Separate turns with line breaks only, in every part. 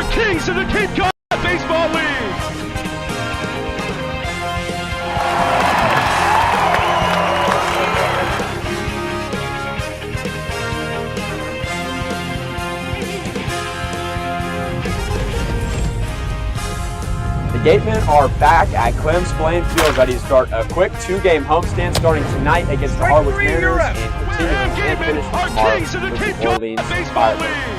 are kings of the Cape Cod Baseball League.
The Gatemen are back at Clem's Playing Field, ready to start a quick two-game homestand starting tonight against the Harwich Mariners and continuing and finishing tomorrow with the Orleans Sideline.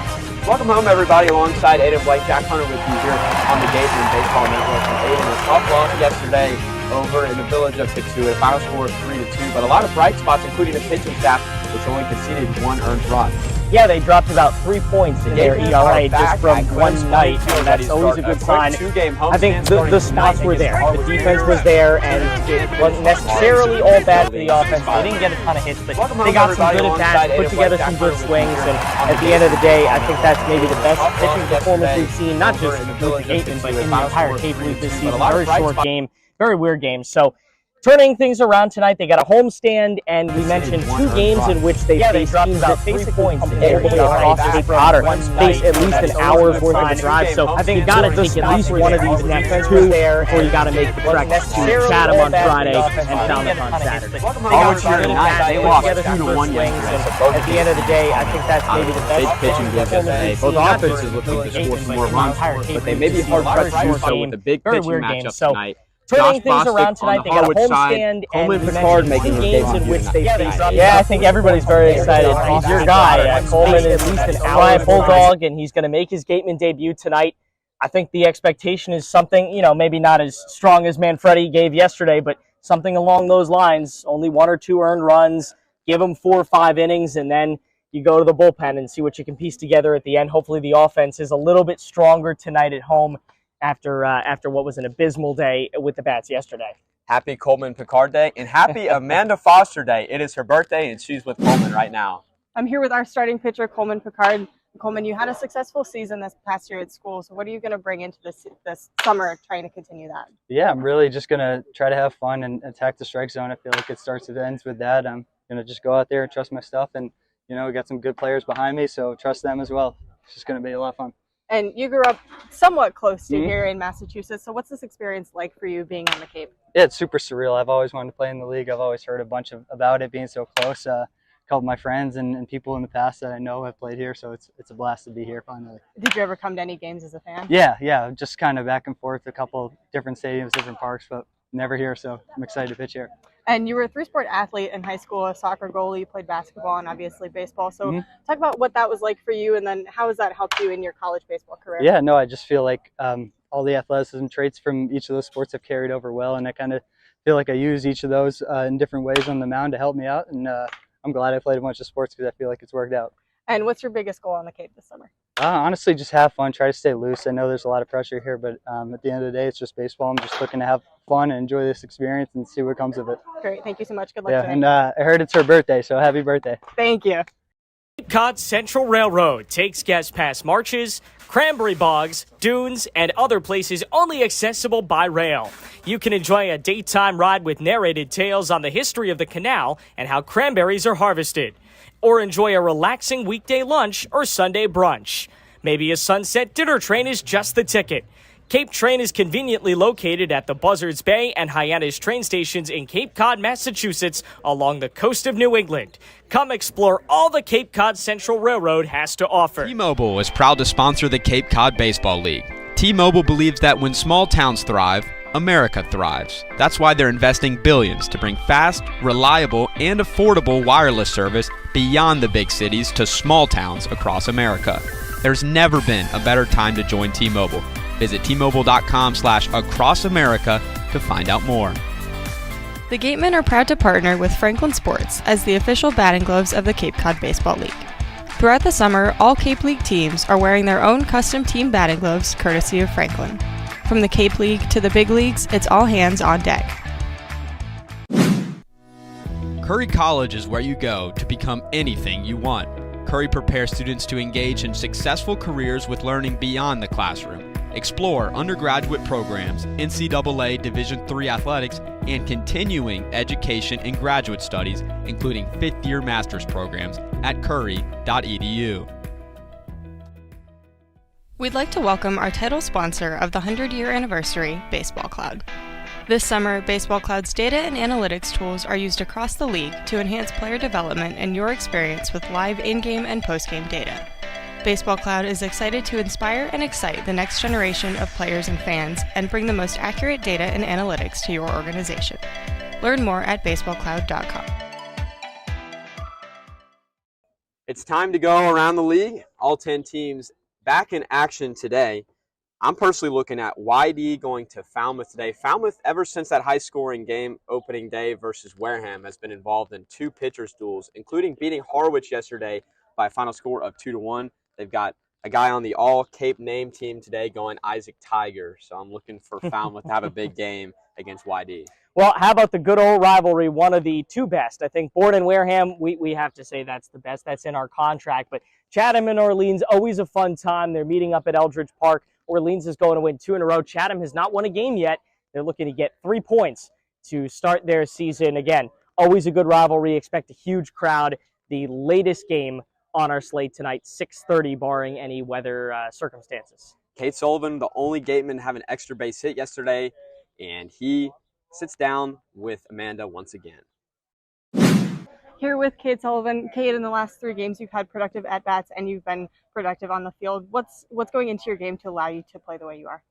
Welcome home, everybody, alongside Aiden, Blanc, Jack Hunter with you here on the Gatemen Baseball Network. And Aiden, a tough loss yesterday over in the village of Kitsui, a final score of 3-2, but a lot of bright spots, including the pitching staff, which only conceded one earned run.
Yeah, they dropped about 3 points in their ERA just from one night, and that's always a good sign. I think the spots were there. The defense was there, and it wasn't necessarily all bad for the offense. They didn't get a ton of hits, but they got some good at-bats, put together some good swings, and at the end of the day, I think that's maybe the best pitching performance we've seen, not just with the Gatemen, but in the entire Cape League this season. Very short game, very weird game. So, turning things around tonight, they got a homestand, and we mentioned 2 games in which they faced teams that 3 points basically across Cape Cod, face at least an hour's worth of a drive. So I think you got to take at least one of these next 2 there before you got to make the trek to Chatham on Friday and Falmouth on Saturday.
Harwich here tonight, they lost 2-1 yesterday.
At the end of the day, I think that's maybe the best
pitching game yesterday. Both offenses looking to score some more runs, but they may be hard pressed to do so with the big pitching matchup tonight.
Turning things around tonight, they got a homestand and we mentioned 2 games in which they faced. Yeah, I think everybody's very excited. He's your guy. Coleman is at least an Ryan Bulldog, and he's going to make his Gateman debut tonight. I think the expectation is something, maybe not as strong as Manfredi gave yesterday, but something along those lines. Only 1 or 2 earned runs, give him 4 or 5 innings, and then you go to the bullpen and see what you can piece together at the end. Hopefully the offense is a little bit stronger tonight at home after what was an abysmal day with the bats yesterday.
Happy Coleman Picard Day and happy Amanda Foster Day. It is her birthday and she's with Coleman right now.
I'm here with our starting pitcher, Coleman Picard. Coleman, you had a successful season this past year at school, so what are you going to bring into this summer trying to continue that?
Yeah, I'm really just going to try to have fun and attack the strike zone. I feel like it starts and ends with that. I'm going to just go out there and trust my stuff, and we got some good players behind me, so trust them as well. It's just going to be a lot of fun.
And you grew up somewhat close to here in Massachusetts, so what's this experience like for you being on the Cape?
Yeah, it's super surreal. I've always wanted to play in the league. I've always heard a bunch about it being so close. A couple of my friends and people in the past that I know have played here, so it's a blast to be here finally.
Did you ever come to any games as a fan?
Yeah, just kind of back and forth, a couple different stadiums, different parks, but never here, so I'm excited to pitch here.
And you were a 3-sport athlete in high school, a soccer goalie, you played basketball and obviously baseball. So talk about what that was like for you, and then how has that helped you in your college baseball career?
Yeah, no, I just feel like all the athleticism traits from each of those sports have carried over well, and I kind of feel like I use each of those in different ways on the mound to help me out, and I'm glad I played a bunch of sports because I feel like it's worked out.
And what's your biggest goal on the Cape this summer?
Honestly, just have fun, try to stay loose. I know there's a lot of pressure here, but at the end of the day, it's just baseball. I'm just looking to have fun and enjoy this experience and see what comes of it.
Great, thank you so much. Good luck today.
And I heard it's her birthday, so happy birthday.
Thank you.
Cape Cod Central Railroad takes guests past marshes, cranberry bogs, dunes, and other places only accessible by rail. You can enjoy a daytime ride with narrated tales on the history of the canal and how cranberries are harvested. Or enjoy a relaxing weekday lunch or Sunday brunch. Maybe a sunset dinner train is just the ticket. Cape Train is conveniently located at the Buzzards Bay and Hyannis train stations in Cape Cod, Massachusetts, along the coast of New England. Come explore all the Cape Cod Central Railroad has to offer.
T-Mobile is proud to sponsor the Cape Cod Baseball League. T-Mobile believes that when small towns thrive, America thrives. That's why they're investing billions to bring fast, reliable, and affordable wireless service beyond the big cities to small towns across America. There's never been a better time to join T-Mobile. Visit T-Mobile.com/acrossamerica to find out more.
The Gatemen are proud to partner with Franklin Sports as the official batting gloves of the Cape Cod Baseball League. Throughout the summer, all Cape League teams are wearing their own custom team batting gloves courtesy of Franklin. From the Cape League to the big leagues, it's all hands on deck.
Curry College is where you go to become anything you want. Curry prepares students to engage in successful careers with learning beyond the classroom. Explore undergraduate programs, NCAA Division III athletics, and continuing education and graduate studies, including fifth-year master's programs at curry.edu.
We'd like to welcome our title sponsor of the 100-year anniversary, Baseball Cloud. This summer, Baseball Cloud's data and analytics tools are used across the league to enhance player development and your experience with live in-game and post-game data. Baseball Cloud is excited to inspire and excite the next generation of players and fans and bring the most accurate data and analytics to your organization. Learn more at baseballcloud.com.
It's time to go around the league. All 10 teams back in action today. I'm personally looking at YD going to Falmouth today. Falmouth, ever since that high-scoring game opening day versus Wareham, has been involved in 2 pitchers' duels, including beating Harwich yesterday by a final score of 2-1. They've got a guy on the all-Cape name team today going Isaac Tiger, so I'm looking for Falmouth to have a big game against YD.
Well, how about the good old rivalry, one of the 2 best? I think Bourne and Wareham, we have to say that's the best. That's in our contract. But Chatham and Orleans, always a fun time. They're meeting up at Eldridge Park. Orleans is going to win 2 in a row. Chatham has not won a game yet. They're looking to get 3 points to start their season. Again, always a good rivalry. Expect a huge crowd. The latest game on our slate tonight, 6:30, barring any weather circumstances.
Kate Sullivan, the only Gateman to have an extra base hit yesterday, and he sits down with Amanda once again.
Here with Kate Sullivan. Kate, in the last 3 games, you've had productive at-bats and you've been productive on the field. What's going into your game to allow you to play the way you are?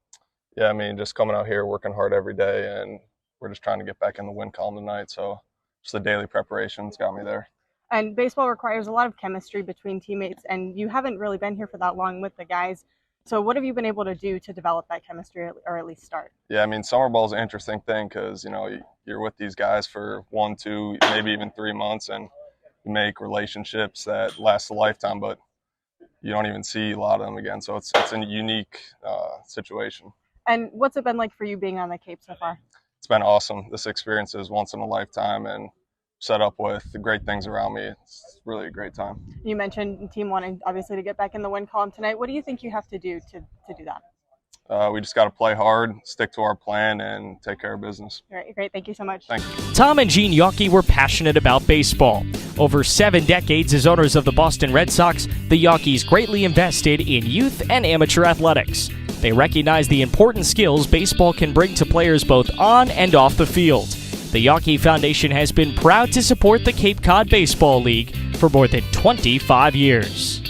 Yeah, I mean, just coming out here, working hard every day, and we're just trying to get back in the win column tonight. So just the daily preparations got me there.
And baseball requires a lot of chemistry between teammates, and you haven't really been here for that long with the guys. So what have you been able to do to develop that chemistry, or at least start?
Yeah, I mean, summer ball is an interesting thing because, you know, you're with these guys for 1, 2, maybe even 3 months, and you make relationships that last a lifetime, but you don't even see a lot of them again. So it's a unique situation.
And what's it been like for you being on the Cape so far?
It's been awesome. This experience is once in a lifetime, and set up with the great things around me. It's really a great time.
You mentioned team wanting obviously to get back in the win column tonight. What do you think you have to do to do that?
We just got to play hard, stick to our plan, and take care of business.
All right, great. Thank you so much.
Thank you.
Tom and Jean Yockey were passionate about baseball. Over 7 decades as owners of the Boston Red Sox, the Yockeys greatly invested in youth and amateur athletics. They recognize the important skills baseball can bring to players both on and off the field. The Yockey Foundation has been proud to support the Cape Cod Baseball League for more than 25 years.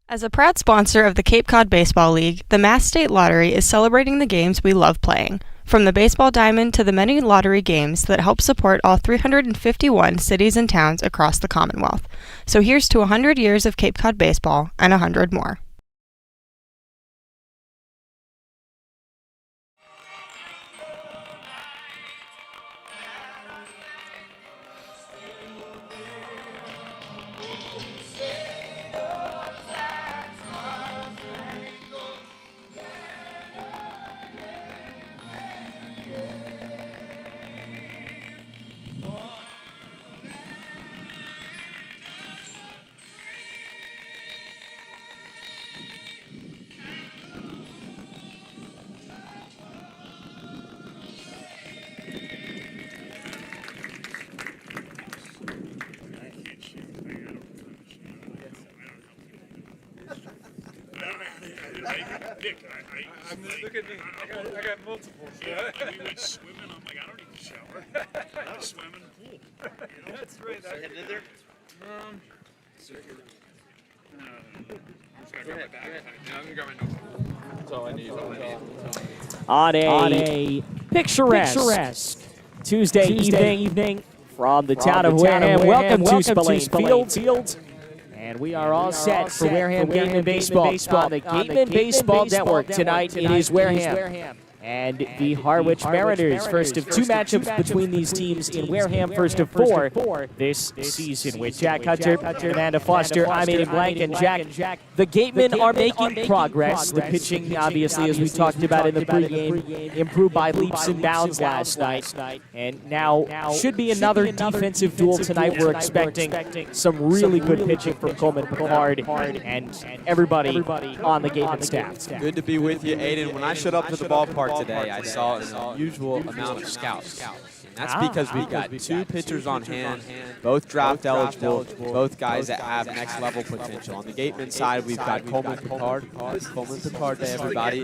As a proud sponsor of the Cape Cod Baseball League, the Mass State Lottery is celebrating the games we love playing, from the baseball diamond to the many lottery games that help support all 351 cities and towns across the Commonwealth. So here's to 100 years of Cape Cod baseball and 100 more.
Look at me. I got multiple. Yeah, we went swimming. I'm like, I don't need to shower. I swim in the pool. You know? That's right. I headed in there? I'm gonna grab my notebook. That's all I need.
On a picturesque Tuesday evening from the town of Wareham. Welcome to Spillane Field. And we are all set for Wareham Gatemen baseball on the Gatemen Baseball Network. Tonight it is Wareham and the Harwich Mariners. First of 2 matchups between these teams in Wareham. First of 4 this season with Jack Hunter, Amanda Foster, I'm Aiden Blanc, and Jack. The Gatemen are making progress. The pitching, obviously, as we talked about in the pregame, improved by leaps and bounds last night. And now should be another defensive duel tonight. We're expecting some really good pitching from Coleman Picard and everybody on the Gatemen staff.
Good to be with you, Aiden. When I showed up to the ballpark today, I saw an unusual amount of scouts.
That's because we've got two pitchers on hand, both draft eligible, both guys that have next level potential. On the Gatemen side, we've got Coleman Picard. Coleman Picard to everybody.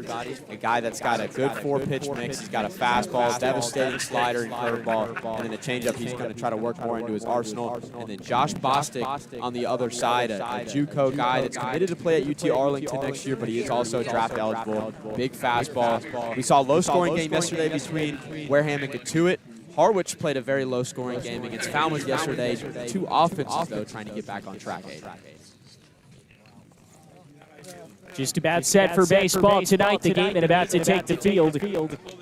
A guy that's got a good 4-pitch mix. He's got a fastball, devastating slider and curveball, and then a changeup he's going to try to work more into his arsenal. And then Josh Bostic on the other side, a JUCO guy that's committed to play at UT Arlington next year, but he is also draft eligible. Big fastball. We saw a low-scoring game yesterday between Wareham and Gatuit. Harwich played a very low-scoring game against Falmouth yesterday. Two offenses, though, trying to get back on track.
Just about set for baseball tonight. The Gatemen about to take the field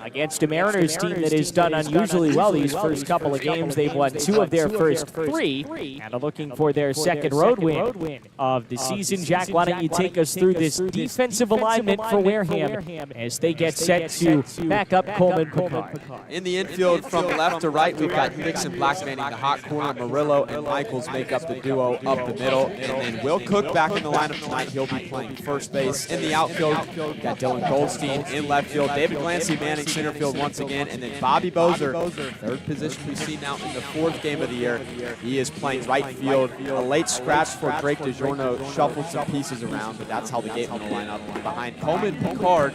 against a Mariners team that has done unusually well these first couple of games. They've won 2 of their first 3 and are looking for their second road win of the season. Jack, why don't you take us through this defensive alignment for Wareham as they get set to back up Coleman Picard.
In the infield from left to right, we've got Hicks and Black manning the hot corner. Murillo and Michaels make up the duo up the middle. And then Will Cook back in the lineup tonight. He'll be playing first base. In the outfield, got Dylan Goldstein in left field. David Glancy manning center field once again. And then Bobby Bozer, third position we see now in the 4th game of the year. He is playing right field. A late scratch for Drake DiGiorno shuffled some pieces around, but that's how the Gatemen will line up. Behind Coleman Picard,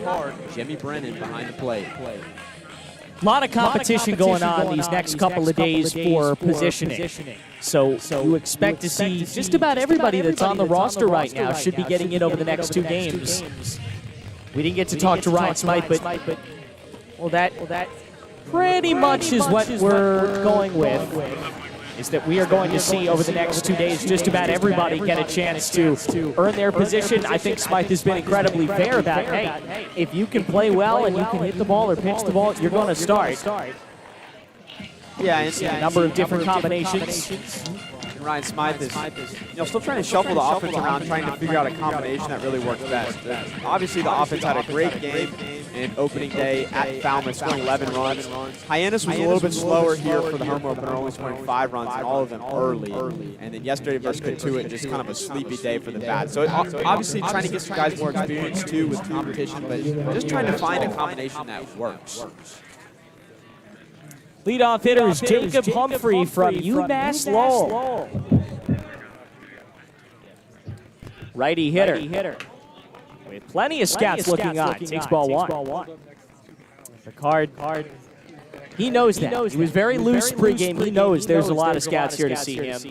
Jimmy Brennan behind the plate.
A lot of competition going on these next couple of days for positioning. So you expect to see just about everybody that's on the roster right now should be getting in over the next 2 games. We didn't get to talk to Ryan Smythe, but well, that pretty much is what we're going with. Is that we are going to see over the next 2 days just about everybody get a chance to earn their position. I think Smythe has been incredibly fair about, hey, if you can play well and you can hit the ball or pitch the ball, you're going to start.
Yeah, and
a number of different combinations.
Ryan Smythe is still trying to shuffle the offense around, trying to figure out a combination that really works best. Obviously, the offense had a great game in opening day at Falmouth, scoring 11 runs. Hyannis was a little bit slower here for the home opener, only scoring 5 runs, and all of them early. And then yesterday versus Katuitt, just kind of a sleepy day for the Bats. So obviously trying to get some guys more experience, too, with competition, but just trying to find a combination that works.
Leadoff hitter is Jacob Humphrey from UMass Lowell. Righty hitter. With plenty of scouts looking on. Takes ball 1. Picard, he knows that. He was very loose pregame. He knows there's a lot of scouts here to see him.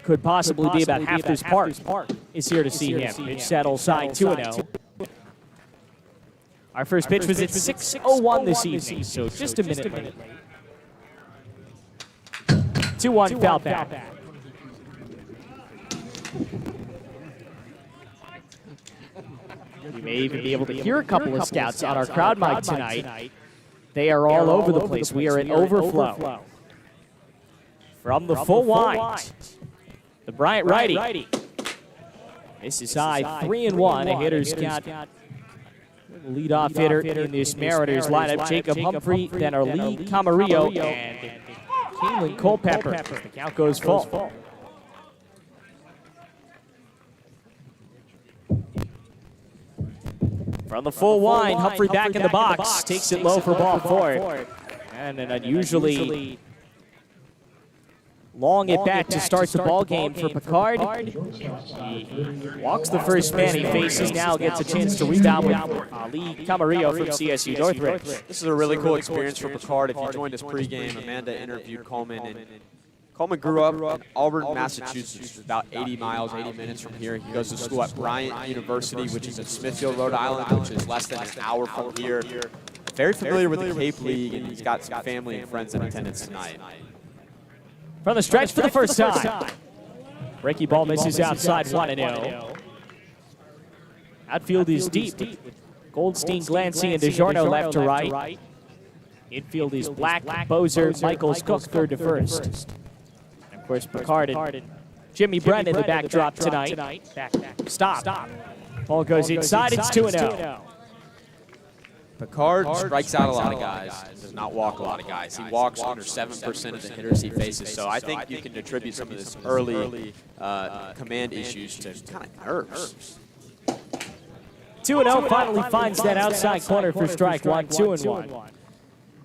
Could possibly be about half this park is here to see him. Pitch settle side 2-0. Our first pitch was at 6:01 this evening, so just a minute late. 2-1 foul back. You may even be able to hear a couple of scouts on our crowd mic tonight. They are all over the place. We are at overflow. From the full wind, the Bryant righty. This is high, 3-1. A hitter's got leadoff hitter in this Mariners lineup, Jacob Humphrey, then our Lee Camarillo, and Keeneland Culpepper. The count goes full. From the full wind, Humphrey back in the box, takes it low for ball 4. And an unusually long at bat to start the ball game for Picard. He walks the first man he faces, now gets a chance to rebound with Ali Camarillo from CSU Northridge.
This is a really cool experience for Picard. If you joined us pregame, Amanda interviewed Coleman, and Coleman grew up in Auburn, Massachusetts, about 80 minutes from here. He goes to school at Bryant University, which is in Smithfield, Rhode Island, which is less than an hour from here. Very familiar with the Cape League, and he's got some family and friends in attendance tonight.
From the stretch for the first time. Breaky ball misses outside 1-0. Outfield is deep. Goldstein, Glancy, and DiGiorno left to right. Infield is Black, Bozer, Michaels, Cook third to first. And of course, Picard and Jimmy Brennan in the backdrop tonight. Stop. Ball goes inside. It's 2-0.
Picard strikes out a lot of guys and does not walk a lot of guys. He walks under 7% of the hitters he faces. So I think you can attribute some of this early command issues to kind of nerves.
2-0 finally finds that outside corner for strike 1, 2-1.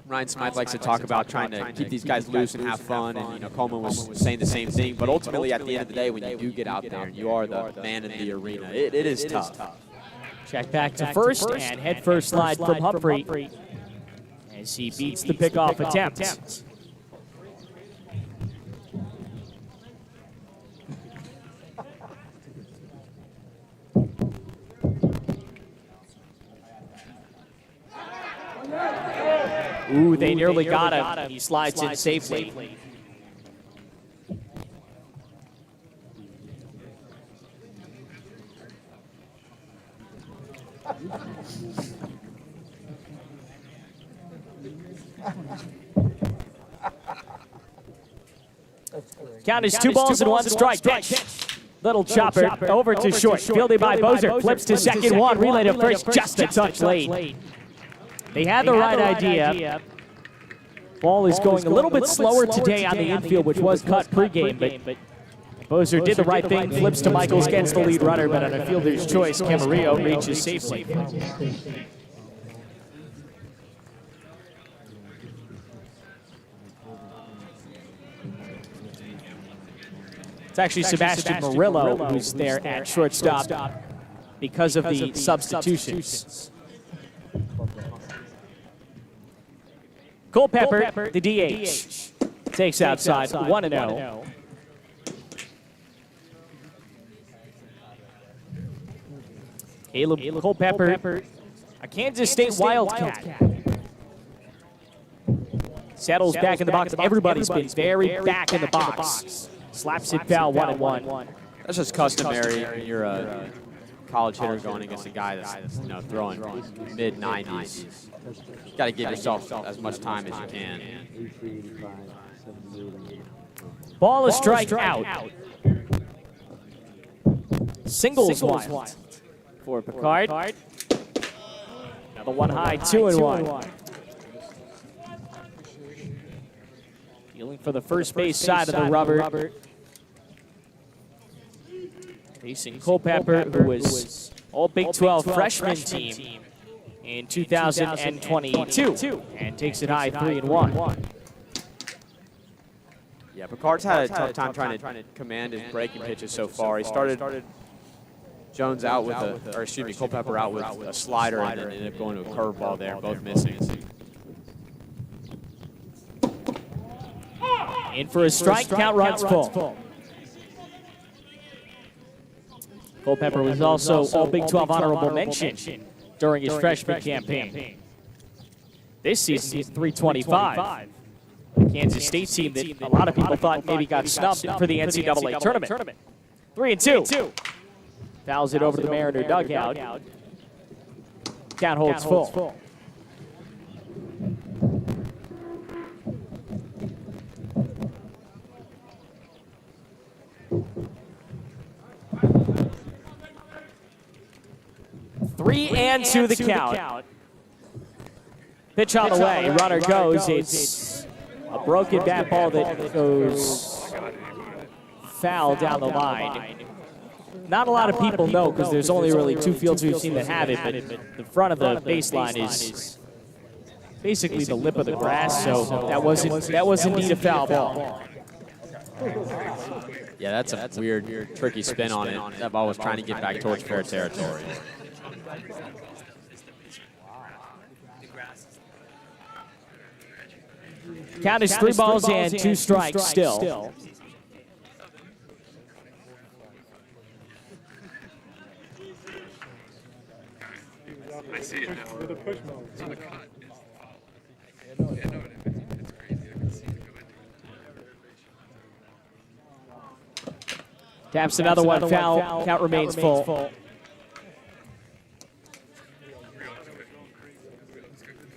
Ryan Smythe likes to talk about trying to keep these guys loose and have fun, and Coleman was saying the same thing. But ultimately, at the end of the day, when you do get out there and you are the man in the arena, it is tough.
Check back to first, and head first slide from Humphrey as he beats the pickoff attempt. Ooh, they nearly got him. He slides in safely. Count is 2 balls and 1 strike. Pitch. Little chopper over to short. Fielded by Bozer. Flips to second. One relay to first. Just a touch late. They had the right idea. Ball is going a little bit slower today on the infield, which was cut pregame, but Bozer did the right thing, flips to Michaels, gets the lead runner, but on a fielder's choice, Camarillo reaches safely. It's actually Sebastian Murillo who's there at shortstop because of the substitutions. Culpepper, the DH, takes outside 1-0. Caleb Culpepper, a Kansas State Wildcat. Settles back in the box. Everybody's been very back in the box. Slaps it foul, 1-1.
That's just customary when you're a college hitter going against a guy that's throwing mid-90s. You got to give yourself as much time as you can.
Ball is strike out. Singles wild for Picard. Another one high, 2-1. Dealing for the first base side of the rubber. Facing Culpepper, who was all Big 12 freshman team in 2022, and takes it high 3-1.
Yeah, Picard's had a tough time trying to command his breaking pitches so far. He started Jones out with Culpepper out with a slider, and then ended up going to a curveball there, both missing.
In for a strike, count runs full. Culpepper was also all Big 12 honorable mention during his freshman campaign. This season, he's 325. Kansas State team that a lot of people thought maybe got snubbed for the NCAA tournament. 3-2. Fouls it over the Mariner dugout. Count holds full. Three and two the count. Pitch on the way. Runner goes. It's a broken bat ball that goes foul down the line. Not a lot of people know because there's only really 2 fields we've seen that have it, but the front of the baseline is basically the lip of the grass, so that was indeed a foul ball.
Yeah, that's a weird, tricky spin on it. That ball was trying to get back towards fair territory.
Count is 3 balls and 2 strikes still.
I see it now. With a push mode. It's on the cut. Yeah, no, it's crazy. I can see it going.
Taps another one, foul. Count remains full.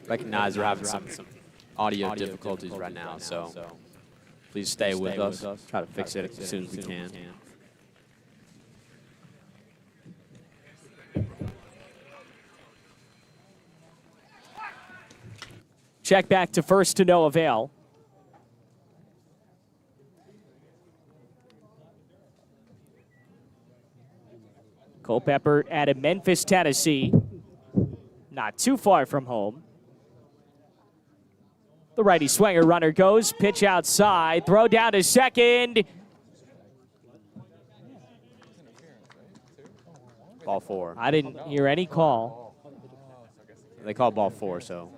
Recognize we're having some audio difficulties right now, so please stay with us. Try to fix it as soon as we can.
Check back to first to no avail. Culpepper out of Memphis, Tennessee. Not too far from home. The righty swinger runner goes, pitch outside, throw down to second.
Ball 4.
I didn't hear any call.
They called ball 4, so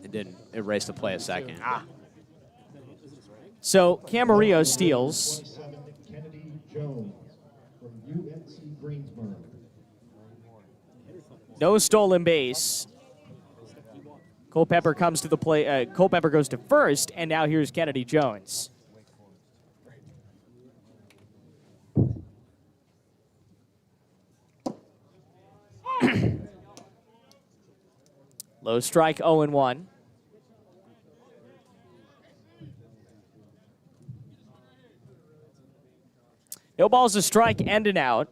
it didn't erase the play a second.
So Camarillo steals. No stolen base. Culpepper comes to the play. Culpepper goes to first, and now here's Kennedy Jones. Low strike, 0-1. No balls, a strike and an out.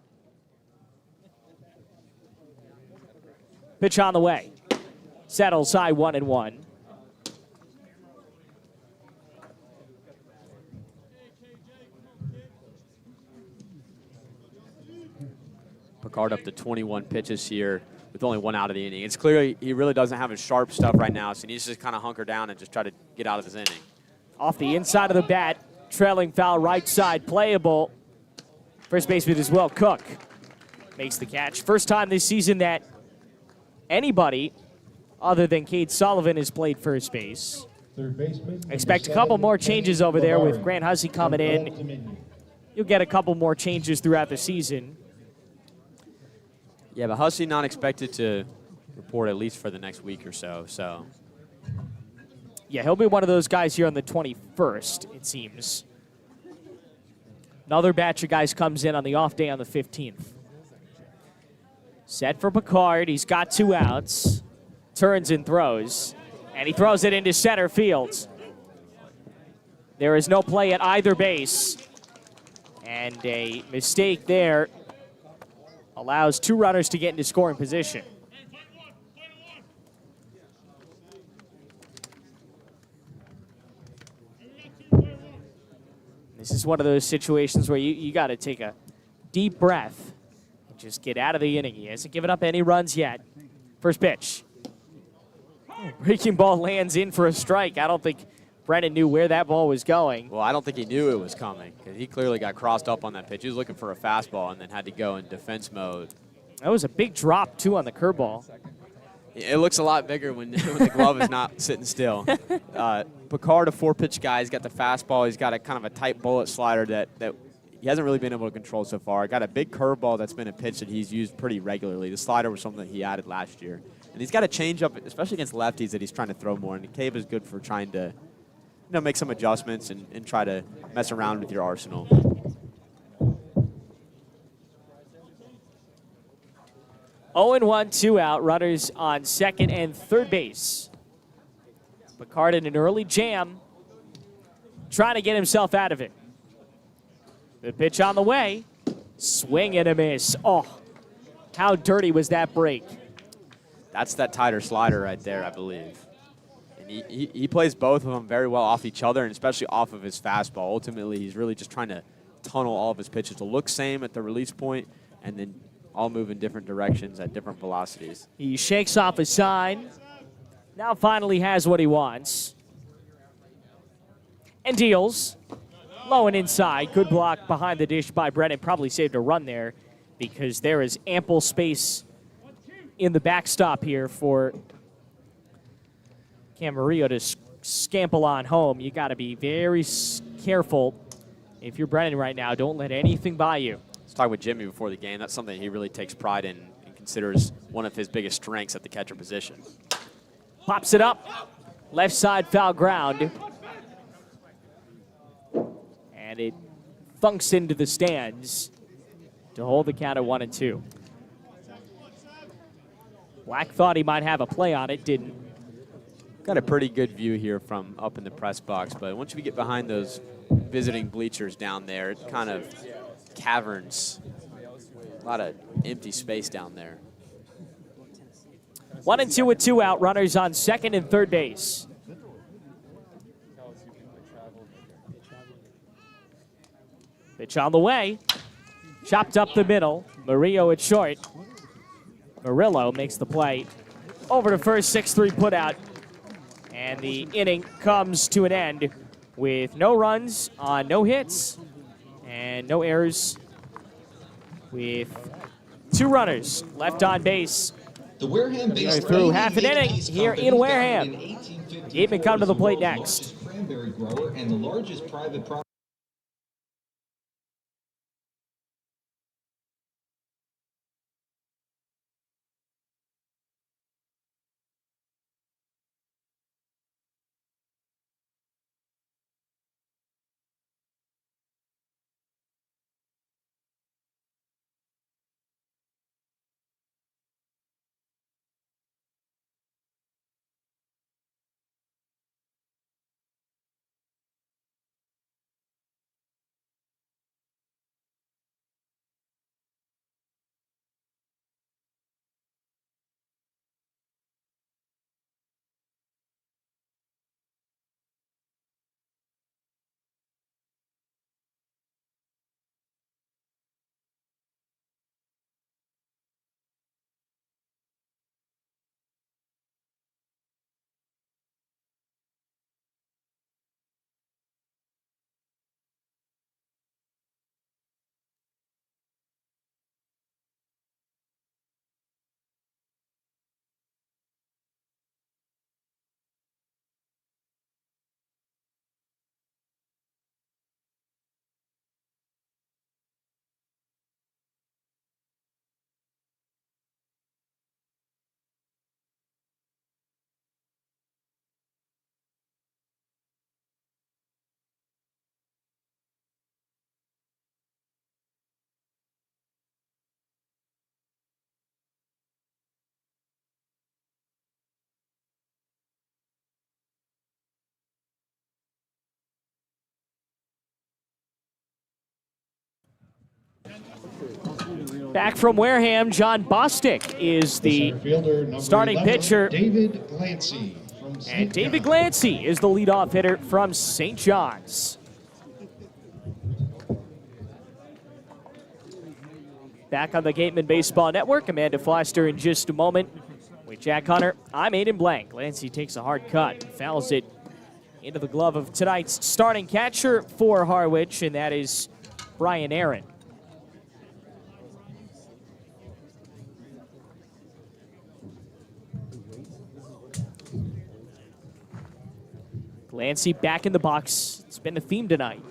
Pitch on the way. Settles high, 1-1.
Picard up to 21 pitches here with only 1 out of the inning. It's clear he really doesn't have his sharp stuff right now, so he needs to just kind of hunker down and just try to get out of this inning.
Off the inside of the bat, trailing foul right side, playable. First baseman as well, Cook makes the catch. First time this season that anybody other than Cade Sullivan has played first base. Expect a couple more changes over there with Grant Hussey coming in. You'll get a couple more changes throughout the season.
Yeah, but Hussey not expected to report at least for the next week or so.
Yeah, he'll be one of those guys here on the 21st, it seems. Another batch of guys comes in on the off day on the 15th. Set for Picard. He's got 2 outs. Turns and throws. And he throws it into center field. There is no play at either base. And a mistake there allows 2 runners to get into scoring position. This is one of those situations where you got to take a deep breath and just get out of the inning. He hasn't given up any runs yet. First pitch. Breaking ball lands in for a strike. I don't think Brennan knew where that ball was going.
Well, I don't think he knew it was coming because he clearly got crossed up on that pitch. He was looking for a fastball and then had to go in defense mode.
That was a big drop, too, on the curveball.
It looks a lot bigger when the glove is not sitting still. Picard, a 4-pitch guy, he's got the fastball. He's got a kind of a tight bullet slider that he hasn't really been able to control so far. Got a big curveball that's been a pitch that he's used pretty regularly. The slider was something that he added last year. And he's got a changeup, especially against lefties, that he's trying to throw more. And Cave is good for trying to make some adjustments and try to mess around with your arsenal.
Oh and 1, 2 out. Runners on second and third base. Picard in an early jam, trying to get himself out of it. The pitch on the way. Swing and a miss. Oh, how dirty was that break?
That's that tighter slider right there, I believe. And he plays both of them very well off each other, and especially off of his fastball. Ultimately, he's really just trying to tunnel all of his pitches to look same at the release point and then all move in different directions at different velocities.
He shakes off a sign. Now finally has what he wants. And deals. Low and inside. Good block behind the dish by Brennan. Probably saved a run there because there is ample space in the backstop here for Camarillo to scample on home. You got to be very careful if you're Brennan right now. Don't let anything by you.
Let's talk with Jimmy before the game. That's something he really takes pride in and considers one of his biggest strengths at the catcher position.
Pops it up. Left side foul ground. And it thunks into the stands to hold the count at 1-2. Black thought he might have a play on it, didn't.
Got a pretty good view here from up in the press box, but once we get behind those visiting bleachers down there, it kind of caverns. A lot of empty space down there.
1-2 with 2 out. Runners on second and third base. Pitch on the way. Chopped up the middle. Murillo at short. Murillo makes the play. Over to first, 6-3 put out. And the inning comes to an end with no runs on no hits and no errors, with 2 runners left on base.
The Wareham
Through half an inning here in Wareham. Gatemen come to the plate next.
Cranberry grower and the largest private property.
Back from Wareham, John Bostic is the starting pitcher.
David Glancy.
And David Glancy is the leadoff hitter from St. John's. Back on the Gatemen Baseball Network, Amanda Foster in just a moment. With Jack Hunter, I'm Aiden Blanc. Glancy takes a hard cut, fouls it into the glove of tonight's starting catcher for Harwich, and that is Brian Aaron. Glancy back in the box. It's been the theme tonight.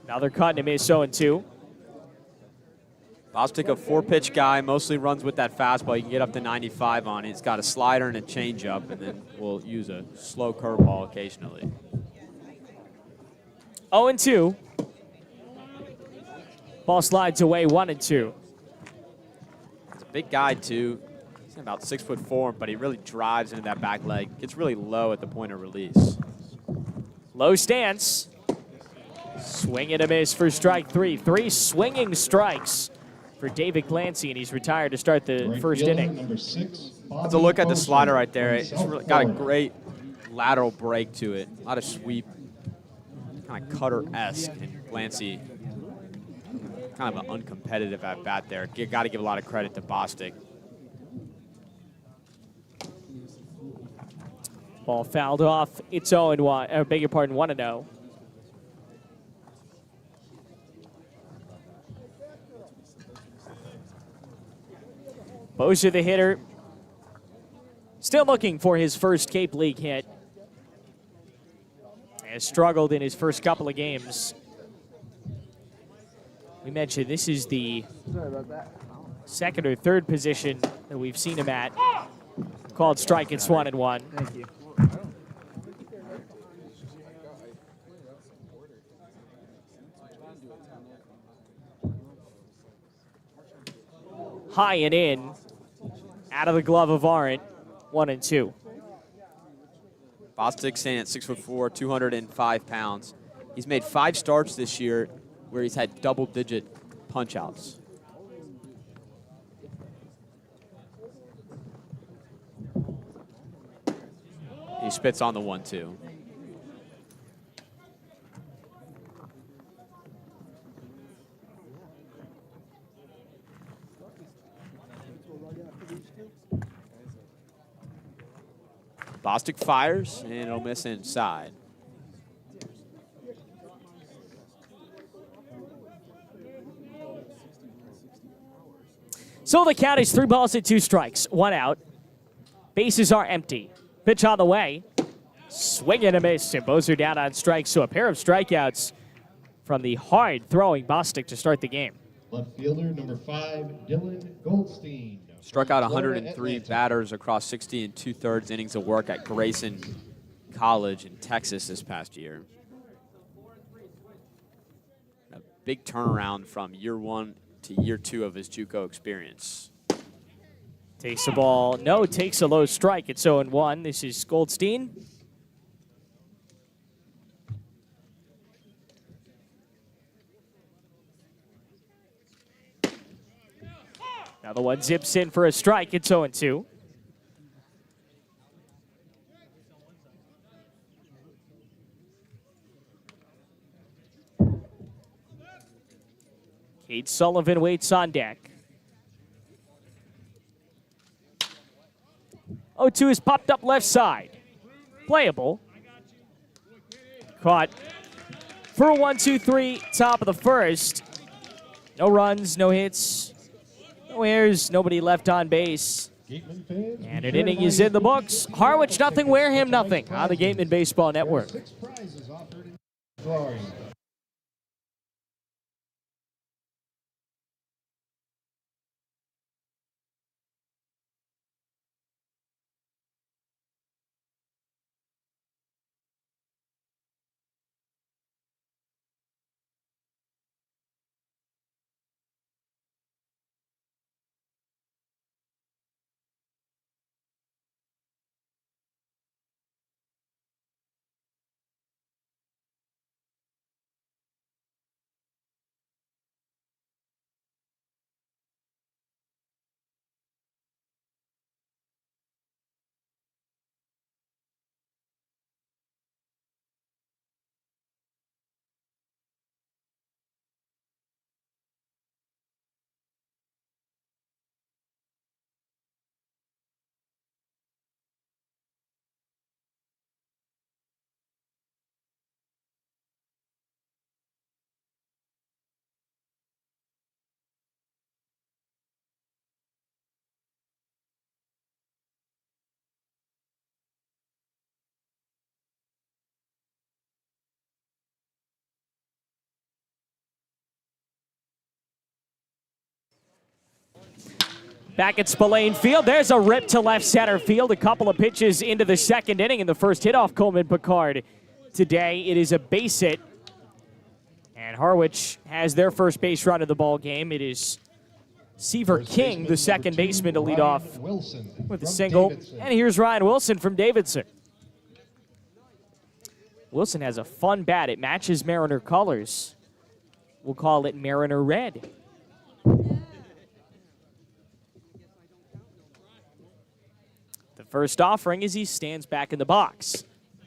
Another cut and a miss, 0-2.
Bostic, a 4-pitch guy, mostly runs with that fastball. You can get up to 95 on it. It's got a slider and a changeup, and then we'll use a slow curveball occasionally.
0-2. Ball slides away, 1-2.
He's a big guy, too. He's about 6'4", but he really drives into that back leg. Gets really low at the point of release.
Low stance. Swing and a miss for strike 3. 3 swinging strikes for David Glancy, and he's retired to start the first inning.
Let's look at the slider right there. It's really got a great lateral break to it. A lot of sweep, kind of cutter-esque, and Glancy kind of an uncompetitive at bat there. Got to give a lot of credit to Bostic.
Ball fouled off. It's 0-1. I beg your pardon, 1-0. Bosier, the hitter, still looking for his first Cape League hit. Has struggled in his first couple of games. We mentioned this is the second or third position that we've seen him at. Called strike, it's 1-1.
Thank you.
High and in. Out of the glove of Arendt, 1-2.
Bostic standing at 6'4", 205 pounds. He's made 5 starts this year where he's had double-digit punch-outs. He spits on the 1-2. Bostic fires, and it'll miss inside.
So the count is 3 balls and 2 strikes, 1 out. Bases are empty. Pitch on the way. Swing and a miss, and Bozer down on strikes. So a pair of strikeouts from the hard-throwing Bostic to start the game.
Left fielder number 5, Dylan Goldstein.
Struck out 103 batters across 60 and 2/3 innings of work at Grayson College in Texas this past year. A big turnaround from year 1 to year 2 of his JUCO experience.
Takes the ball. No, takes a low strike. It's 0-1. This is Goldstein. Now the one zips in for a strike. It's 0-2. Kate Sullivan waits on deck. 0-2 is popped up left side. Playable. Caught for a 1-2-3, top of the first. No runs, no hits, no errors, nobody left on base. And an inning is in the books. Harwich nothing, Wareham nothing on the Gatemen Baseball Network. Back at Spillane Field, there's a rip to left center field. A couple of pitches into the second inning, and the first hit off Coleman Picard today. It is a base hit, and Harwich has their first base run of the ball game. It is Seaver King, the second baseman, to lead off with a single. And here's Ryan Wilson from Davidson. Wilson has a fun bat. It matches Mariner colors. We'll call it Mariner Red. First offering as he stands back in the box.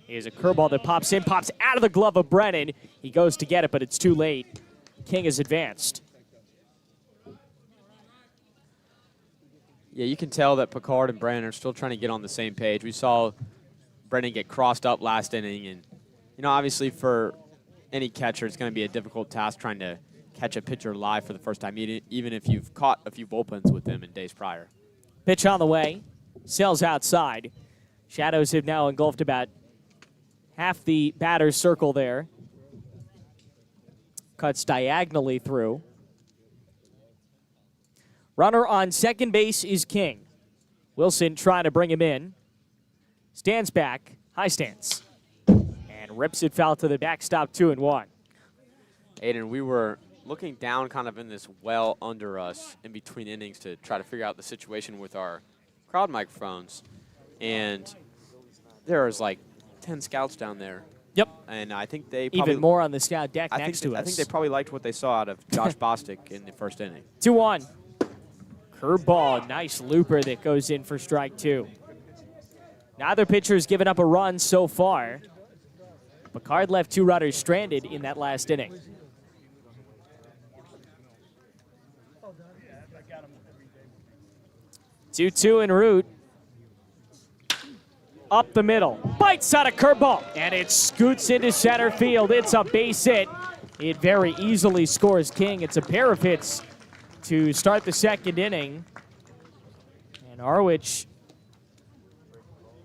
Here's a curveball that pops in, pops out of the glove of Brennan. He goes to get it, but it's too late. King has advanced.
Yeah, you can tell that Picard and Brennan are still trying to get on the same page. We saw Brennan get crossed up last inning, and obviously for any catcher, it's going to be a difficult task trying to catch a pitcher live for the first time, even if you've caught a few bullpens with them in days prior.
Pitch on the way. Sails outside. Shadows have now engulfed about half the batter's circle there. Cuts diagonally through. Runner on second base is King. Wilson trying to bring him in. Stands back. High stance. And rips it foul to the backstop, 2-1.
Aiden, we were looking down kind of in this well under us in between innings to try to figure out the situation with our crowd microphones, and there's like 10 scouts down there.
Yep.
And I think they probably,
even more on the scout deck next to us.
I think they probably liked what they saw out of Josh Bostic in the first inning.
2-1. Curveball, nice looper that goes in for strike 2. Neither pitcher has given up a run so far. Picard left 2 runners stranded in that last inning. 2-2 en route. up the middle, bites out a curveball, and it scoots into center field. It's a base hit. It very easily scores King. It's a pair of hits to start the second inning. And Harwich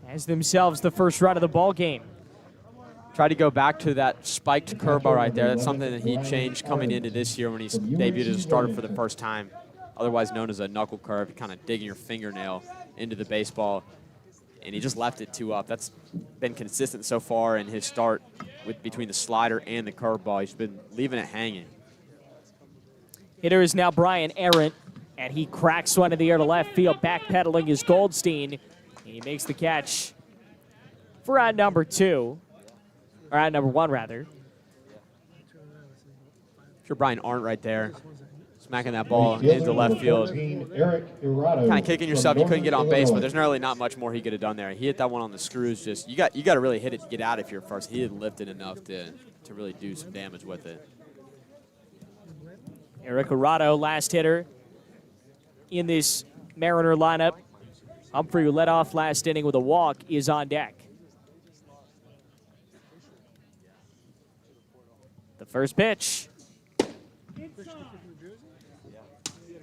has themselves the first run of the ball game.
Tried to go back to that spiked curveball right there. That's something that he changed coming into this year when he debuted as a starter for the first time, otherwise known as a knuckle curve, kind of digging your fingernail into the baseball. And he just left it 2 up. That's been consistent so far in his start between the slider and the curveball. He's been leaving it hanging.
Hitter is now Brian Arendt, and he cracks one in the air to left field, backpedaling is Goldstein. He makes the catch for out number 2, or out number 1 rather.
Sure, Brian Arndt right there, smacking that ball into left field. Kind of kicking yourself, you couldn't get on base, but there's really not much more he could have done there. He hit that one on the screws. Just you got to really hit it to get out if you're first. He didn't lift it enough to really do some damage with it.
Eric Arado, last hitter in this Mariner lineup. Humphrey, who led off last inning with a walk, is on deck. The first pitch.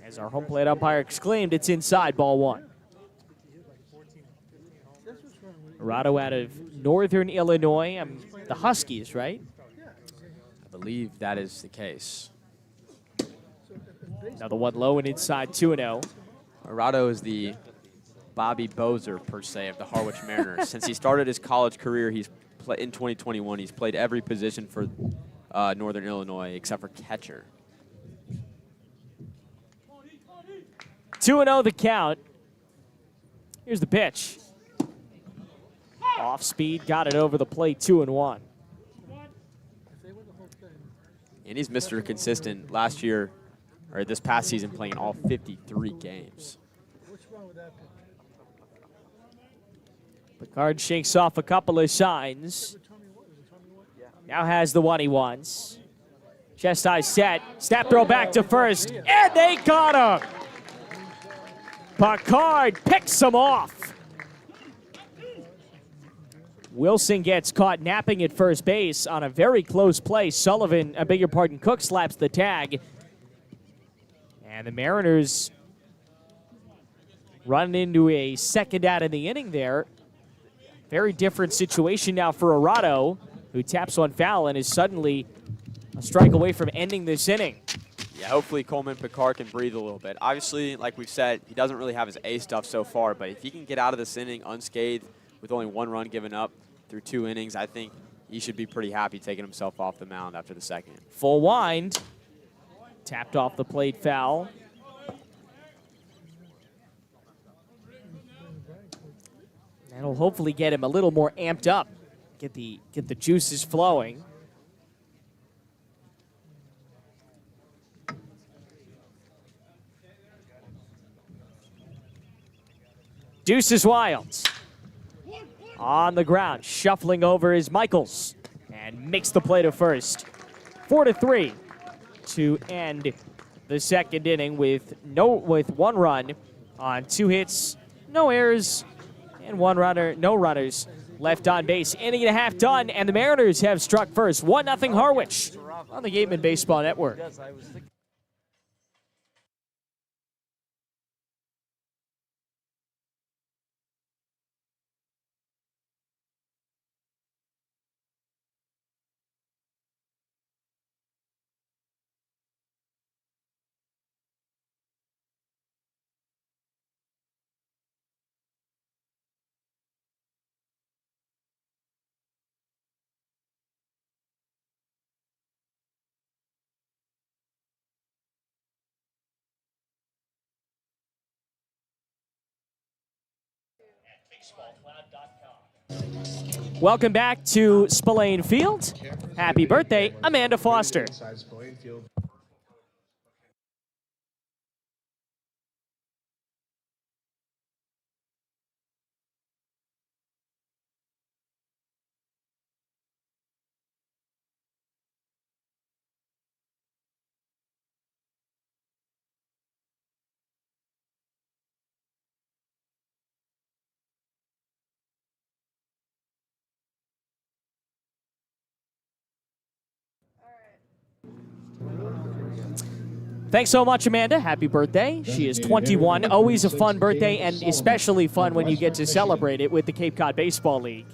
As our home plate umpire exclaimed, it's inside, ball 1. Arado out of Northern Illinois. The Huskies, right?
I believe that is the case.
Another one low and inside, 2-0.
Arado is the Bobby Bozer, per se, of the Harwich Mariners. Since he started his college career, in 2021, he's played every position for Northern Illinois except for catcher.
2-0 the count. Here's the pitch. Off speed, got it over the plate, 2-1.
And he's Mr. Consistent last year, or this past season, playing all 53 games.
Picard shakes off a couple of signs. Now has the one he wants. Chest high set. Snap throw back to first. And they got him. Picard picks him off. Wilson gets caught napping at first base on a very close play. Cook slaps the tag. And the Mariners run into a second out in the inning there. Very different situation now for Arado, who taps one foul and is suddenly a strike away from ending this inning.
Yeah, hopefully Coleman Picard can breathe a little bit. Obviously, like we've said, he doesn't really have his A stuff so far, but if he can get out of this inning unscathed with only 1 run given up through 2 innings, I think he should be pretty happy taking himself off the mound after the second.
Full wind. Tapped off the plate foul. That'll hopefully get him a little more amped up. Get the juices flowing. Deuces Wilds. On the ground, shuffling over is Michaels. And makes the play to first. 4-3 to end the second inning with 1 run on 2 hits, no errors, and 1 runner, no runners left on base. Inning and a half done, and the Mariners have struck first. 1-0 Harwich on the Gatemen Baseball Network. Welcome back to Spillane Field. Happy birthday, Amanda Foster. Thanks so much, Amanda. Happy birthday. She is 21. Always a fun birthday, and especially fun when you get to celebrate it with the Cape Cod Baseball League.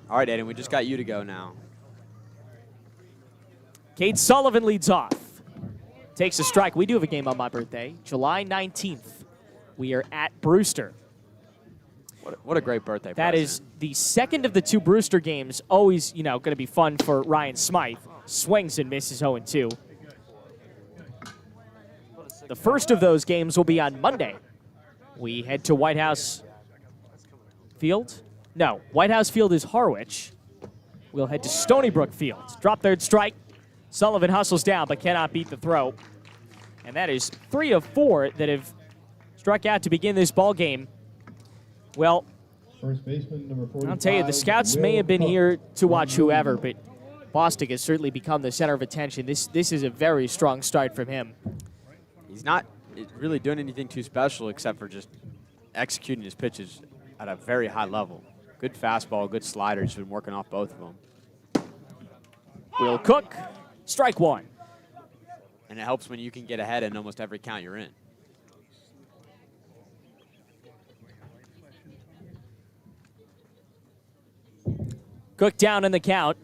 All right, Aiden, we just got you to go now.
Kate Sullivan leads off. Takes a strike. We do have a game on my birthday, July 19th. We are at Brewster.
What a great birthday
That
present.
is the second of the 2 Brewster games. Always, going to be fun for Ryan Smythe. Swings and misses 0-2. The first of those games will be on Monday. We head to White House Field. No, White House Field is Harwich. We'll head to Stony Brook Field. Drop third strike. Sullivan hustles down but cannot beat the throw. And that is 3 of 4 that have struck out to begin this ball game. Well,
First baseman, number 45,
I'll tell you, the scouts may have been here to watch whoever, but Bostic has certainly become the center of attention. This is a very strong start from him.
He's not really doing anything too special except for just executing his pitches at a very high level. Good fastball, good slider. He's been working off both of them.
Will Cook, strike 1.
And it helps when you can get ahead in almost every count you're in.
Cook down in the count.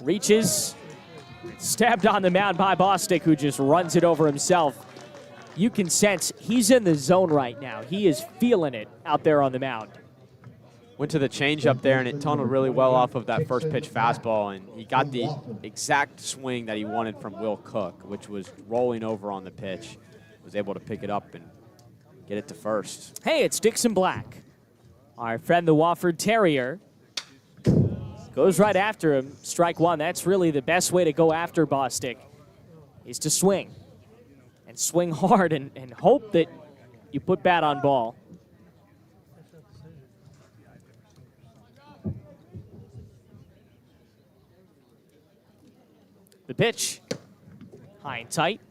Reaches. Stabbed on the mound by Bostic, who just runs it over himself. You can sense he's in the zone right now. He is feeling it out there on the mound.
Went to the changeup there, and it tunneled really well off of that first pitch fastball, and he got the exact swing that he wanted from Will Cook, which was rolling over on the pitch. Was able to pick it up and get it to first.
Hey, it's Dixon Black. Our friend, the Wofford Terrier, goes right after him. Strike 1. That's really the best way to go after Bostic, is to swing. And swing hard and hope that you put bat on ball. The pitch, high and tight.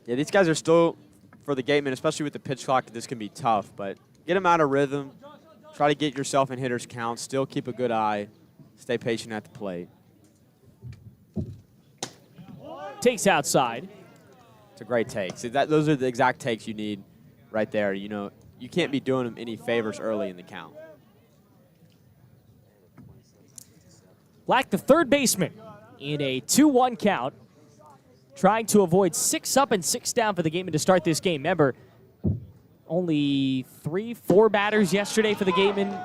Yeah, these guys are still, for the Gatemen, especially with the pitch clock, this can be tough, but get them out of rhythm. Try to get yourself in hitters' count. Still keep a good eye. Stay patient at the plate.
Takes outside.
It's a great take. See, those are the exact takes you need right there. You know, you can't be doing them any favors early in the count.
Black, the third baseman, in a 2-1 count, trying to avoid 6 up and 6 down for the Gatemen to start this game. Remember, only 3-4 batters yesterday for the Gatemen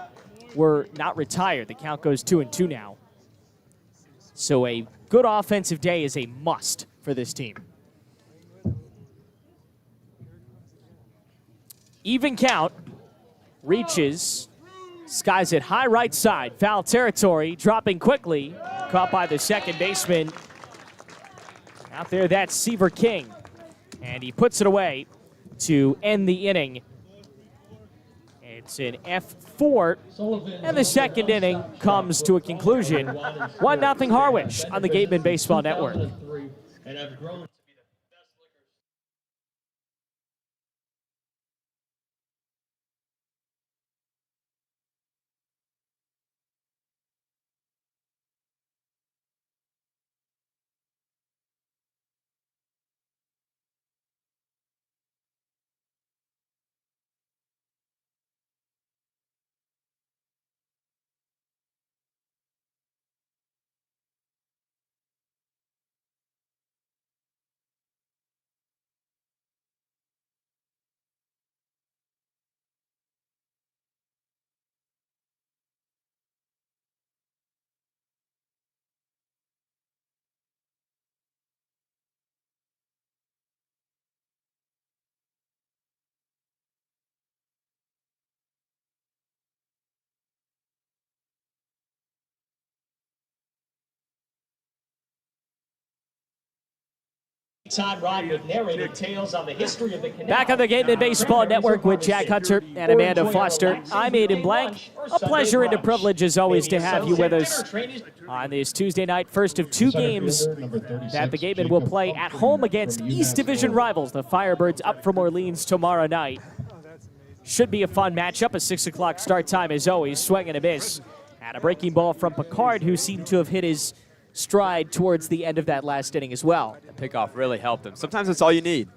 were not retired. The count goes 2-2 now. So a good offensive day is a must for this team. Even count, reaches, skies it high right side, foul territory, dropping quickly, caught by the second baseman. Out there, that's Seaver King, and he puts it away to end the inning. It's an F4, and the second inning comes to a conclusion. 1-0 Harwich on the Gatemen Baseball Network.
Rod with narrated tales on the history of the canal.
Back on the Gatemen Baseball Network with Jack Hunter and Amanda Foster. I'm Aiden Blanc. A pleasure and a privilege as always to have you with us on this Tuesday night, first of 2 games that the Gatemen will play at home against East Division rivals, the Firebirds, up from Orleans tomorrow night. Should be a fun matchup, a 6 o'clock start time as always. Swing and a miss. And a breaking ball from Picard, who seemed to have hit his stride towards the end of that last inning as well.
The pickoff really helped him. Sometimes that's all you need.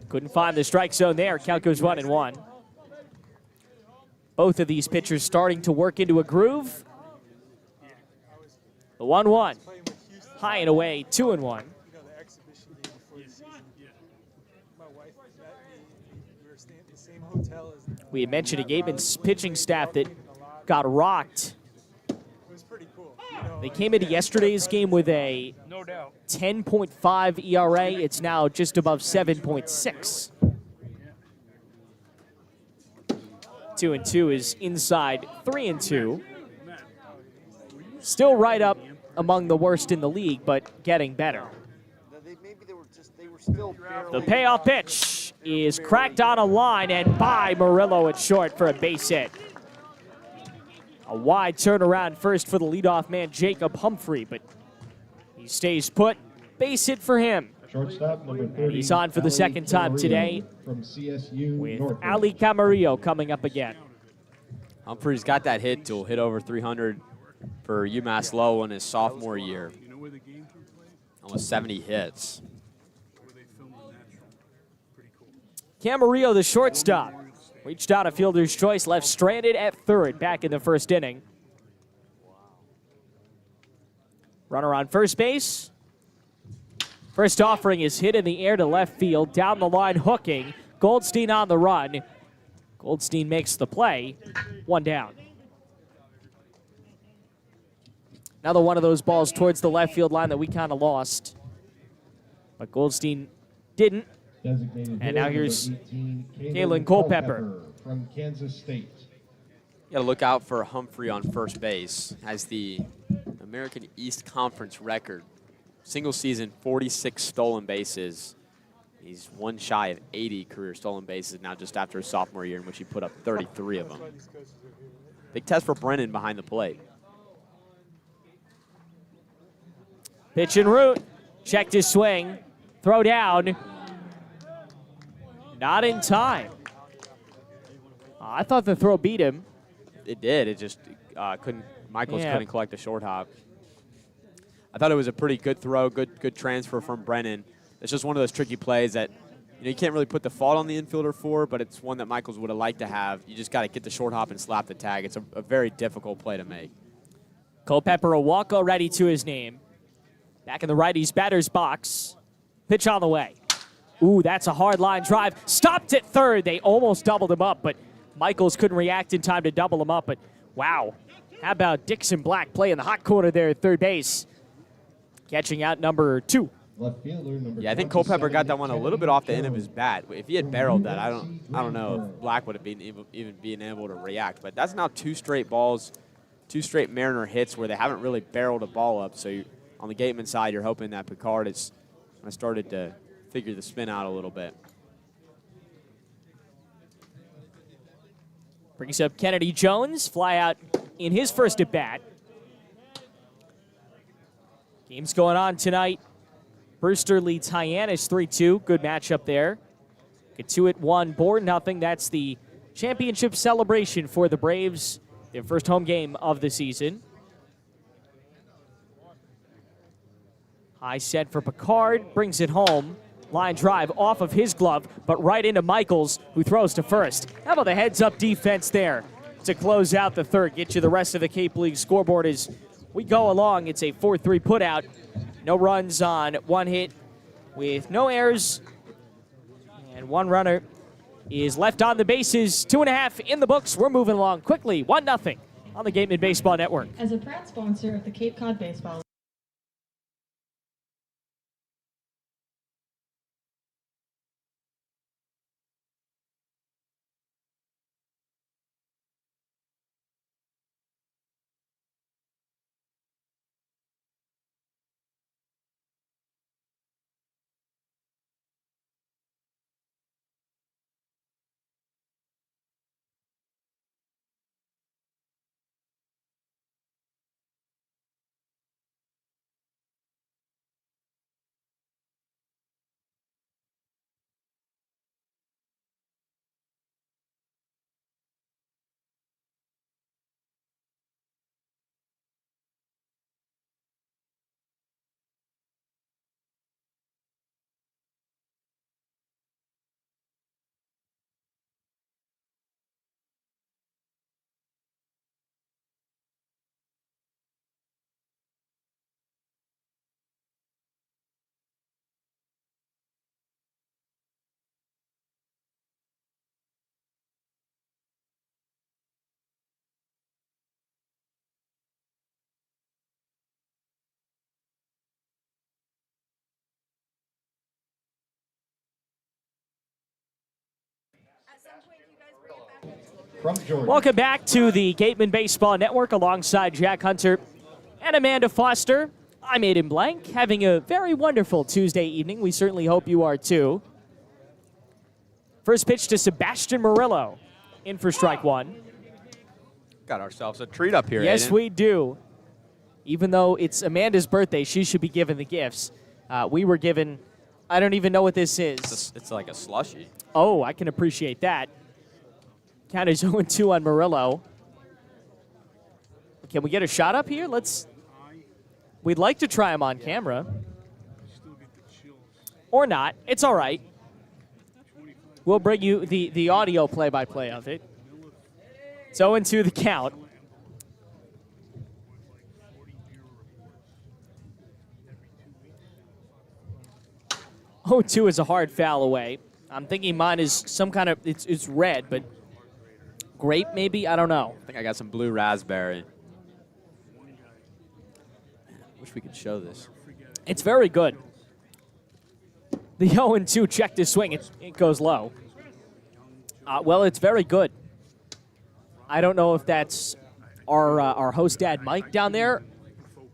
Couldn't find the strike zone there. Count goes 1-1. Both of these pitchers starting to work into a groove. The 1-1. High and away, 2-1. We had mentioned a Gatemen's pitching staff that got rocked. They came into yesterday's game with a 10.5 ERA. It's now just above 7.6. 2-2 is inside 3-2. Still right up among the worst in the league, but getting better. The payoff pitch is cracked on a line and by Murillo at short for a base hit. A wide turnaround first for the leadoff man, Jacob Humphrey, but he stays put. Base hit for him.
Shortstop number 30.
And he's on for the second time today
from CSU
with
Northridge.
Ali Camarillo coming up again.
Humphrey's got that hit tool, hit over 300 for UMass Lowell in his sophomore year. Almost 70 hits.
Camarillo, the shortstop, reached out a fielder's choice, left stranded at third back in the first inning. Runner on first base. First offering is hit in the air to left field, down the line hooking. Goldstein on the run. Goldstein makes the play, 1 down. Another one of those balls towards the left field line that we kind of lost. But Goldstein didn't. And now here's Kalen Culpepper
from Kansas State.
You got to look out for Humphrey on first base. Has the American East Conference record. Single season, 46 stolen bases. He's one shy of 80 career stolen bases now just after his sophomore year in which he put up 33 of them. Big test for Brennan behind the plate.
Pitch en route. Checked his swing. Throw down. Not in time. I thought the throw beat him.
It did. It just couldn't. Michaels couldn't collect the short hop. I thought it was a pretty good throw, good transfer from Brennan. It's just one of those tricky plays that you can't really put the fault on the infielder for, but it's one that Michaels would have liked to have. You just got to get the short hop and slap the tag. It's a very difficult play to make.
Culpepper, a walk already to his name. Back in the righty's batter's box. Pitch on the way. Ooh, that's a hard line drive. Stopped at third. They almost doubled him up, but Michaels couldn't react in time to double him up. But wow, how about Dixon Black playing the hot corner there at third base? Catching out number 2.
Left fielder, number
I think Culpepper got that one a little bit off the end of his bat. If he had barreled that, I don't know if Black would have been able to react. But that's now 2 straight balls, 2 straight Mariner hits where they haven't really barreled a ball up. So on the Gateman side, you're hoping that Picard has started to figure the spin out a little bit.
Brings up Kennedy Jones, fly out in his first at bat. Game's going on tonight. Brewster leads Hyannis 3-2. Good matchup there. Get 2-1 board, nothing. That's the championship celebration for the Braves. Their first home game of the season. High set for Picard, brings it home. Line drive off of his glove, but right into Michaels, who throws to first. How about the heads-up defense there to close out the third? Get you the rest of the Cape League scoreboard as we go along. It's a 4-3 putout. No runs on 1 hit with no errors. And 1 runner is left on the bases. 2.5 in the books. We're moving along quickly. 1-0 on the Gatemen Baseball Network.
As a proud sponsor of the Cape Cod Baseball
From Georgia.
Welcome back to the Gatemen Baseball Network alongside Jack Hunter and Amanda Foster. I'm Aiden Blanc, having a very wonderful Tuesday evening. We certainly hope you are too. First pitch to Sebastian Murillo, in for strike one.
Got ourselves a treat up here,
Yes,
Aiden.
we do. Even though it's Amanda's birthday, she should be given the gifts. We were given, I don't even know what this is.
It's like a slushie.
Oh, I can appreciate that. Count is 0-2 on Murillo. Can we get a shot up here? We'd like to try him on camera. Or not. It's all right. We'll bring you the audio play-by-play of it. It's 0-2 the count. Oh, 2 is a hard foul away. I'm thinking mine is some kind of, it's red, but grape maybe? I don't know.
I think I got some blue raspberry. Wish we could show this.
It's very good. The 0-2 check to swing. It goes low. Well, it's very good. I don't know if that's our host dad Mike down there,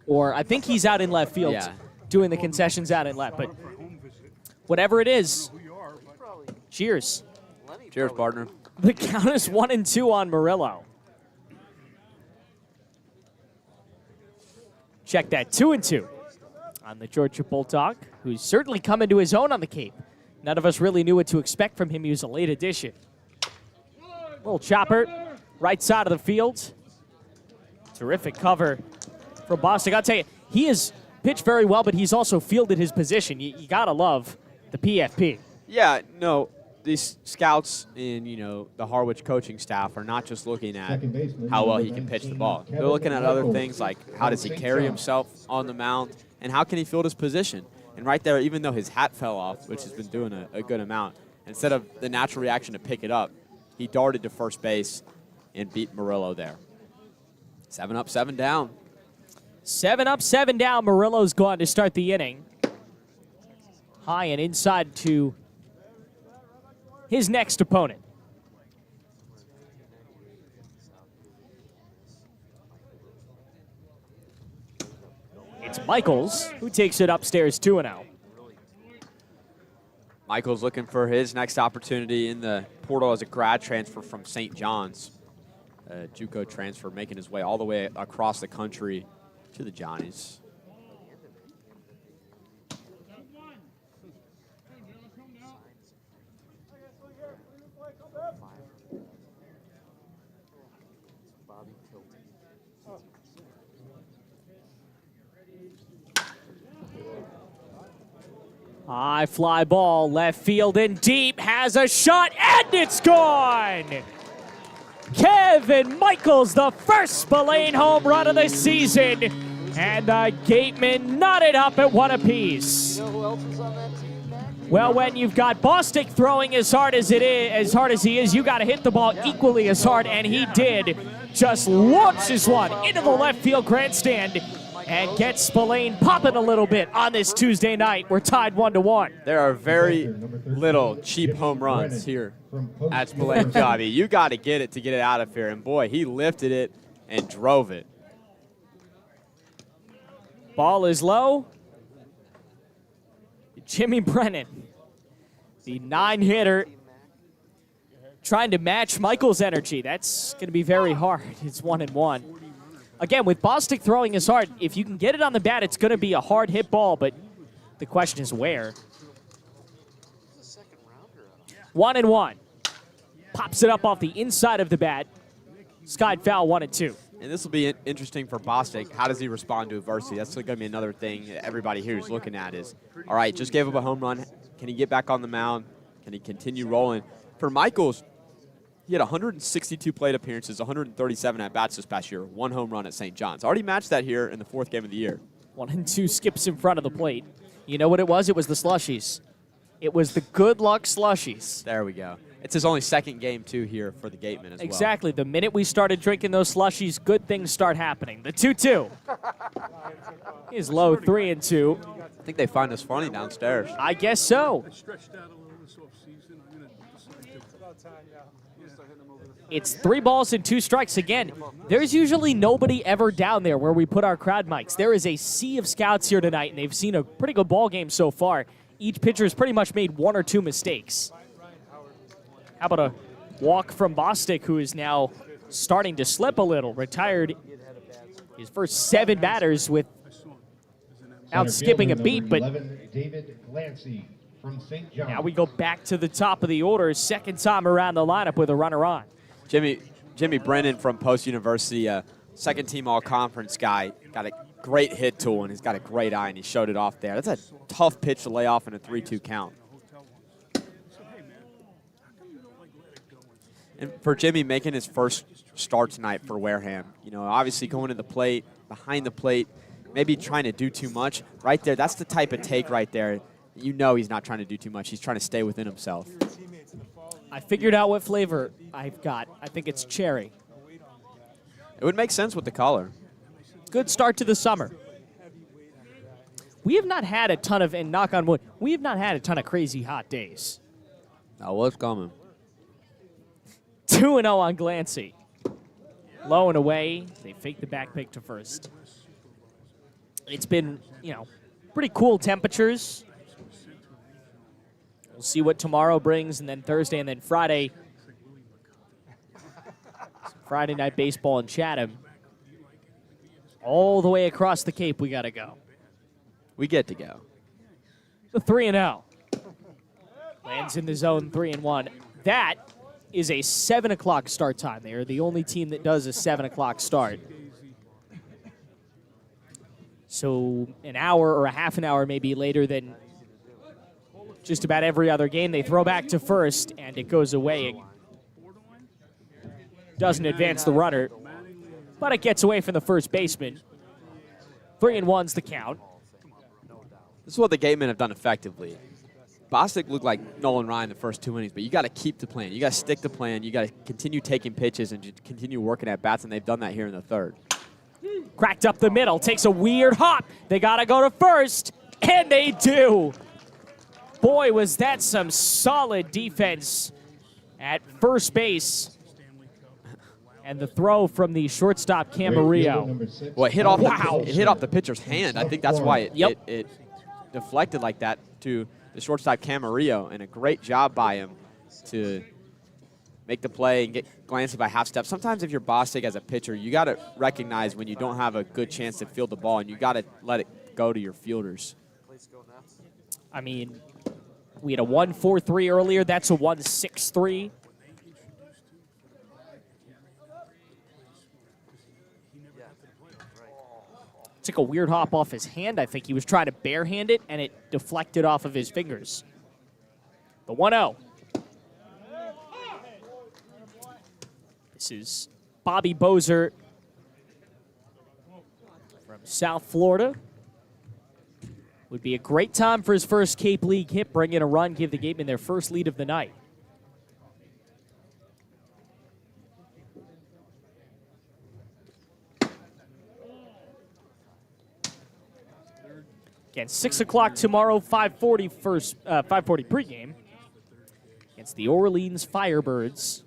or I think he's out in left field doing the concessions out in left. But whatever it is, cheers.
Cheers, partner.
The count is 1-2 on Murillo. Check that, 2-2 on the Georgia Bulldog, who's certainly come into his own on the Cape. None of us really knew what to expect from him. He was a late addition. Little chopper, right side of the field. Terrific cover from Bostic. I'll tell you, he has pitched very well, but he's also fielded his position. You gotta love the PFP.
Yeah, no, these scouts in, the Harwich coaching staff are not just looking at how well he can pitch the ball. They're looking at other things like how does he carry himself on the mound and how can he field his position. And right there, even though his hat fell off, which has been doing a good amount, instead of the natural reaction to pick it up, he darted to first base and beat Murillo there. 7 up, 7 down.
7 up, 7 down. Murillo's gone to start the inning. High and inside to his next opponent. It's Michaels, who takes it upstairs 2-0.
Michael's looking for his next opportunity in the portal as a grad transfer from St. John's. A JUCO transfer making his way all the way across the country to the Johnnies.
High fly ball, left field and deep, has a shot, and it's gone! Kevin Michaels, the first Spillane home run of the season, and the Gatemen knotted up at 1 apiece.
You know who else is on that team, Mac?
Well, when you've got Bostic throwing as hard as he is, you got to hit the ball equally as hard, and he did. Just launches one into the left field grandstand and gets Spillane popping a little bit on this Tuesday night. We're tied 1-1.
There are very little cheap home runs here at Spillane Covey. You got to get it out of here. And boy, he lifted it and drove it.
Ball is low. Jimmy Brennan, the 9-hitter, trying to match Michael's energy. That's going to be very hard. It's 1-1. Again, with Bostic throwing as hard, if you can get it on the bat, it's going to be a hard hit ball, but the question is where. 1-1. Pops it up off the inside of the bat. Skied foul 1-2.
And this will be interesting for Bostic. How does he respond to adversity? That's going to be another thing that everybody here is looking at is, all right, just gave up a home run. Can he get back on the mound? Can he continue rolling? For Michaels, he had 162 plate appearances, 137 at-bats this past year, 1 home run at St. John's. Already matched that here in the 4th game of the year.
1-2 skips in front of the plate. You know what it was? It was the slushies. It was the good luck slushies.
There we go. It's his only 2nd game, too, here for the Gatemen as well.
Exactly. The minute we started drinking those slushies, good things start happening. The 2-2 is low, 3-2.
I think they find us funny downstairs.
I guess so.
I stretched out a little this offseason. I'm going to decide to
It's 3 balls and 2 strikes. Again, there's usually nobody ever down there where we put our crowd mics. There is a sea of scouts here tonight, and they've seen a pretty good ball game so far. Each pitcher has pretty much made 1 or 2 mistakes. How about a walk from Bostic, who is now starting to slip a little. Retired his first 7 batters without skipping a beat, but
David Blanc from St. John.
Now we go back to the top of the order, second time around the lineup with a runner on.
Jimmy Brennan from Post University, second team all-conference guy, got a great hit tool, and he's got a great eye, and he showed it off there. That's a tough pitch to lay off in a 3-2 count. And for Jimmy making his first start tonight for Wareham, you know, obviously going to the plate, behind the plate, maybe trying to do too much. Right there, that's the type of take right there. You know he's not trying to do too much. He's trying to stay within himself.
I figured out what flavor I've got. I think it's cherry.
It would make sense with the color.
Good start to the summer. We have not had a ton of, and knock on wood, we have not had a ton of crazy hot days.
Now what's coming?
2-0 on Glancy. Low and away. They fake the back pick to first. It's been, you know, pretty cool temperatures. We'll see what tomorrow brings, and then Thursday, and then Friday. Friday night baseball in Chatham. All the way across the Cape we got to go.
We get to go.
The 3-0. Lands in the zone, 3-1. That is a 7 o'clock start time. They are the only team that does a 7 o'clock start. So an hour or a half an hour maybe later than just about every other game. They throw back to first, and it goes away. It doesn't advance the runner, but it gets away from the first baseman. 3-1's the count.
This is what the Gatemen have done effectively. Bostic looked like Nolan Ryan the first 2 innings, but you got to keep the plan. You got to stick the plan. You got to continue taking pitches and just continue working at bats, and they've done that here in the third.
Cracked up the middle, takes a weird hop. They got to go to first, and they do. Boy, was that some solid defense at first base. And the throw from the shortstop, Camarillo.
Well, it hit off the pitcher's hand. I think that's why it deflected like that to the shortstop, Camarillo, and a great job by him to make the play and get Glancy by half step. Sometimes if you're Bostic as a pitcher, you got to recognize when you don't have a good chance to field the ball, and you got to let it go to your fielders.
I mean, we had a 1-4-3 earlier. That's a 1-6-3. Took a weird hop off his hand. I think he was trying to barehand it, and it deflected off of his fingers. The 1-0. This is Bobby Bozer from South Florida. Would be a great time for his first Cape League hit, bring in a run, give the Gatemen their first lead of the night. Again, 6 o'clock tomorrow, 5:40 pregame against the Orleans Firebirds.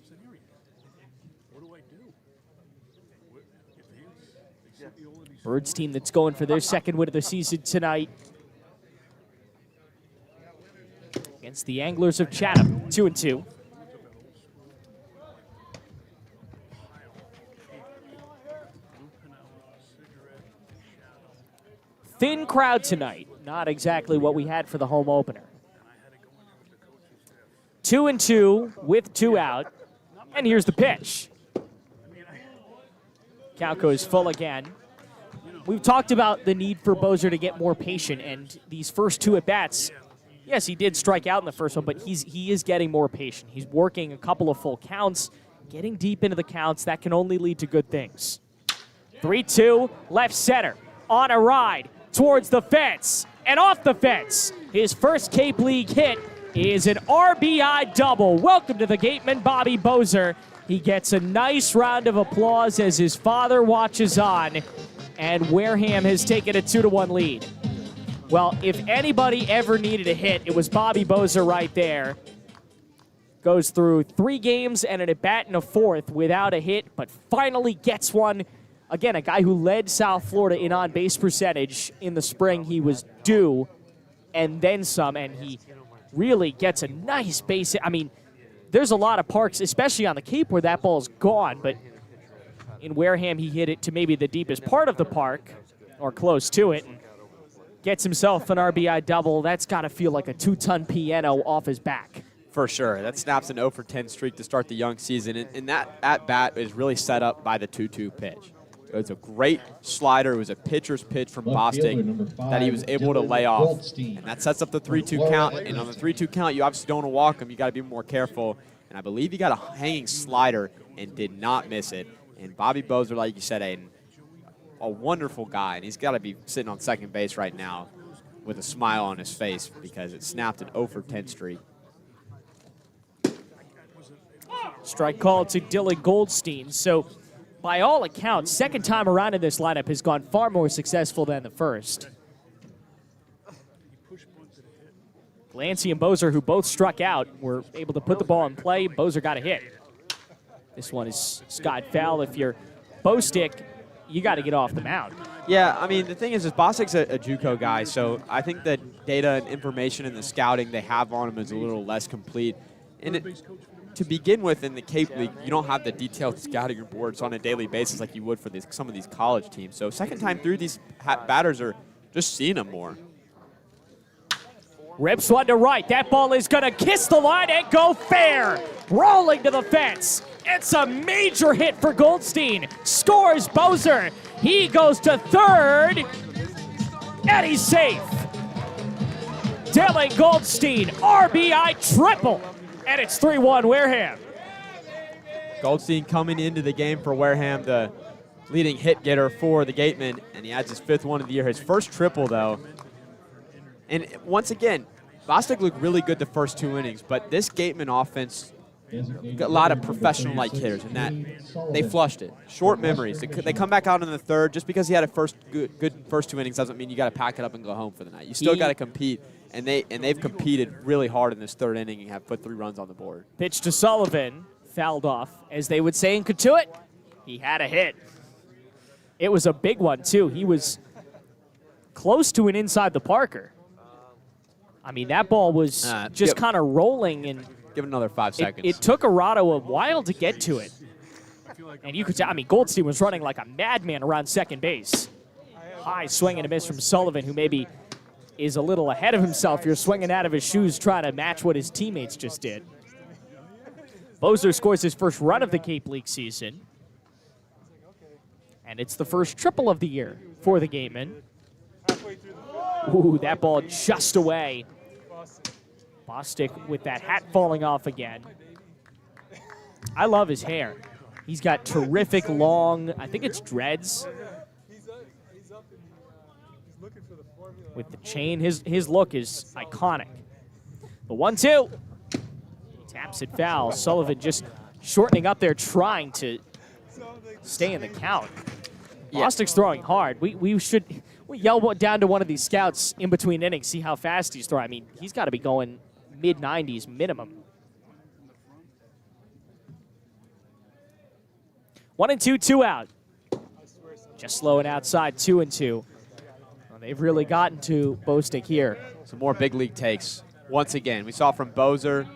Birds team that's going for their second win of the season tonight against the Anglers of Chatham, 2-2. Thin crowd tonight. Not exactly what we had for the home opener. 2-2 with 2 out. And here's the pitch. Count goes full again. We've talked about the need for Bozer to get more patient, and these first 2 at-bats, yes, he did strike out in the first one, but he is getting more patient. He's working a couple of full counts, getting deep into the counts. That can only lead to good things. 3-2, left center, on a ride, towards the fence, and off the fence. His first Cape League hit is an RBI double. Welcome to the Gatemen, Bobby Bozer. He gets a nice round of applause as his father watches on, and Wareham has taken a 2-1 lead. Well, if anybody ever needed a hit, it was Bobby Bozer right there. goes through 3 games and an at-bat in a 4th without a hit, but finally gets one. Again, a guy who led South Florida in on-base percentage in the spring. He was due, and then some, and he really gets a nice base hit. I mean, there's a lot of parks, especially on the Cape, where that ball's gone, but in Wareham, he hit it to maybe the deepest part of the park, or close to it, and gets himself an RBI double. That's got to feel like a 2-ton piano off his back.
For sure. That snaps an 0 for 10 streak to start the young season, and that at-bat is really set up by the 2-2 pitch. It was a great slider. It was a pitcher's pitch from Bostic that he was able to lay off, and that sets up the 3-2 count. And on the 3-2 count, you obviously don't want to walk him. You got to be more careful. And I believe he got a hanging slider and did not miss it. And Bobby Bozer, like you said, Aiden, a wonderful guy, and he's got to be sitting on second base right now with a smile on his face because it snapped an 0 for 10 streak.
Strike called to Dylan Goldstein. So, by all accounts, second time around in this lineup has gone far more successful than the first. Glancy and Bozer, who both struck out, were able to put the ball in play. Bozer got a hit. This one is skied foul. If you're Bostic, you got to get off the mound.
Yeah, I mean, the thing is Bostic's a JUCO guy, so I think the data and information and the scouting they have on him is a little less complete. And to begin with, in the Cape League, you don't have the detailed scouting reports on a daily basis like you would for some of these college teams. So second time through, these batters are just seeing them more.
Rips one to right. That ball is going to kiss the line and go fair. Rolling to the fence. It's a major hit for Goldstein. Scores Bozer. He goes to third. And he's safe. Dylan Goldstein, RBI triple. And it's 3-1 Wareham.
Goldstein coming into the game for Wareham, the leading hit getter for the Gatemen, and he adds his 5th one of the year. His first triple, though. And once again, Bostic looked really good the first 2 innings, but this Gateman offense got a lot of professional-like hitters, and that they flushed it. Short memories. They come back out in the 3rd. Just because he had a good first 2 innings doesn't mean you got to pack it up and go home for the night. You still got to compete. And they've competed really hard in this 3rd inning and have put 3 runs on the board.
Pitch to Sullivan, fouled off. As they would say in Katuitt, he had a hit. It was a big one, too. He was close to an inside the Parker. I mean, that ball was just kind of rolling. And
give it another 5 seconds.
It took Arado a while to get to it. And you could tell, I mean, Goldstein was running like a madman around second base. High swing and a miss from Sullivan, who maybe is a little ahead of himself. You're swinging out of his shoes trying to match what his teammates just did. Bozer scores his first run of the Cape League season. And it's the first triple of the year for the Gatemen. Ooh, that ball just away. Bostic with that hat falling off again. I love his hair. He's got terrific long, I think it's dreads. With the chain, his look is iconic. The 1-2. Taps it foul. Sullivan just shortening up there, trying to stay in the count. Bostic's throwing hard. We should yell down to one of these scouts in between innings, see how fast he's throwing. I mean, he's got to be going mid-90s minimum. 1-2, 2 out. Just slowing outside, 2-2. They've really gotten to Bostic here.
Some more big league takes. Once again, we saw from Bozer,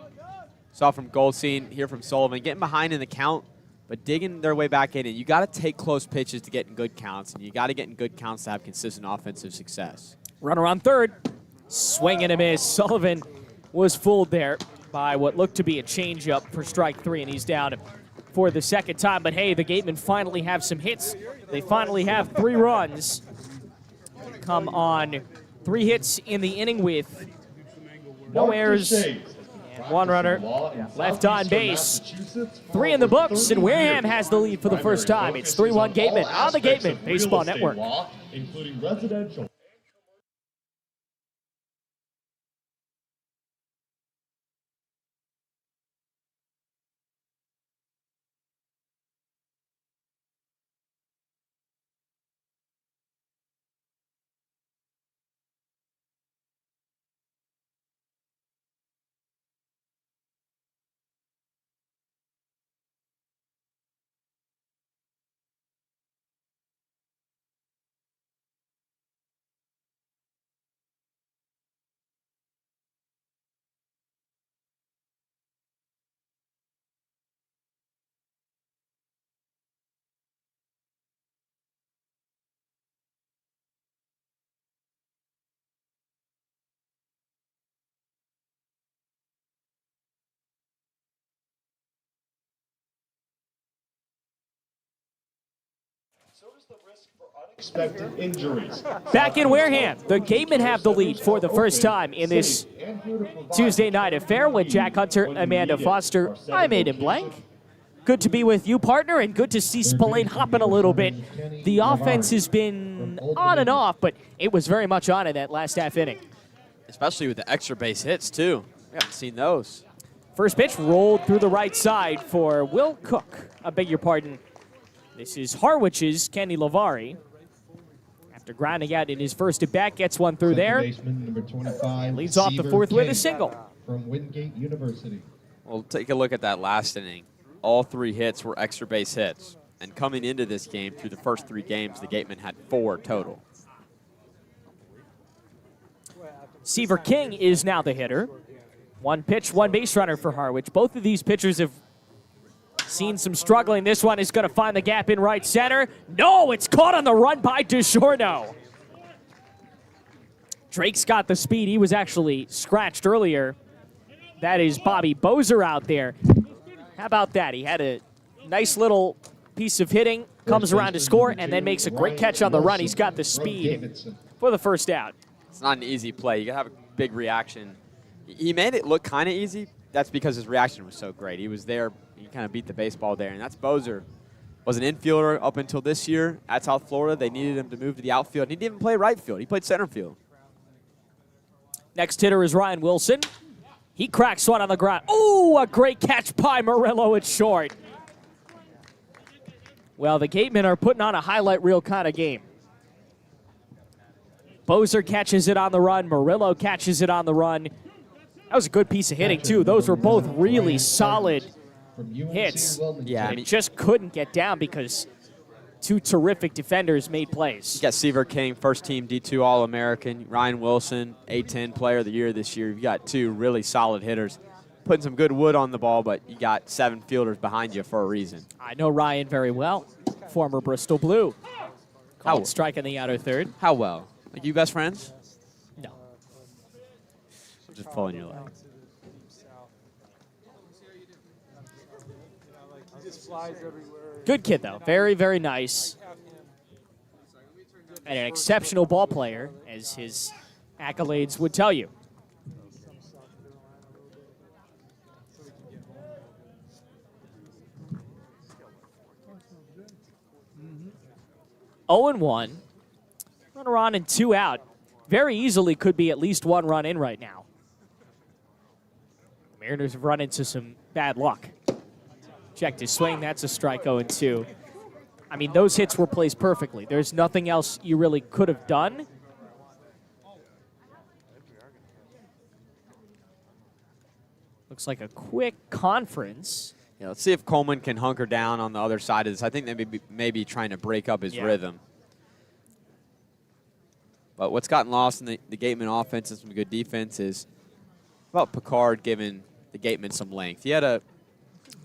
saw from Goldstein, here from Sullivan, getting behind in the count, but digging their way back in. And you got to take close pitches to get in good counts, and you got to get in good counts to have consistent offensive success.
Runner on third, swing and a miss. Sullivan was fooled there by what looked to be a changeup for strike 3, and he's down for the second time. But hey, the Gatemen finally have some hits. They finally have 3 runs. Come on 3 hits in the inning with no errors and 1 runner left on base. 3 in the books, and Wareham has the lead for the first time. It's 3-1 Gatemen on the Gatemen Baseball Network.
Including residential. Expected injuries.
Back in Wareham, the Gatemen have the lead for the first time in this Tuesday night affair with Jack Hunter, Amanda Foster. I'm Aiden Blanc. Good to be with you, partner, and good to see Spillane hopping a little bit. The offense has been on and off, but it was very much on in that last half inning.
Especially with the extra base hits, too. We haven't seen those.
First pitch rolled through the right side for Will Cook. I beg your pardon. This is Harwich's Kenny Lavari. After grounding out in his first at-bat, gets one through there.
Number 25,
leads off the fourth with a single.
From Wingate University.
Well, take a look at that last inning. All 3 hits were extra base hits. And coming into this game, through the first 3 games, the Gatemen had 4 total.
Seaver King is now the hitter. 1 pitch, 1 base runner for Harwich. Both of these pitchers have seen some struggling. This one is going to find the gap in right center. No, it's caught on the run by DeShorno. Drake's got the speed. He was actually scratched earlier. That is Bobby Bozer out there. How about that? He had a nice little piece of hitting, comes around to score, and then makes a great catch on the run. He's got the speed for the first out.
It's not an easy play. You got to have a big reaction. He made it look kind of easy. That's because his reaction was so great. He was there. He kind of beat the baseball there, and that's Bozer. Was an infielder up until this year at South Florida. They needed him to move to the outfield. He didn't even play right field. He played center field.
Next hitter is Ryan Wilson. He cracks one on the ground. Oh, a great catch by Murillo at short. Well, the Gatemen are putting on a highlight reel kind of game. Bozer catches it on the run. Murillo catches it on the run. That was a good piece of hitting, too. Those were both really solid hits.
Yeah,
it just couldn't get down because 2 terrific defenders made plays.
You got Seaver King, first-team D2 All-American. Ryan Wilson, A-10 Player of the Year this year. You've got 2 really solid hitters. Putting some good wood on the ball, but you got 7 fielders behind you for a reason.
I know Ryan very well, former Bristol Blue. Called strike in the outer third.
How well? Like you best friends?
No.
I'm just pulling your leg.
Good kid, though. Very, very nice. And an exceptional ball player, as his accolades would tell you. Mm-hmm. 0-1. Runner on and 2 out. Very easily could be at least 1 run in right now. Mariners have run into some bad luck. Checked his swing. That's a strike, 0-2. I mean, those hits were placed perfectly. There's nothing else you really could have done. Looks like a quick conference.
Yeah, let's see if Coleman can hunker down on the other side of this. I think they may be trying to break up his rhythm. But what's gotten lost in the Gatemen offense and some good defense is about Picard giving the Gatemen some length. He had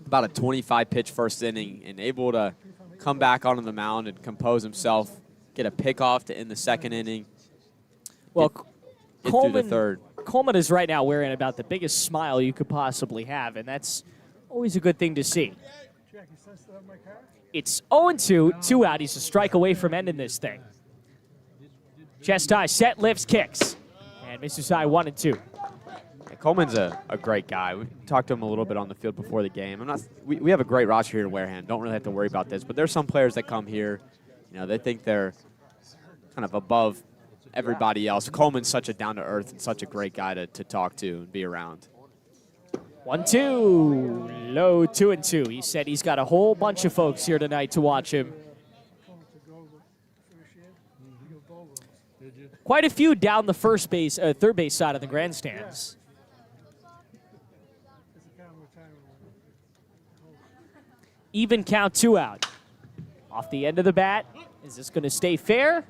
about a 25-pitch first inning and able to come back onto the mound and compose himself, get a pickoff to end the second inning.
Well,
get through the third.
Coleman is right now wearing about the biggest smile you could possibly have, and that's always a good thing to see. It's 0-2, 2 out. He's a strike away from ending this thing. Chest high, set, lifts, kicks. And misses high, 1-2.
Yeah, Coleman's a great guy. We talked to him a little bit on the field before the game. We have a great roster here in Wareham. Don't really have to worry about this. But there's some players that come here, they think they're kind of above everybody else. Coleman's such a down-to-earth and such a great guy to talk to and be around.
1-2, low 2-2. He said he's got a whole bunch of folks here tonight to watch him. Quite a few down the third base side of the grandstands. Even count, 2 out. Off the end of the bat. Is this going to stay fair?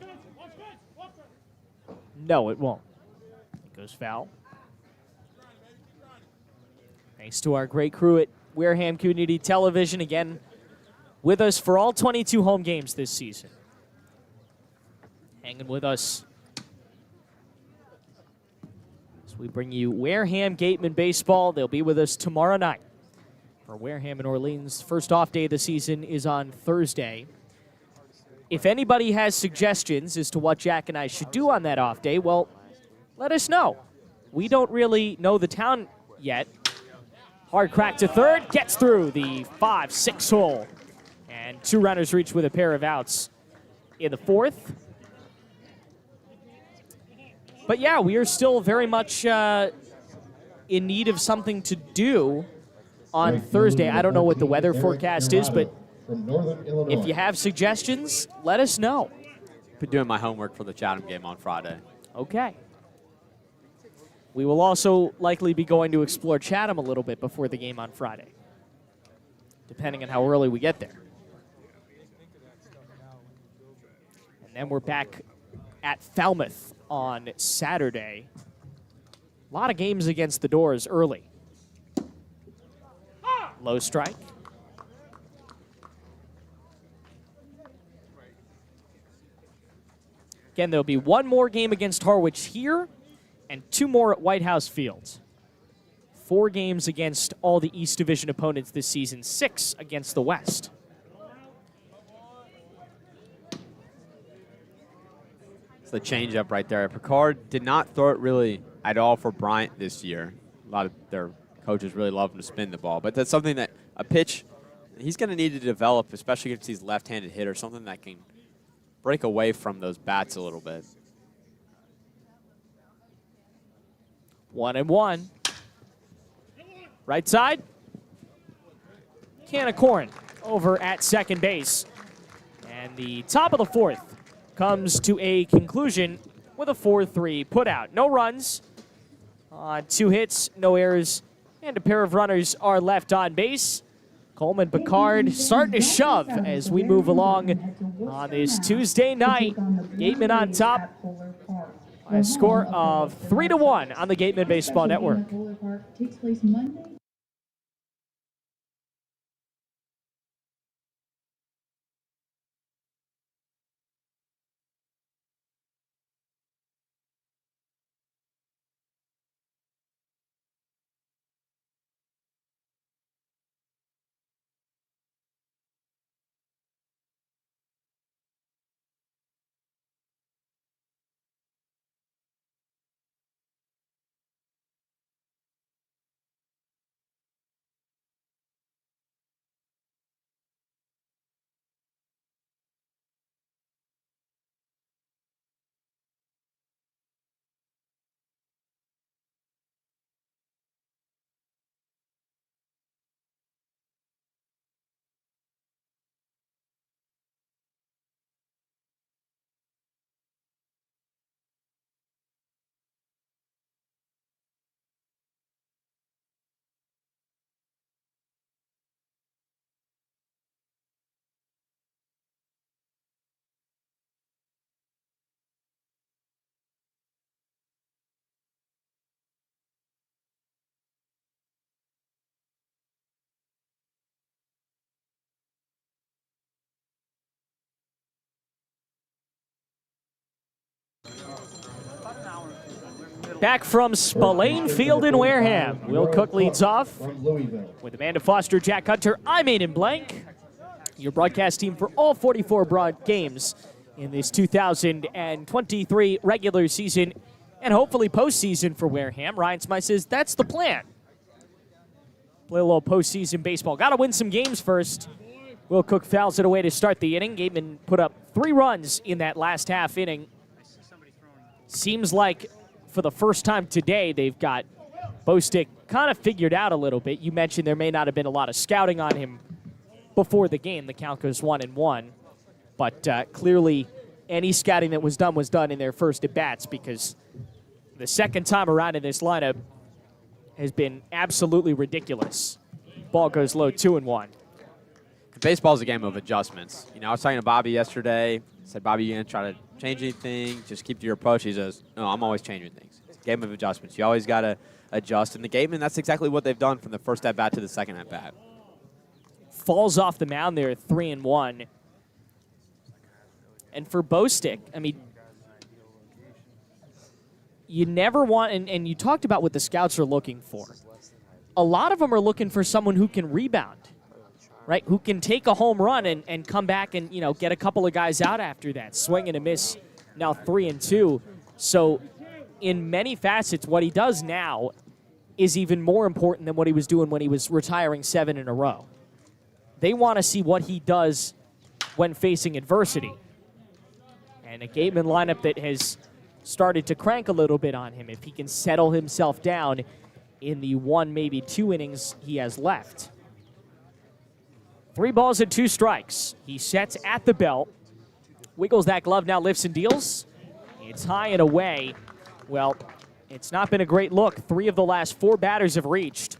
No, it won't. It goes foul. Thanks to our great crew at Wareham Community Television, again, with us for all 22 home games this season. Hanging with us as we bring you Wareham Gatemen baseball. They'll be with us tomorrow night for Wareham and Orleans. First off day of the season is on Thursday. if anybody has suggestions as to what Jack and I should do on that off day, well, let us know. We don't really know the town yet. Hard crack to third, gets through the 5-6 hole. And 2 runners reach with a pair of outs in the 4th. But yeah, we are still very much in need of something to do on Thursday. I don't know what the weather forecast is, but if you have suggestions, let us know.
Been doing my homework for the Chatham game on Friday.
Okay. We will also likely be going to explore Chatham a little bit before the game on Friday, depending on how early we get there. And then we're back at Falmouth on Saturday. A lot of games against the Doors early. Low strike. Again, there'll be one more game against Harwich here and 2 more at White House Field. 4 games against all the East Division opponents this season, 6 against the West.
It's the changeup right there. Picard did not throw it really at all for Bryant this year. A lot of their coaches really love him to spin the ball. But that's something that a pitch he's going to need to develop, especially against these left-handed hitters, something that can break away from those bats a little bit.
1-1. Right side. Can of corn over at second base. And the top of the 4th comes to a conclusion with a 4-3 putout. No runs on 2 hits, no errors, and a pair of runners are left on base. Coleman Picard starting to shove as we move along on this Tuesday night. Gatemen on top. A score of 3-1 on the Gatemen Baseball Network.
Takes place Monday.
Back from Spillane Field in Wareham, Will Cook leads off. With Amanda Foster, Jack Hunter, I'm Aiden Blanc, your broadcast team for all 44 broad games in this 2023 regular season and hopefully postseason for Wareham. Ryan Smythe says that's the plan. Play a little postseason baseball. Got to win some games first. Will Cook fouls it away to start the inning. Gatemen put up 3 runs in that last half inning. Seems like for the first time today, they've got Bostick kind of figured out a little bit. You mentioned there may not have been a lot of scouting on him before the game. The count goes 1-1. But clearly, any scouting that was done in their first at-bats, because the second time around in this lineup has been absolutely ridiculous. Ball goes low, 2-1.
Baseball's a game of adjustments. You know, I was talking to Bobby yesterday. I said, Bobby, you going to try to change anything? Just keep to your approach. He says, no, I'm always changing things. It's a game of adjustments. You always got to adjust. And the Gatemen, that's exactly what they've done from the first at-bat to the second at-bat.
Falls off the mound there, 3-1. And for Bostick, I mean, you never want, and you talked about what the scouts are looking for. A lot of them are looking for someone who can rebound. right, who can take a home run and come back and, get a couple of guys out after that. Swing and a miss, now 3-2. So in many facets, what he does now is even more important than what he was doing when he was retiring 7 in a row. They want to see what he does when facing adversity. And a Gatemen lineup that has started to crank a little bit on him if he can settle himself down in the 1, maybe 2 innings he has left. 3 balls and 2 strikes. He sets at the belt. Wiggles that glove, now lifts and deals. It's high and away. Well, it's not been a great look. 3 of the last 4 batters have reached.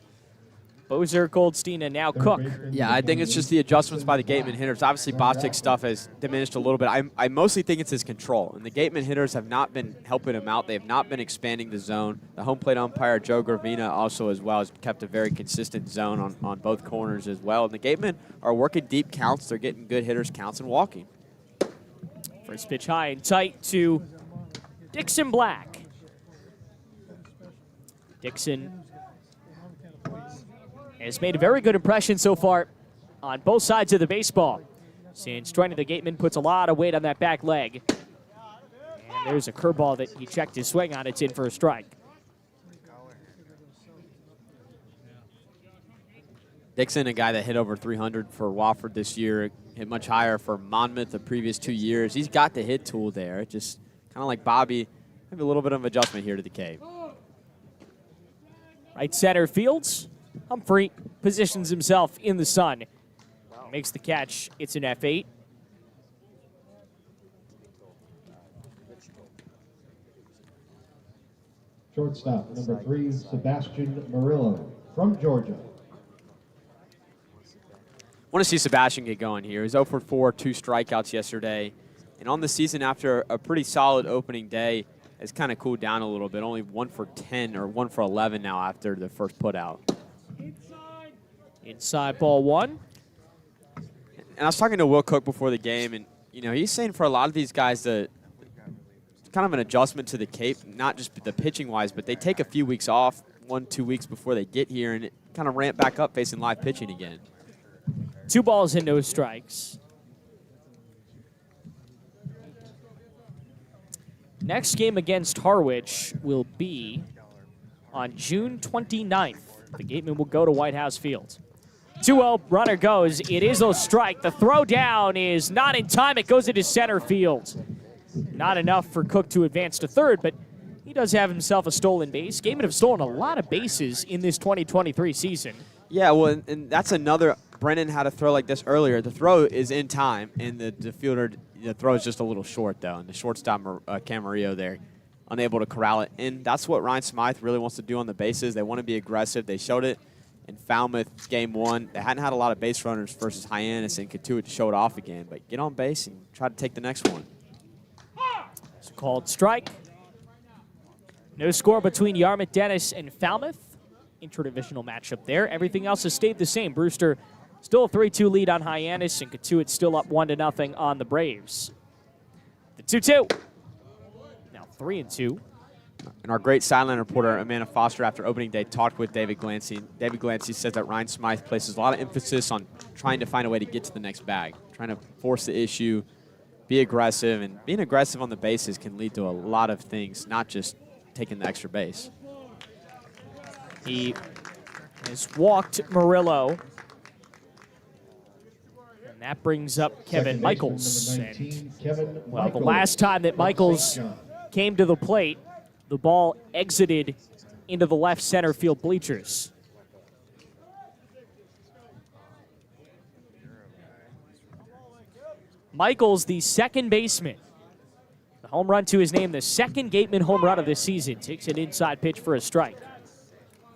Bozer, Goldstein, and now Cook.
Yeah, I think it's just the adjustments by the Gatemen hitters. Obviously, Bostic's stuff has diminished a little bit. I mostly think it's his control. And the Gatemen hitters have not been helping him out. They have not been expanding the zone. The home plate umpire, Joe Gravina, also as well has kept a very consistent zone on both corners as well. And the Gatemen are working deep counts. They're getting good hitters counts and walking.
First pitch high and tight to Dixon Black. Dixon has made a very good impression so far on both sides of the baseball. Since joining the Gatemen, puts a lot of weight on that back leg. And there's a curveball that he checked his swing on. It's in for a strike.
Dixon, a guy that hit over 300 for Wofford this year, hit much higher for Monmouth the previous 2 years. He's got the hit tool there. It just kind of like Bobby, maybe a little bit of adjustment here to the Cape.
Right center fields. Humphrey positions himself in the sun. Makes the catch. It's an F8.
Shortstop, number 3, Sebastian Murillo from Georgia.
Want to see Sebastian get going here. He's 0 for 4, 2 strikeouts yesterday. And on the season, after a pretty solid opening day, it's kind of cooled down a little bit. Only 1 for 10 or 1 for 11 now after the first put out.
Inside ball 1.
And I was talking to Will Cook before the game, and he's saying for a lot of these guys that it's kind of an adjustment to the Cape, not just the pitching wise, but they take a few weeks off, 1-2 weeks before they get here, and it kind of ramp back up facing live pitching again.
2 balls and no strikes. Next game against Harwich will be on June 29th. The Gatemen will go to White House Field. 2-0, runner goes. It is a strike. The throw down is not in time. It goes into center field. Not enough for Cook to advance to third, but he does have himself a stolen base. Gatemen have stolen a lot of bases in this 2023 season.
Yeah, well, and that's another. Brennan had a throw like this earlier. The throw is in time, and the fielder, the throw is just a little short, though. And the shortstop, Camarillo there, unable to corral it. And that's what Ryan Smythe really wants to do on the bases. They want to be aggressive. They showed it in Falmouth game 1. They hadn't had a lot of base runners versus Hyannis and Katuitt to show it off again. But get on base and try to take the next one.
It's a called strike. No score between Yarmouth Dennis and Falmouth. Interdivisional matchup there. Everything else has stayed the same. Brewster still a 3-2 lead on Hyannis, and Katuitt still up 1-0 on the Braves. The 2-2. Now 3-2.
And our great sideline reporter, Amanda Foster, after opening day, talked with David Glancy. David Glancy says that Ryan Smythe places a lot of emphasis on trying to find a way to get to the next bag, trying to force the issue, be aggressive, and being aggressive on the bases can lead to a lot of things, not just taking the extra base.
He has walked Murillo. And that brings up Kevin Michaels. And, well, the last time that Michaels came to the plate, the ball exited into the left center field bleachers. Michaels, the second baseman. The home run to his name, the second Gatemen home run of the season. Takes an inside pitch for a strike.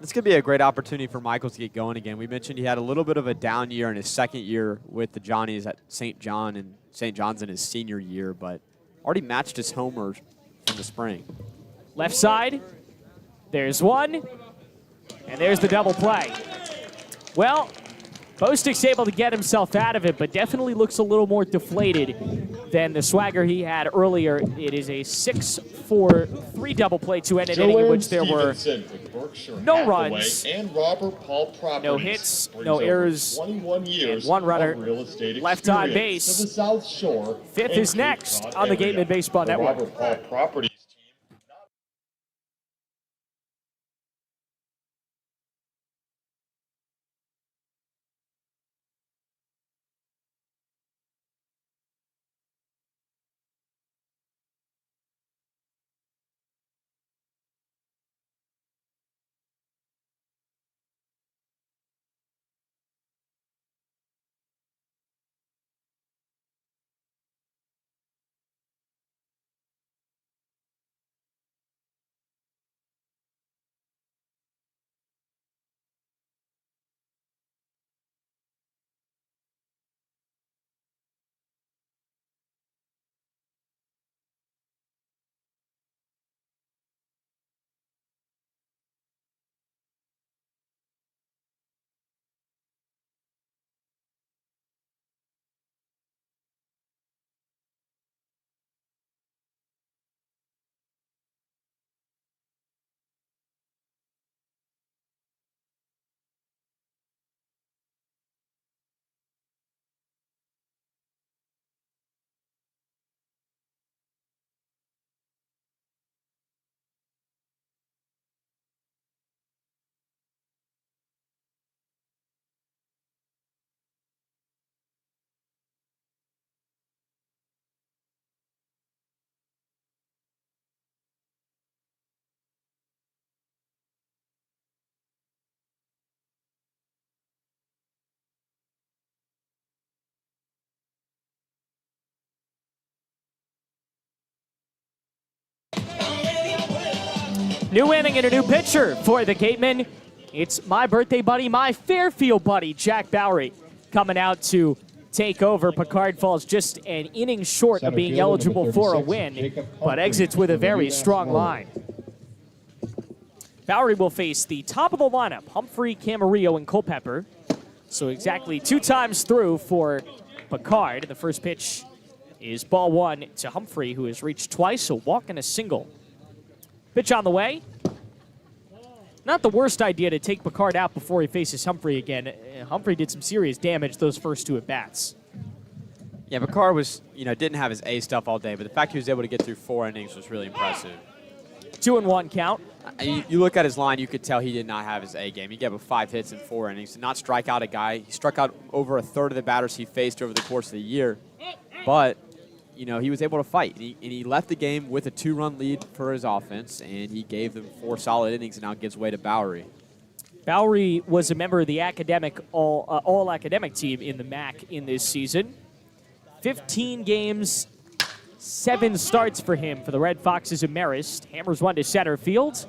This could be a great opportunity for Michaels to get going again. We mentioned he had a little bit of a down year in his second year with the Johnnies at St. John and St. John's in his senior year, but already matched his homers from the spring.
Left side, there's one, and there's the double play. Well, Bostick's able to get himself out of it, but definitely looks a little more deflated than the swagger he had earlier. It is a 6-4-3 double play to end an inning in which there were no runs, no hits, no errors, and one runner left on base. Fifth is next on the Gatemen Baseball Network. New inning and a new pitcher for the Gatemen. It's my birthday buddy, my Fairfield buddy, Jack Bowery, coming out to take over. Picard falls just an inning short of being eligible for a win, but exits with a very strong line. Bowery will face the top of the lineup, Humphrey, Camarillo, and Culpepper. So exactly 2 times through for Picard. The first pitch is ball 1 to Humphrey, who has reached twice, a walk and a single. Pitch on the way. Not the worst idea to take Picard out before he faces Humphrey again. Humphrey did some serious damage those first 2 at-bats.
Yeah, Picard was, didn't have his A stuff all day, but the fact he was able to get through 4 innings was really impressive.
2-1 count.
You look at his line, you could tell he did not have his A game. He gave up 5 hits in 4 innings. Did not strike out a guy. He struck out over a third of the batters he faced over the course of the year. But he was able to fight. And he left the game with a 2-run lead for his offense, and he gave them 4 solid innings and now gives way to Bowery.
Bowery was a member of the academic all-academic team in the MAC in this season. 15 games, 7 starts for him for the Red Foxes of Marist. Hammers one to center field.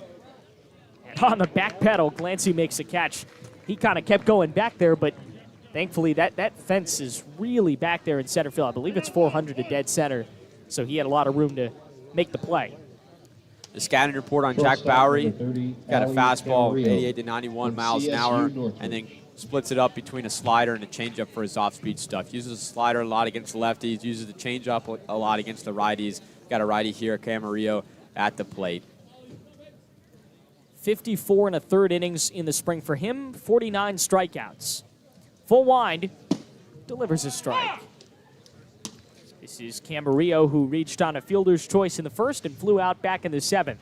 And on the back pedal, Glancy makes a catch. He kind of kept going back there, but thankfully, that fence is really back there in center field. I believe it's 400 to dead center, so he had a lot of room to make the play.
The scouting report on Jack Bowery, got a fastball, 88 to 91 miles an hour, and then splits it up between a slider and a changeup for his off-speed stuff. Uses the slider a lot against the lefties, uses the changeup a lot against the righties. Got a righty here, Camarillo, at the plate.
54 and a third innings in the spring for him, 49 strikeouts. Full wind, delivers a strike. This is Camarillo, who reached on a fielder's choice in the first and flew out back in the 7th.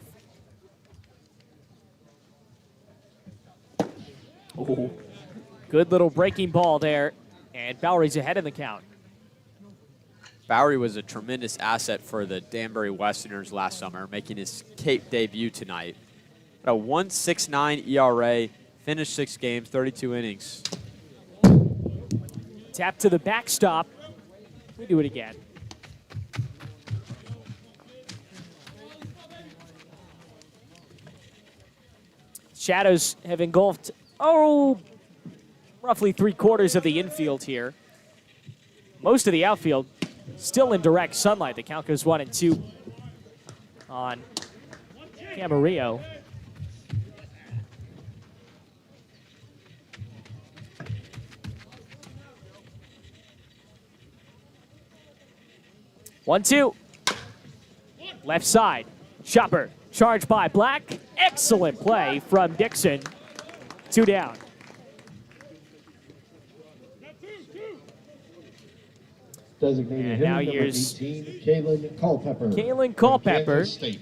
Ooh. Good little breaking ball there, and Bowery's ahead in the count.
Bowery was a tremendous asset for the Danbury Westerners last summer, making his Cape debut tonight. At a 1.69 ERA, finished 6 games, 32 innings.
Tap to the backstop. We do it again. Shadows have engulfed, roughly 3/4 of the infield here. Most of the outfield still in direct sunlight. The count goes 1-2 on Camarillo. 1-2. Left side. Chopper. Charged by Black. Excellent play from Dixon. 2 down.
Designated
And now
hitter number
here's
18, Kalen Culpepper.
Kalen
from
Culpepper.
Kansas State.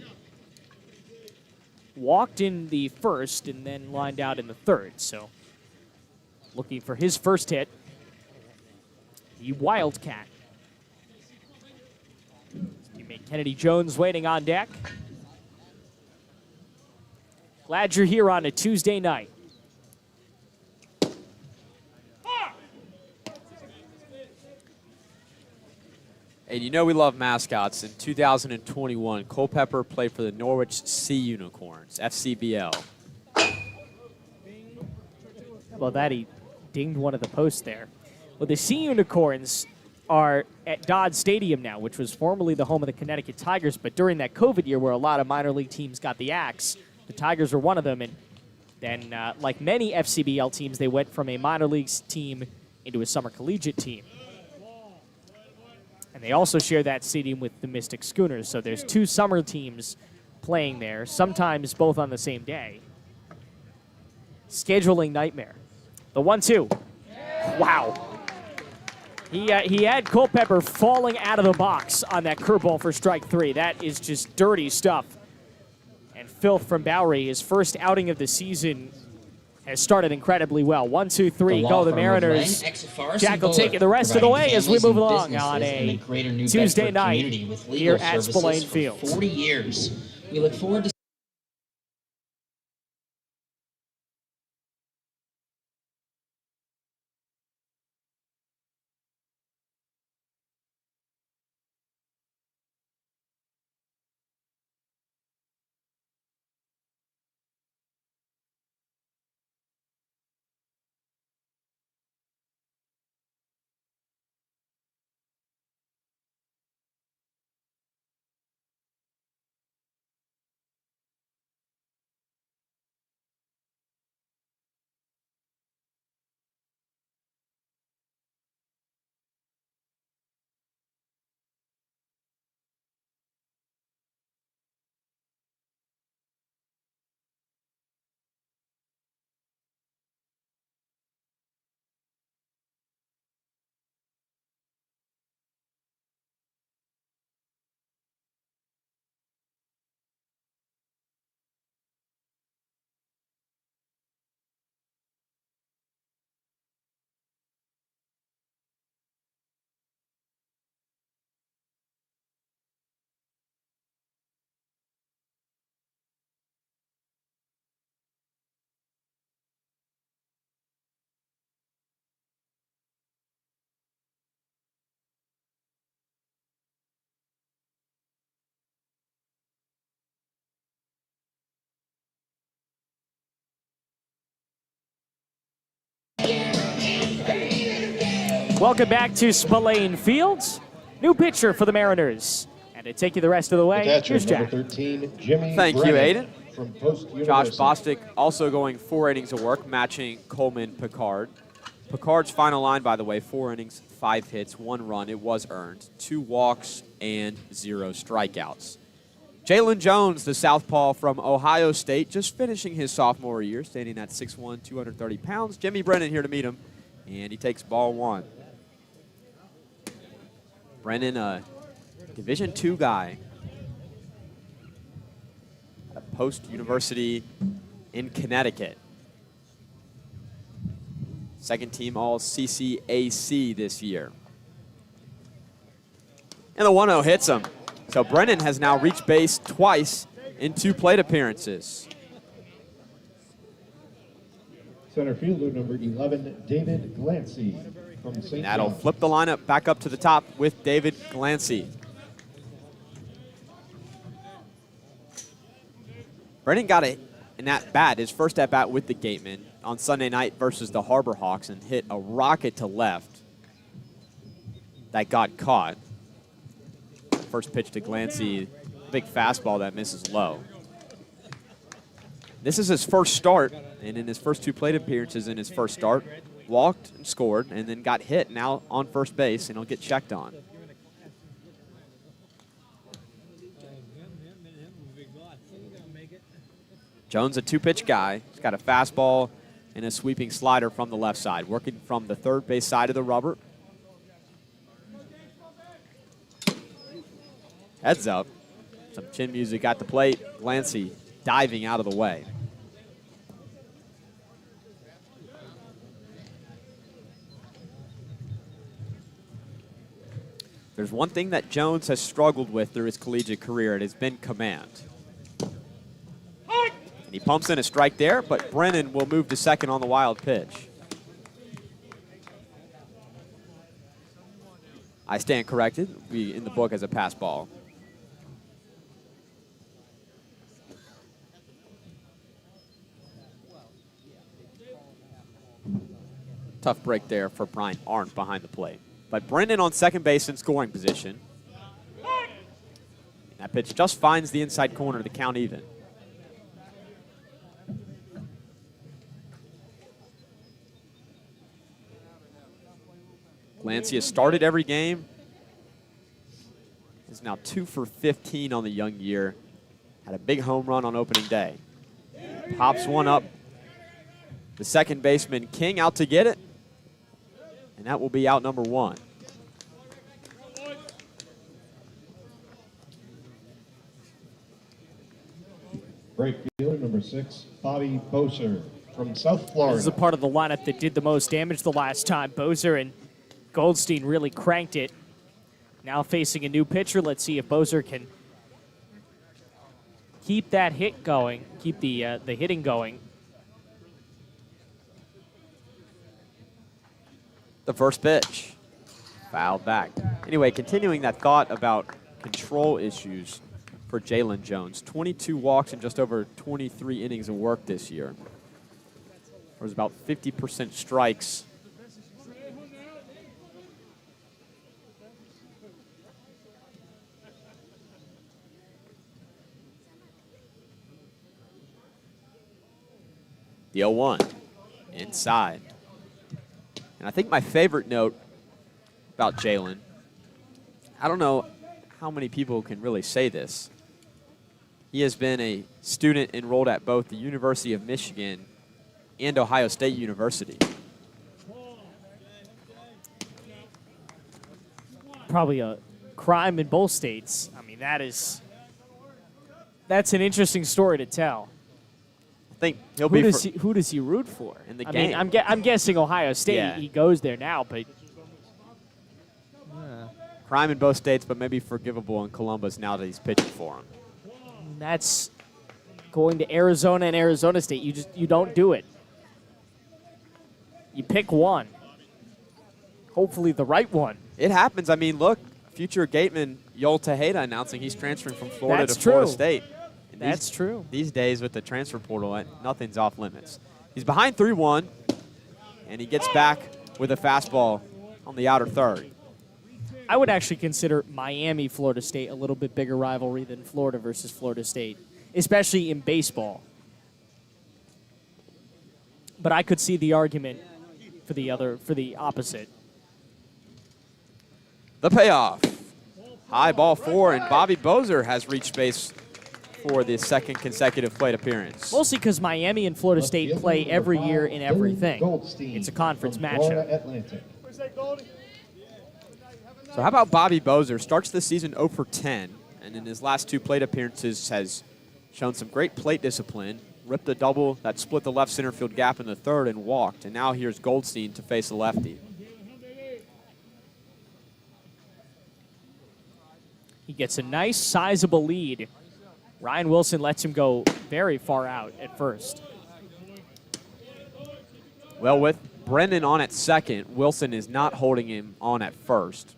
Walked in the first and then lined out in the third. So looking for his first hit. The Wildcat. Teammate Kennedy Jones waiting on deck. Glad you're here on a Tuesday night.
And you know we love mascots. In 2021, Culpepper played for the Norwich Sea Unicorns, FCBL.
Well, that he dinged one of the posts there. Well, the Sea Unicorns are at Dodd Stadium now, which was formerly the home of the Connecticut Tigers, but during that COVID year where a lot of minor league teams got the axe, the Tigers were one of them, and then, like many FCBL teams, they went from a minor leagues team into a summer collegiate team. And they also share that stadium with the Mystic Schooners, so there's 2 summer teams playing there, sometimes both on the same day. Scheduling nightmare. The 1-2. Wow. He had Culpepper falling out of the box on that curveball for strike 3. That is just dirty stuff. And filth from Bowery, his first outing of the season, has started incredibly well. 1, 2, 3, go the Mariners. Jack will take it the rest of the way as we move along on a Tuesday night here at Spillane Field.
40 years. We look forward to
Welcome back to Spillane Fields. New pitcher for the Mariners. And to take you the rest of the way, here's Jack.
13, Jimmy
Thank you,
Brennan
Aiden.
from Post
Josh
University.
Bostic also going 4 innings of work, matching Coleman Picard. Picard's final line, by the way, 4 innings, 5 hits, 1 run. It was earned. 2 walks and 0 strikeouts. Jalen Jones, the southpaw from Ohio State, just finishing his sophomore year, standing at 6'1", 230 pounds. Jimmy Brennan here to meet him, and he takes ball 1. Brennan, a Division II guy at Post University in Connecticut. Second team All CCAC this year. And the 1-0 hits him. So Brennan has now reached base twice in 2 plate appearances.
Center fielder number 11, David Glancy from St.
That'll
John's.
flip the lineup back up to the top with David Glancy. Brennan got in at bat, his first at bat with the Gatemen on Sunday night versus the Harbor Hawks, and hit a rocket to left that got caught. First pitch to Glancy, big fastball that misses low. This is his first start, and in his first 2 plate appearances in his first start, walked and scored, and then got hit now on first base, and he'll get checked on. Jones, a two-pitch guy. He's got a fastball and a sweeping slider from the left side, working from the third base side of the rubber. Heads up. Some chin music at the plate. Glancy diving out of the way. There's one thing that Jones has struggled with through his collegiate career. It has been command. And he pumps in a strike there, but Brennan will move to second on the wild pitch. I stand corrected. We in the book as a pass ball. Tough break there for Brian Arndt behind the plate. But Brennan on second base in scoring position. That pitch just finds the inside corner to count even. Glancy has started every game. He's now 2 for 15 on the young year. Had a big home run on opening day. Pops one up. The second baseman, King, out to get it. And that will be out number 1.
Right fielder, number 6, Bobby Boser from South Florida.
This is a part of the lineup that did the most damage the last time. Boser and Goldstein really cranked it. Now facing a new pitcher. Let's see if Boser can keep that hit going, keep the hitting going.
The first pitch. Fouled back. Anyway, continuing that thought about control issues for Jalen Jones. 22 walks in just over 23 innings of work this year. There was about 50% strikes. The 0-1 inside. And I think my favorite note about Jalen, I don't know how many people can really say this. He has been a student enrolled at both the University of Michigan and Ohio State University.
Probably a crime in both states. I mean, that's an interesting story to tell.
I think
who does he root for
in the
game?
game?
I'm guessing Ohio State.
Yeah.
He goes there now, but
crime in both states, but maybe forgivable in Columbus now that he's pitching for him.
that's going to Arizona and Arizona State. You don't do it. You pick one. Hopefully the right one.
It happens. I mean, look, future Gateman Yoel Tejeda announcing he's transferring from Florida to Florida State. And
That's true.
These days with the transfer portal, nothing's off limits. He's behind 3-1, and he gets back with a fastball on the outer third.
I would actually consider Miami-Florida State a little bit bigger rivalry than Florida versus Florida State, especially in baseball. But I could see the argument for the opposite.
The payoff. High ball 4, and Bobby Boser has reached base for the second consecutive plate appearance.
Mostly because Miami and Florida State play every year in everything. It's a conference matchup.
So how about Bobby Boser? Starts the season 0 for 10, and in his last 2 plate appearances has shown some great plate discipline. Ripped a double that split the left center field gap in the third and walked. And now here's Goldstein to face the lefty.
He gets a nice, sizable lead. Ryan Wilson lets him go very far out at first.
Well, with Brennan on at second, Wilson is not holding him on at first.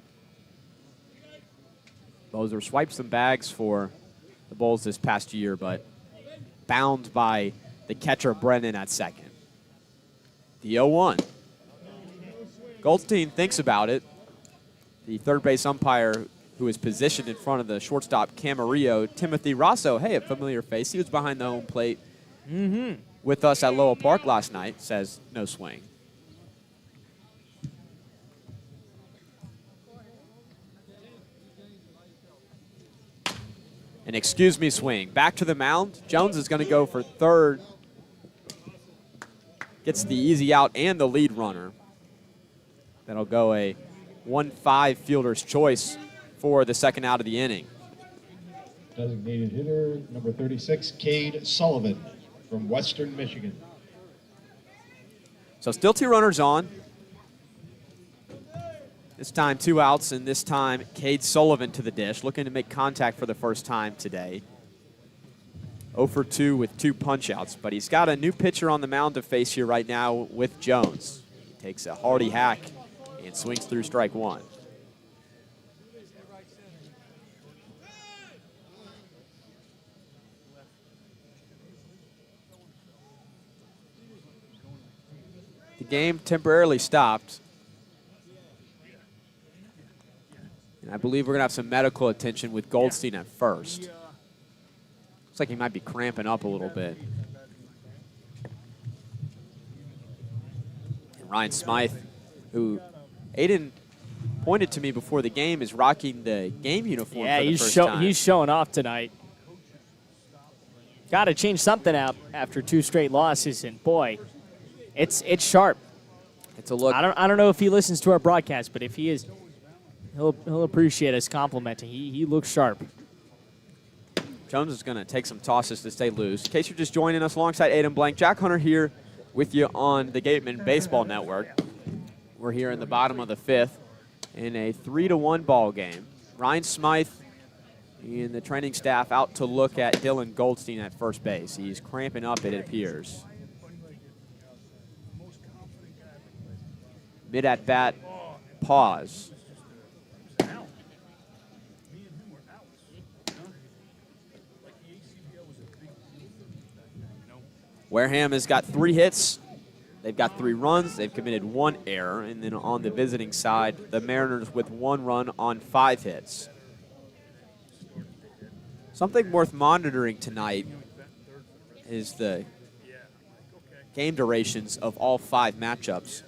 Boser swiped some bags for the Bulls this past year, but bound by the catcher Brennan at second. The 0-1. Goldstein thinks about it. The third base umpire who is positioned in front of the shortstop Camarillo, Timothy Rosso. Hey, a familiar face. He was behind the home plate with us at Lowell Park last night. Says no swing. An excuse me swing. Back to the mound. Jones is going to go for third. Gets the easy out and the lead runner. That'll go a 1-5 fielder's choice for the second out of the inning.
Designated hitter, number 36, Cade Sullivan from Western Michigan.
So still 2 runners on. This time 2 outs, and this time Cade Sullivan to the dish, looking to make contact for the first time today. 0 for 2 with 2 punch-outs, but he's got a new pitcher on the mound to face here right now with Jones. He takes a hearty hack and swings through strike 1. The game temporarily stopped. And I believe we're going to have some medical attention with Goldstein at first. Looks like he might be cramping up a little bit. And Ryan Smythe, who Aiden pointed to me before the game, is rocking the game uniform for the first time.
He's showing off tonight. Got to change something out after 2 straight losses, and boy, it's sharp.
It's a look.
I don't know if he listens to our broadcast, but if he is, he'll appreciate us complimenting. He looks sharp.
Jones is going to take some tosses to stay loose. In case you're just joining us alongside Aiden Blanc, Jack Hunter here with you on the Gatemen Baseball Network. We're here in the bottom of the 5th in a 3-1 ball game. Ryan Smythe and the training staff out to look at Dylan Goldstein at first base. He's cramping up, it appears. Mid at bat, pause. Wareham has got 3 hits. They've got 3 runs. They've committed 1 error. And then on the visiting side, the Mariners with 1 run on 5 hits. Something worth monitoring tonight is the game durations of all 5 matchups.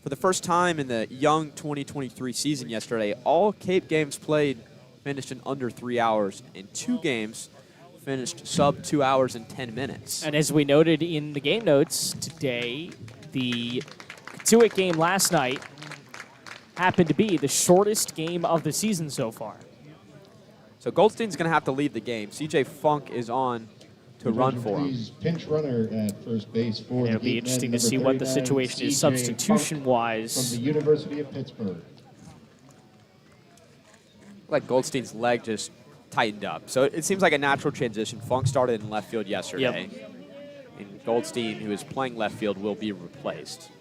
For the first time in the young 2023 season yesterday, all Cape games played finished in under 3 hours, and 2 games finished sub 2 hours and 10 minutes.
And as we noted in the game notes today, the Katuitt game last night happened to be the shortest game of the season so far.
So Goldstein's going to have to leave the game. CJ Funk is on to run for him.
Pinch runner at first base for
It'll be interesting to see what the situation is substitution-wise.
From the University of Pittsburgh.
Like Goldstein's leg just tightened up. So it seems like a natural transition. Funk started in left field yesterday. Yep. And Goldstein, who is playing left field, will be replaced.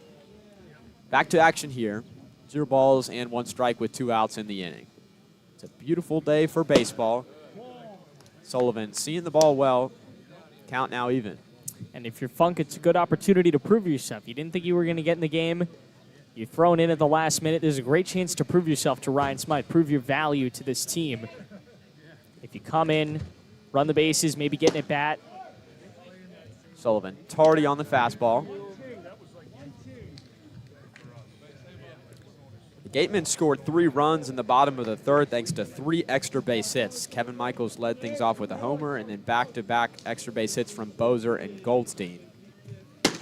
Back to action here. 0 balls and 1 strike with 2 outs in the inning. It's a beautiful day for baseball. Sullivan seeing the ball well. Count now even.
And if you're Funk, it's a good opportunity to prove yourself. You didn't think you were going to get in the game. You're thrown in at the last minute. There's a great chance to prove yourself to Ryan Smythe, prove your value to this team. If you come in, run the bases, maybe get an at-bat.
Sullivan tardy on the fastball. The Gatemen scored 3 runs in the bottom of the 3rd thanks to 3 extra base hits. Kevin Michaels led things off with a homer, and then back-to-back extra base hits from Bozer and Goldstein. The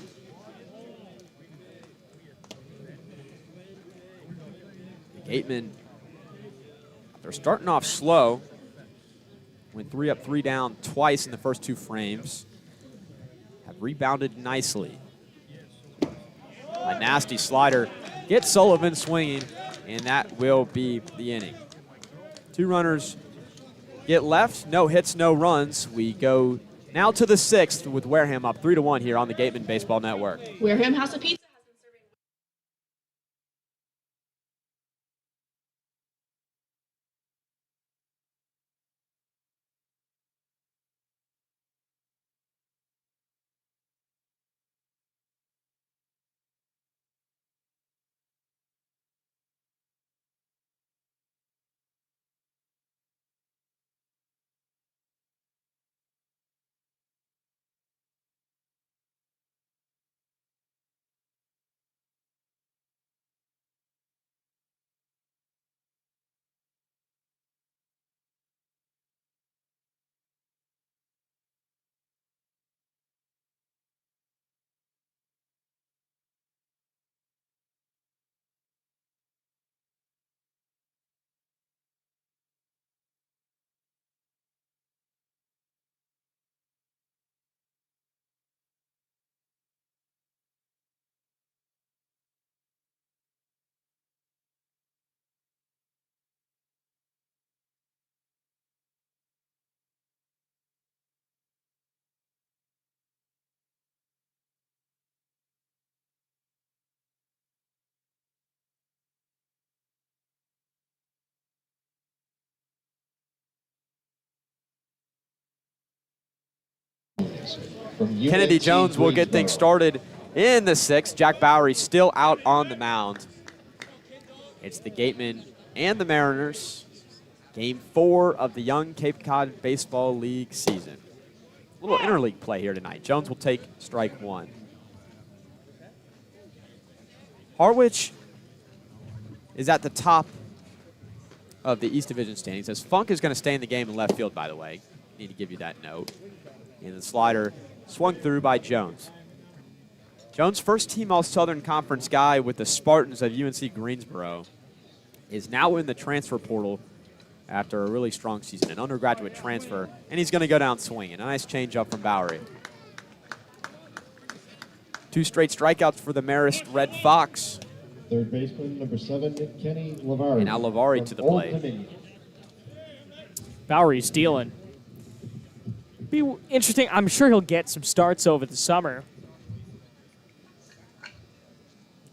Gatemen, they're starting off slow. Went 3 up, 3 down twice in the first 2 frames. Have rebounded nicely. A nasty slider gets Sullivan swinging, and that will be the inning. 2 runners get left, no hits, no runs. We go now to the 6th with Wareham up 3-1 here on the Gatemen Baseball Network.
Wareham House of Pizza.
From
Kennedy
UNC
Jones will get things started in the 6th. Jack Bowery still out on the mound. It's the Gatemen and the Mariners. Game 4 of the Young Cape Cod Baseball League season. A little interleague play here tonight. Jones will take strike 1. Harwich is at the top of the East Division standings. As Funk is going to stay in the game in left field, by the way. Need to give you that note. And the slider swung through by Jones. Jones, first team All-Southern Conference guy with the Spartans of UNC Greensboro, is now in the transfer portal after a really strong season, an undergraduate transfer, and he's going to go down swinging. A nice changeup from Bowery. 2 straight strikeouts for the Marist Red Fox.
Third baseman, number 7, Kenny Lavari.
And now Lavari to the plate.
Bowery's dealing. Be interesting. I'm sure he'll get some starts over the summer.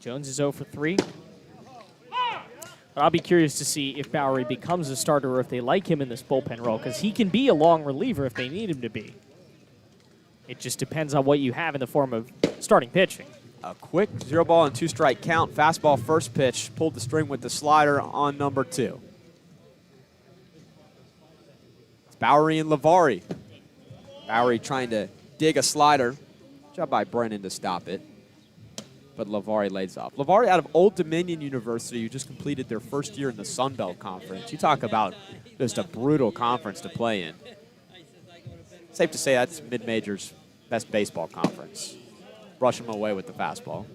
Jones is 0 for 3. But I'll be curious to see if Bowery becomes a starter or if they like him in this bullpen role, because he can be a long reliever if they need him to be. It just depends on what you have in the form of starting pitching.
A quick 0 ball and 2 strike count. Fastball first pitch. Pulled the string with the slider on number 2. It's Bowery and Lavari. Bowery trying to dig a slider. Job by Brennan to stop it. But Lavari lays off. Lavari out of Old Dominion University, who just completed their first year in the Sun Belt Conference. You talk about just a brutal conference to play in. Safe to say that's mid-major's best baseball conference. Brush him away with the fastball.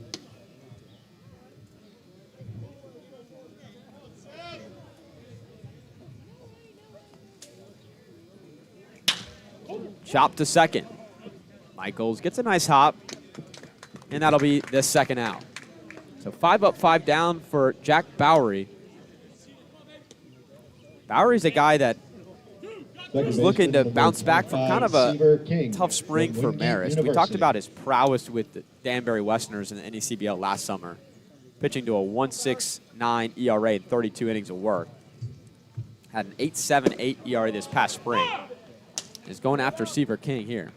Chop to second. Michaels gets a nice hop, and that'll be this second out. So 5 up, 5 down for Jack Bowery. Bowery's a guy that is looking to bounce back from kind of a tough spring for Marist. We talked about his prowess with the Danbury Westerners in the NECBL last summer, pitching to a 1.69 ERA in 32 innings of work. Had an 8.78 ERA this past spring. Is going after Seaver King here.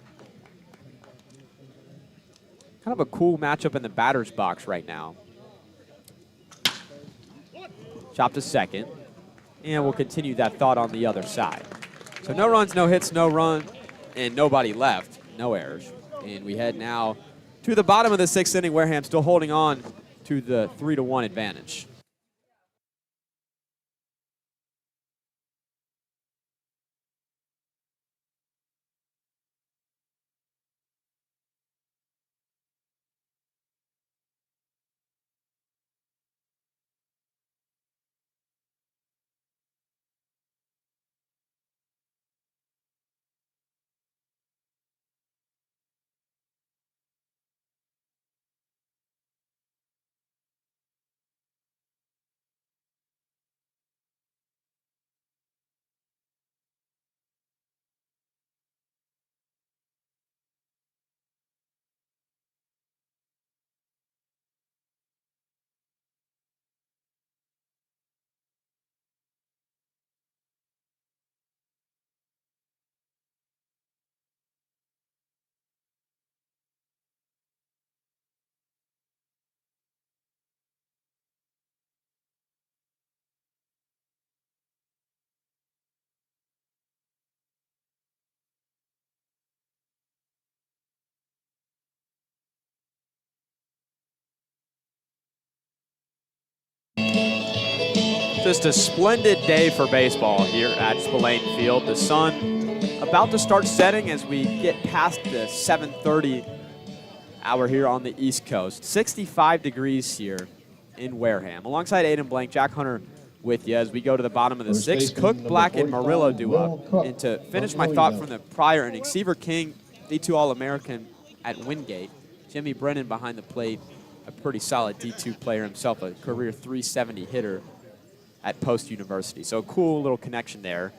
Kind of a cool matchup in the batter's box right now. Chop to second. And we'll continue that thought on the other side. So no runs, no hits, no run, and nobody left. No errors. And we head now to the bottom of the 6th inning. Wareham still holding on to the 3-1 advantage. Just a splendid day for baseball here at Spillane Field. The sun about to start setting as we get past the 7:30 hour here on the East Coast. 65 degrees here in Wareham. Alongside Aiden, Blanc, Jack Hunter with you as we go to the bottom of the 6th. Cook, Black, and Murillo do up. And to finish my thought from the prior inning, Seaver King, D2 All-American at Wingate. Jimmy Brennan behind the plate, a pretty solid D2 player himself, a career 370 hitter at Post University. So a cool little connection there.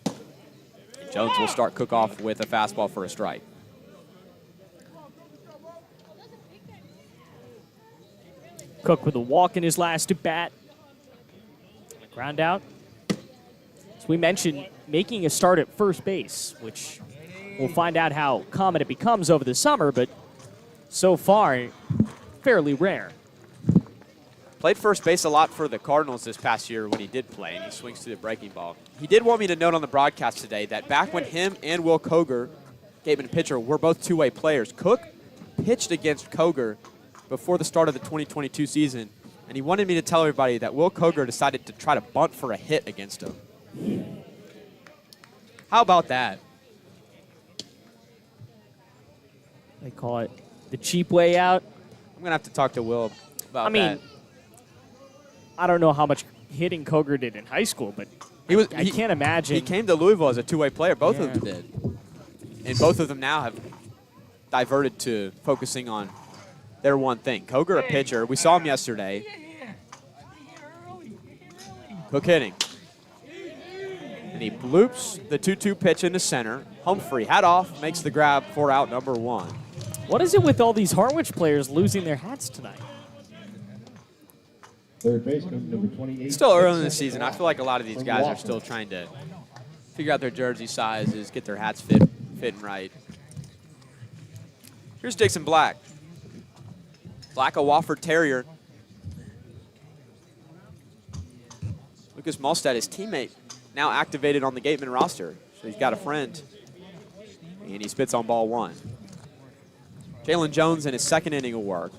And Jones will start Cook off with a fastball for a strike.
Cook with a walk in his last at bat. Ground out. As we mentioned, making a start at first base, which We'll find out how common it becomes over the summer, but so far, fairly rare.
Played first base a lot for the Cardinals this past year when he did play, and he swings through the breaking ball. He did want me to note on the broadcast today that back when him and Will Koger, Gateman pitcher, were both two-way players, Cook pitched against Koger before the start of the 2022 season, and he wanted me to tell everybody that Will Koger decided to try to bunt for a hit against him. How about that?
They call it the cheap way out.
I'm going to have to talk to Will about that.
I don't know how much hitting Koger did in high school, but I can't imagine.
He came to Louisville as a two-way player. Both of them did. And both of them now have diverted to focusing on their one thing. Koger, a pitcher. We saw him yesterday. Hook hitting. And he bloops the 2-2 pitch into center. Humphrey, hat off, makes the grab for out number 1.
What is it with all these Harwich players losing their hats tonight?
Third baseman, number 28.
Still early in the season. I feel like a lot of these guys are still trying to figure out their jersey sizes, get their hats fitting right. Here's Dixon Black. Black, a Wofford Terrier. Lucas Malstead, his teammate, now activated on the Gatemen roster. So he's got a friend. And he spits on ball 1. Jalen Jones in his second inning of work,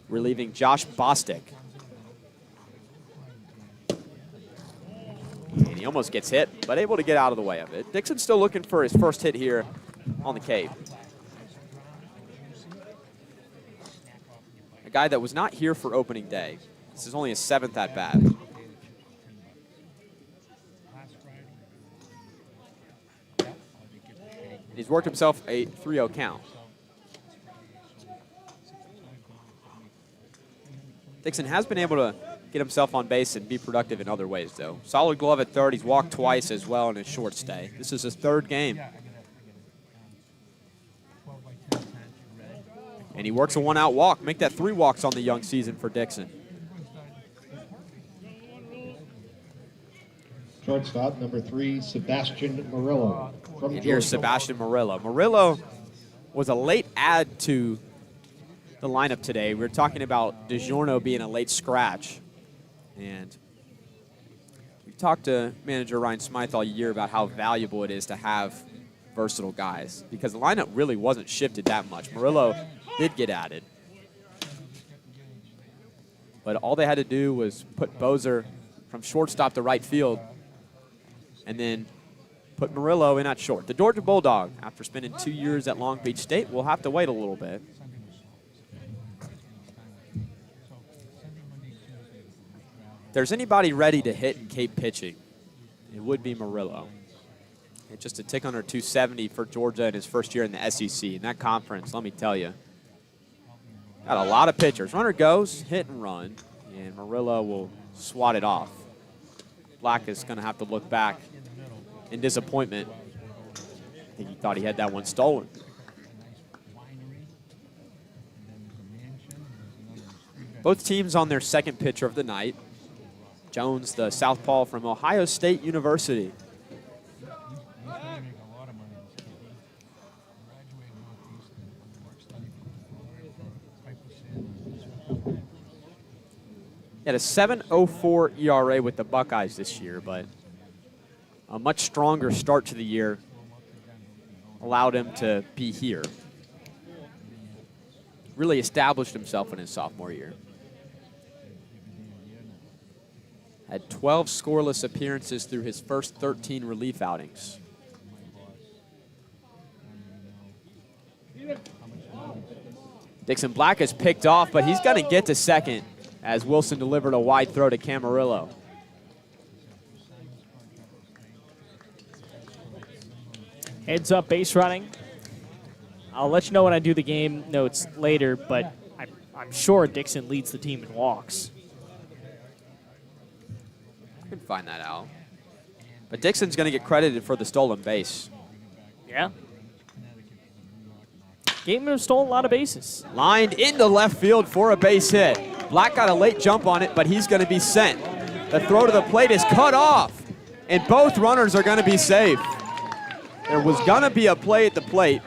relieving Josh Bostic. And he almost gets hit, but able to get out of the way of it. Dixon's still looking for his first hit here on the Cape. A guy that was not here for opening day. This is only his 7th at-bat. He's worked himself a 3-0 count. Dixon has been able to get himself on base and be productive in other ways, though. Solid glove at third. He's walked twice as well in his short stay. This is his 3rd game. And he works a 1-out walk. Make that 3 walks on the young season for Dixon.
Shortstop, number 3, Sebastian Murillo.
And here's Sebastian Murillo. Murillo was a late add to the lineup today. We were talking about DiGiorno being a late scratch. And we talked to manager Ryan Smythe all year about how valuable it is to have versatile guys because the lineup really wasn't shifted that much. Murillo did get added. But all they had to do was put Bozer from shortstop to right field and then put Murillo in at short. The Georgia Bulldog, after spending 2 years at Long Beach State, will have to wait a little bit. If there's anybody ready to hit in Cape pitching, it would be Murillo. And just a tick under 270 for Georgia in his first year in the SEC. In that conference, let me tell you, got a lot of pitchers. Runner goes, hit and run, and Murillo will swat it off. Black is going to have to look back in disappointment. I think he thought he had that one stolen. Both teams on their second pitcher of the night. Jones, the southpaw from Ohio State University. He had a 7.04 ERA with the Buckeyes this year, but a much stronger start to the year allowed him to be here. Really established himself in his sophomore year. Had 12 scoreless appearances through his first 13 relief outings. Dixon Black is picked off, but he's going to get to second as Wilson delivered a wide throw to Camarillo.
Heads up base running. I'll let you know when I do the game notes later, but I'm sure Dixon leads the team in walks.
I can find that out. But Dixon's going to get credited for the stolen base.
Yeah. Gatemen have stolen a lot of bases.
Lined into left field for a base hit. Black got a late jump on it, but he's going to be sent. The throw to the plate is cut off, and both runners are going to be safe. There was going to be a play at the plate.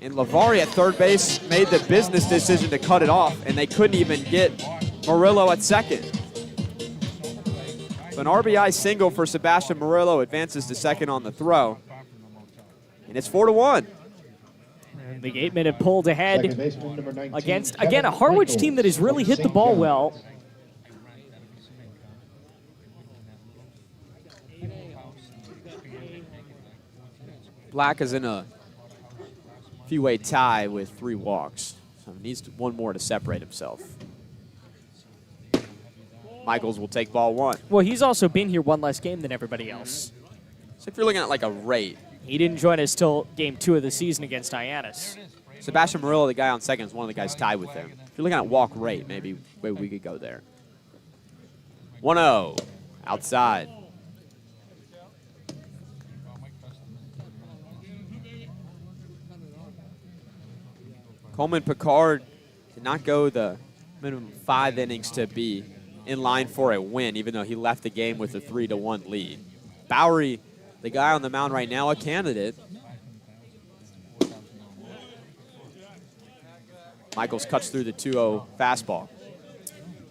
And Lavari at third base made the business decision to cut it off, and they couldn't even get Murillo at second. So an RBI single for Sebastian Murillo advances to second on the throw. And it's 4-1.
And the Gatemen have pulled ahead against, again, a Harwich team that has really hit the ball well.
Black is in a few-way tie with 3 walks. So he needs one more to separate himself. Michaels will take ball 1.
Well, he's also been here 1 less game than everybody else.
So if you're looking at like a rate.
He didn't join us till game 2 of the season against Hyannis.
Sebastian Murillo, the guy on second, is one of the guys tied with him. If you're looking at walk rate, maybe we could go there. 1-0, outside. Coleman Picard did not go the minimum 5 innings to be in line for a win, even though he left the game with a 3-1 lead. Bowery, the guy on the mound right now, a candidate. Michaels cuts through the 2-0 fastball.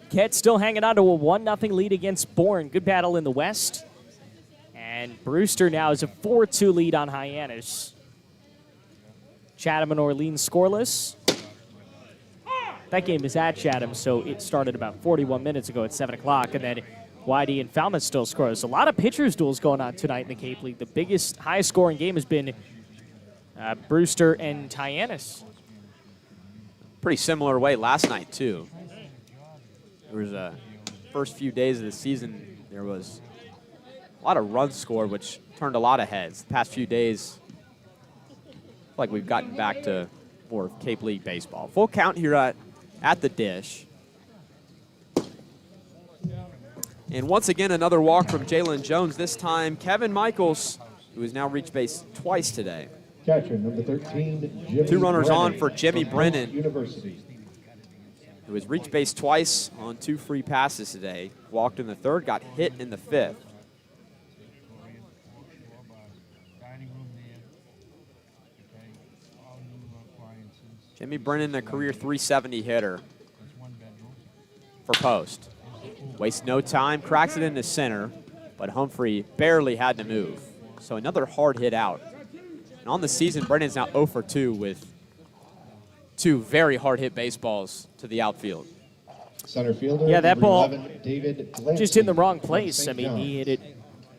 Ket still hanging on to a 1-0 lead against Bourne. Good battle in the West. And Brewster now has a 4-2 lead on Hyannis. Chatham and Orleans scoreless. That game is at Chatham, so it started about 41 minutes ago at 7 o'clock. And then YD and Falmouth still scoreless. A lot of pitchers' duels going on tonight in the Cape League. The biggest, highest scoring game has been Brewster and Hyannis.
Pretty similar way last night, too. There was a first few days of the season, there was a lot of runs scored, which turned a lot of heads. The past few days, like we've gotten back to more Cape League baseball. Full count here at the dish. And once again, another walk from Jalen Jones. This time, Kevin Michaels, who has now reached base twice today.
Catcher, number 13, Jimmy
2 runners
Brennan
on for Jimmy Brennan,
University,
who has reached base twice on 2 free passes today. Walked in the 3rd, got hit in the 5th. Jimmy Brennan, a career .370 hitter for post. Wastes no time, cracks it into center, but Humphrey barely had to move. So another hard hit out. And on the season, Brennan's now 0 for 2 with 2 very hard hit baseballs to the outfield.
Center fielder,
Yeah, that ball
11, David Blanc,
just in the wrong place. I mean, he hit it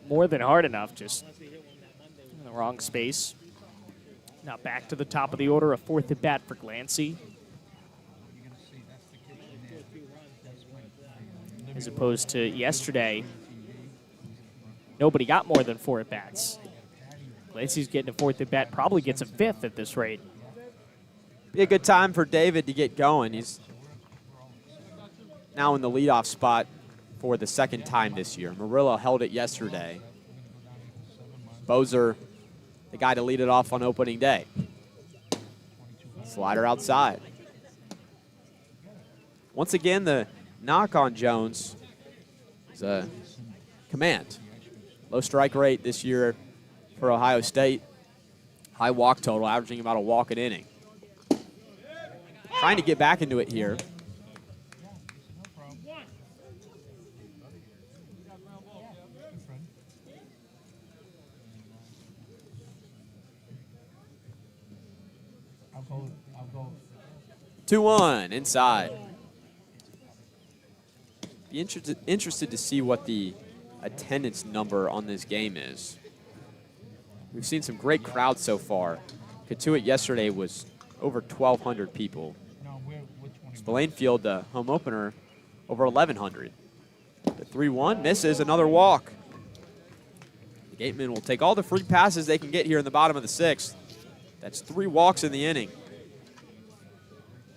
more than hard enough, just in the wrong space. Now back to the top of the order, a 4th at bat for Glancy. As opposed to yesterday, nobody got more than 4 at bats. Glancy's getting a 4th at bat, probably gets a 5th at this rate.
Be a good time for David to get going. He's now in the leadoff spot for the 2nd time this year. Murillo held it yesterday. Bozer, the guy to lead it off on opening day. Slider outside. Once again, the knock on Jones is a command. Low strike rate this year for Ohio State. High walk total, averaging about a walk an inning. Trying to get back into it here.
I'll go.
2-1 inside. Be interested to see what the attendance number on this game is. We've seen some great crowds so far. Katuitt yesterday was over 1,200 people. Spillane Field, the home opener, over 1,100. The 3-1 misses, another walk. The Gatemen will take all the free passes they can get here in the bottom of the 6th. That's 3 walks in the inning.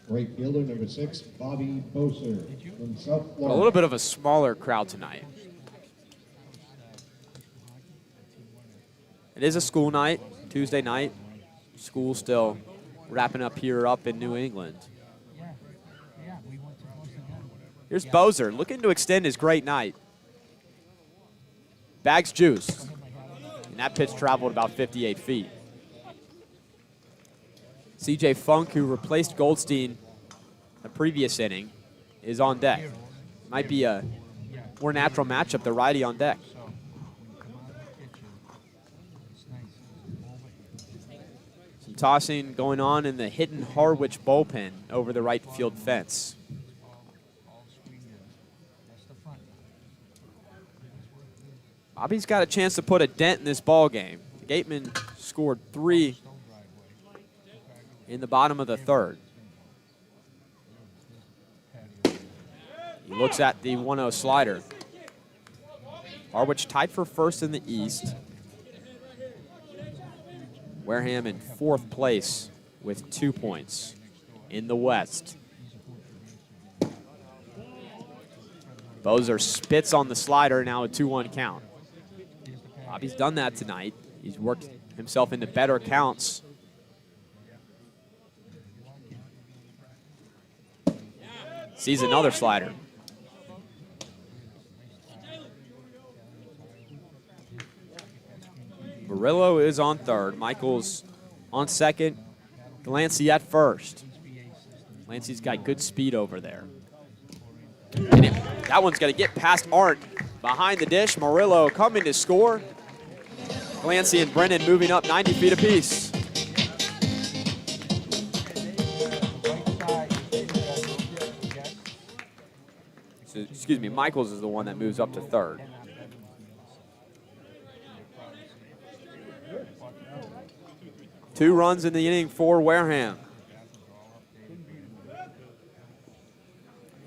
Right fielder, number 6, Bobby Boser from South Florida.
A little bit of a smaller crowd tonight. It is a school night, Tuesday night. School still wrapping up here up in New England. Here's Bozer looking to extend his great night. Bags juiced. And that pitch traveled about 58 feet. CJ Funk, who replaced Goldstein the previous inning, is on deck. Might be a more natural matchup, the righty on deck. Some tossing going on in the hidden Harwich bullpen over the right field fence. Bobby's got a chance to put a dent in this ball game. The Gatemen scored 3 in the bottom of the third. He looks at the 1-0 slider. Harwich tied for first in the East. Wareham in 4th place with 2 points in the West. Bozer spits on the slider, now a 2-1 count. Bobby's done that tonight. He's worked himself into better counts. Sees another slider. Murillo is on third. Michaels on second. Delancey at first. Delancey's got good speed over there. And that one's going to get past Arndt behind the dish. Murillo coming to score. Delancey and Brennan moving up 90 feet apiece. So, excuse me, Michaels is the one that moves up to third. Two runs in the inning for Wareham.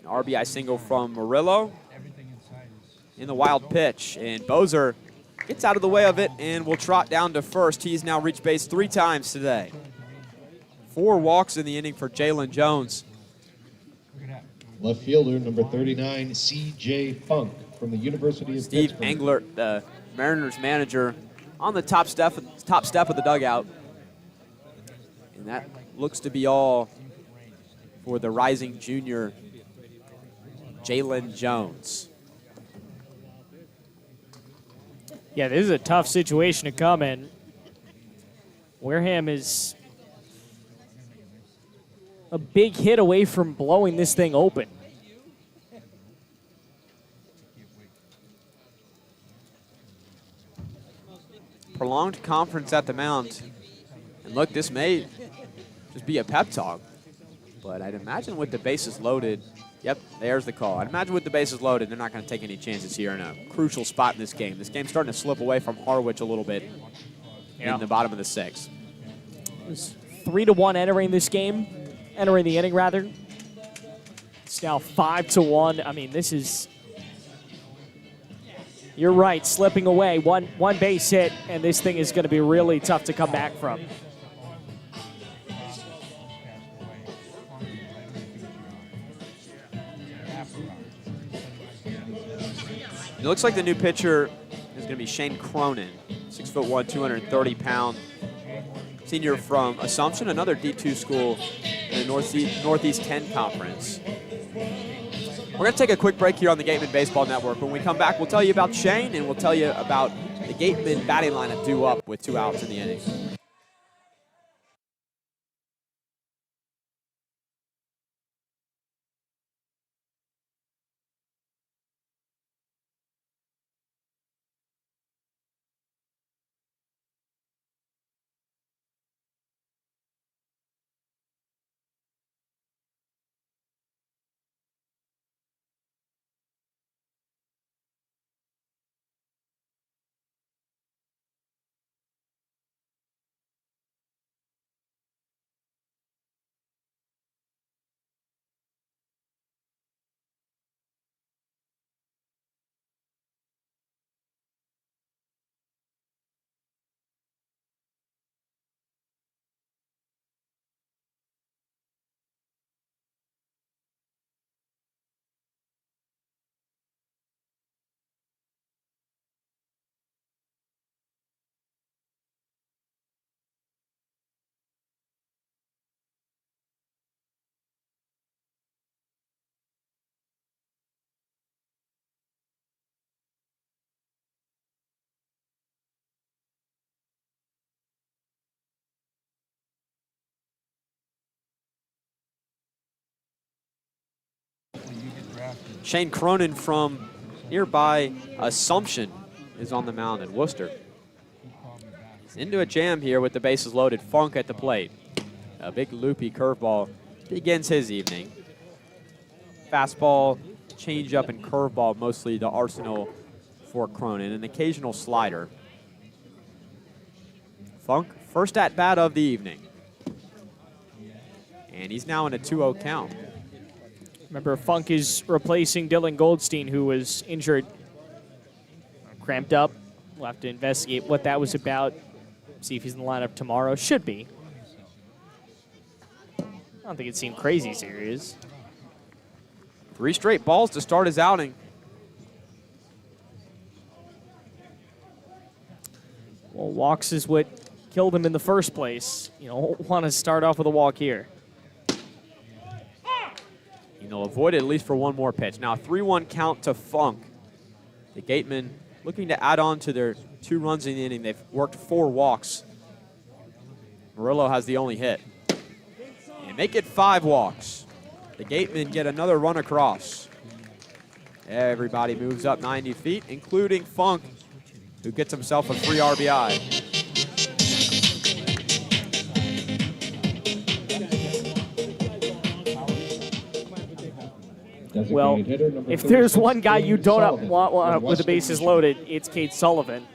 An RBI single from Murillo in the wild pitch. And Bozer gets out of the way of it and will trot down to first. He's now reached base 3 times today. 4 walks in the inning for Jalen Jones.
Left fielder, number 39, C.J. Funk from the University of
Steve
Pittsburgh.
Engler, the Mariners manager, on the top step of the dugout. And that looks to be all for the rising junior, Jalen Jones.
Yeah, this is a tough situation to come in. Wareham is a big hit away from blowing this thing open.
Prolonged conference at the mound. And look, this may just be a pep talk. But I'd imagine with the bases loaded, yep, there's the call. I'd imagine with the bases loaded, they're not going to take any chances here in a crucial spot in this game. This game's starting to slip away from Harwich a little bit in the bottom of the 6th.
It's 3-1 entering this game, entering the inning rather. It's now 5-1. I mean, this is, you're right, slipping away. One base hit, and this thing is going to be really tough to come back from.
It looks like the new pitcher is going to be Shane Cronin, 6'1", 230-pound senior from Assumption, another D2 school in the Northeast 10 Conference. We're going to take a quick break here on the Gatemen Baseball Network. When we come back, we'll tell you about Shane, and we'll tell you about the Gatemen batting lineup due up with 2 outs in the inning. Shane Cronin from nearby Assumption is on the mound in Worcester. He's into a jam here with the bases loaded. Funk at the plate. A big loopy curveball begins his evening. Fastball, changeup, and curveball, mostly the arsenal for Cronin. An occasional slider. Funk, first at bat of the evening. And he's now in a 2-0 count.
Remember, Funk is replacing Dylan Goldstein, who was injured, cramped up. We'll have to investigate what that was about, see if he's in the lineup tomorrow. Should be. I don't think it seemed crazy serious.
3 straight balls to start his outing.
Well, walks is what killed him in the first place. You don't want to start off with a walk here.
They'll avoid it at least for one more pitch. Now a 3-1 count to Funk. The Gatemen looking to add on to their 2 runs in the inning. They've worked 4 walks. Murillo has the only hit. And make it 5 walks. The Gatemen get another run across. Everybody moves up 90 feet, including Funk, who gets himself a free RBI.
Well, if there's one guy you don't want with the bases loaded, it's Cade Sullivan.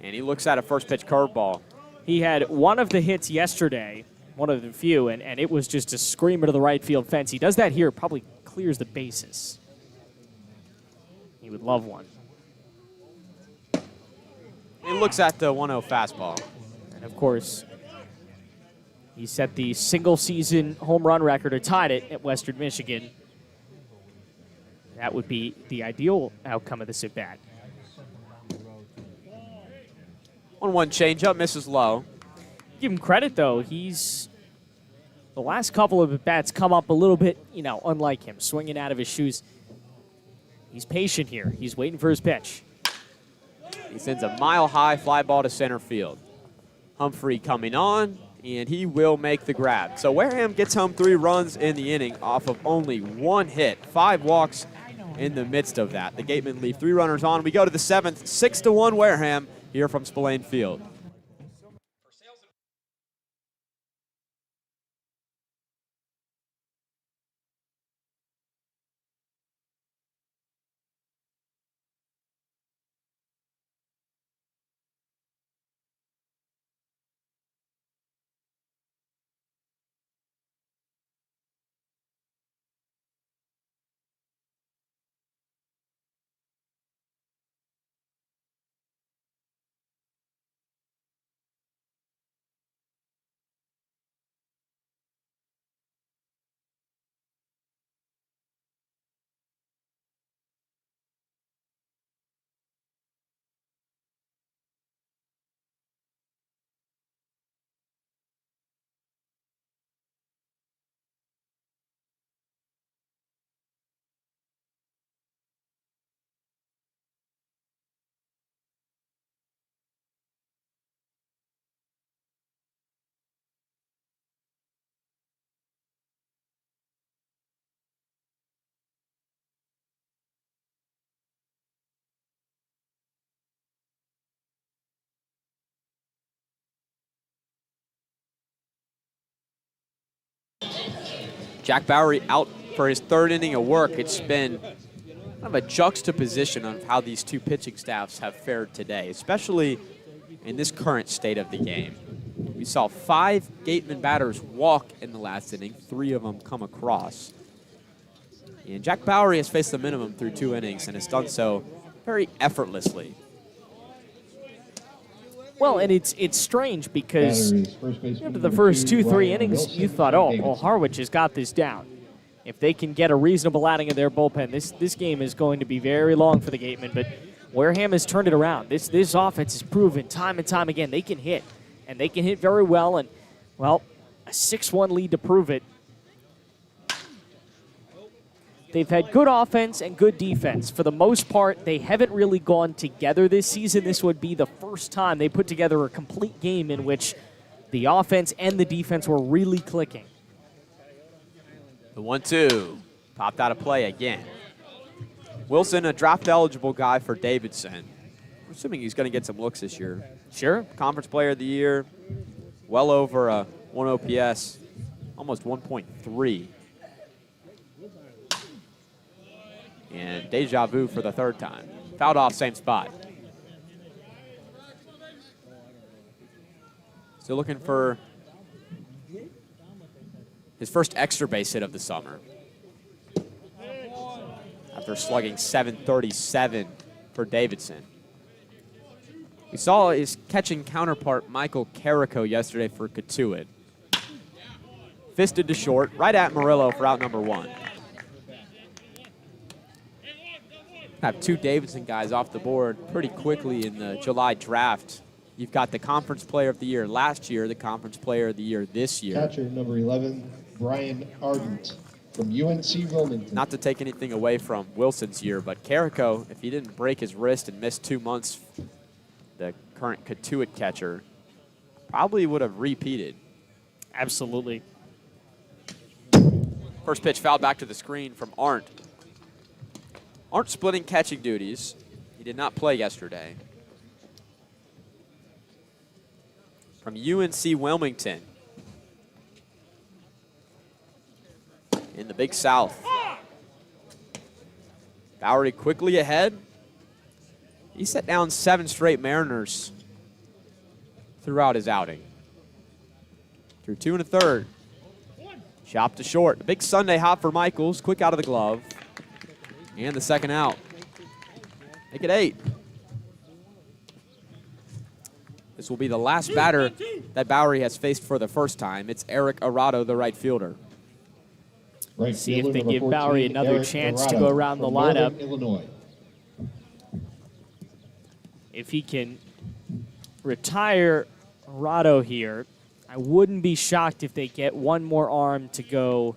And he looks at a first pitch curveball.
He had one of the hits yesterday, one of the few, and it was just a screamer to the right field fence. He does that here, probably clears the bases. He would love one.
He looks at the 1-0 fastball.
And of course, he set the single-season home run record, or tied it, at Western Michigan. That would be the ideal outcome of this at-bat.
1-1 changeup, misses low.
Give him credit, though. The last couple of at-bats come up a little bit, unlike him, swinging out of his shoes. He's patient here. He's waiting for his pitch.
He sends a mile-high fly ball to center field. Humphrey coming on, and he will make the grab. So Wareham gets home 3 runs in the inning off of only 1 hit. 5 walks in the midst of that. The Gatemen leave 3 runners on. We go to the 7th, 6-1 Wareham here from Spillane Field. Jack Bowery out for his 3rd inning of work. It's been kind of a juxtaposition of how these 2 pitching staffs have fared today, especially in this current state of the game. We saw 5 Gatemen batters walk in the last inning, 3 of them come across. And Jack Bowery has faced the minimum through 2 innings and has done so very effortlessly.
Well, and it's strange because after the first 2-3 innings, you thought, well, Harwich has got this down. If they can get a reasonable outing of their bullpen, this game is going to be very long for the Gatemen. But Wareham has turned it around. This offense has proven time and time again they can hit, and they can hit very well. And, well, a 6-1 lead to prove it. They've had good offense and good defense. For the most part, they haven't really gone together this season. This would be the first time they put together a complete game in which the offense and the defense were really clicking.
The 1-2. Popped out of play again. Wilson, a draft-eligible guy for Davidson. I'm assuming he's going to get some looks this year.
Sure.
Conference Player of the Year, well over a 1 OPS, almost 1.3. And deja vu for the third time. Fouled off, same spot. Still looking for his first extra base hit of the summer. After slugging .737 for Davidson. We saw his catching counterpart, Michael Carrico, yesterday for Katuitt. Fisted to short, right at Murillo for out number 1. Have 2 Davidson guys off the board pretty quickly in the July draft. You've got the Conference Player of the Year last year, the Conference Player of the Year this year.
Catcher number 11, Brian Ardent from UNC Wilmington.
Not to take anything away from Wilson's year, but Carrico, if he didn't break his wrist and miss 2 months, the current Katuitt catcher, probably would have repeated.
Absolutely.
First pitch fouled back to the screen from Arndt. Arndt splitting catching duties. He did not play yesterday. From UNC Wilmington. In the Big South. Bowery quickly ahead. He set down 7 straight Mariners throughout his outing. Through 2 1/3. Chop to short. A big Sunday hop for Michaels. Quick out of the glove. And the second out. Make it 8. This will be the last batter that Bowery has faced for the first time. It's Eric Arado, the right fielder.
Right
See if
fielder,
they
number
give
14,
Bowery another
Eric
chance to
Arado
go around the
from Northern
lineup.
Illinois.
If he can retire Arado here, I wouldn't be shocked if they get one more arm to go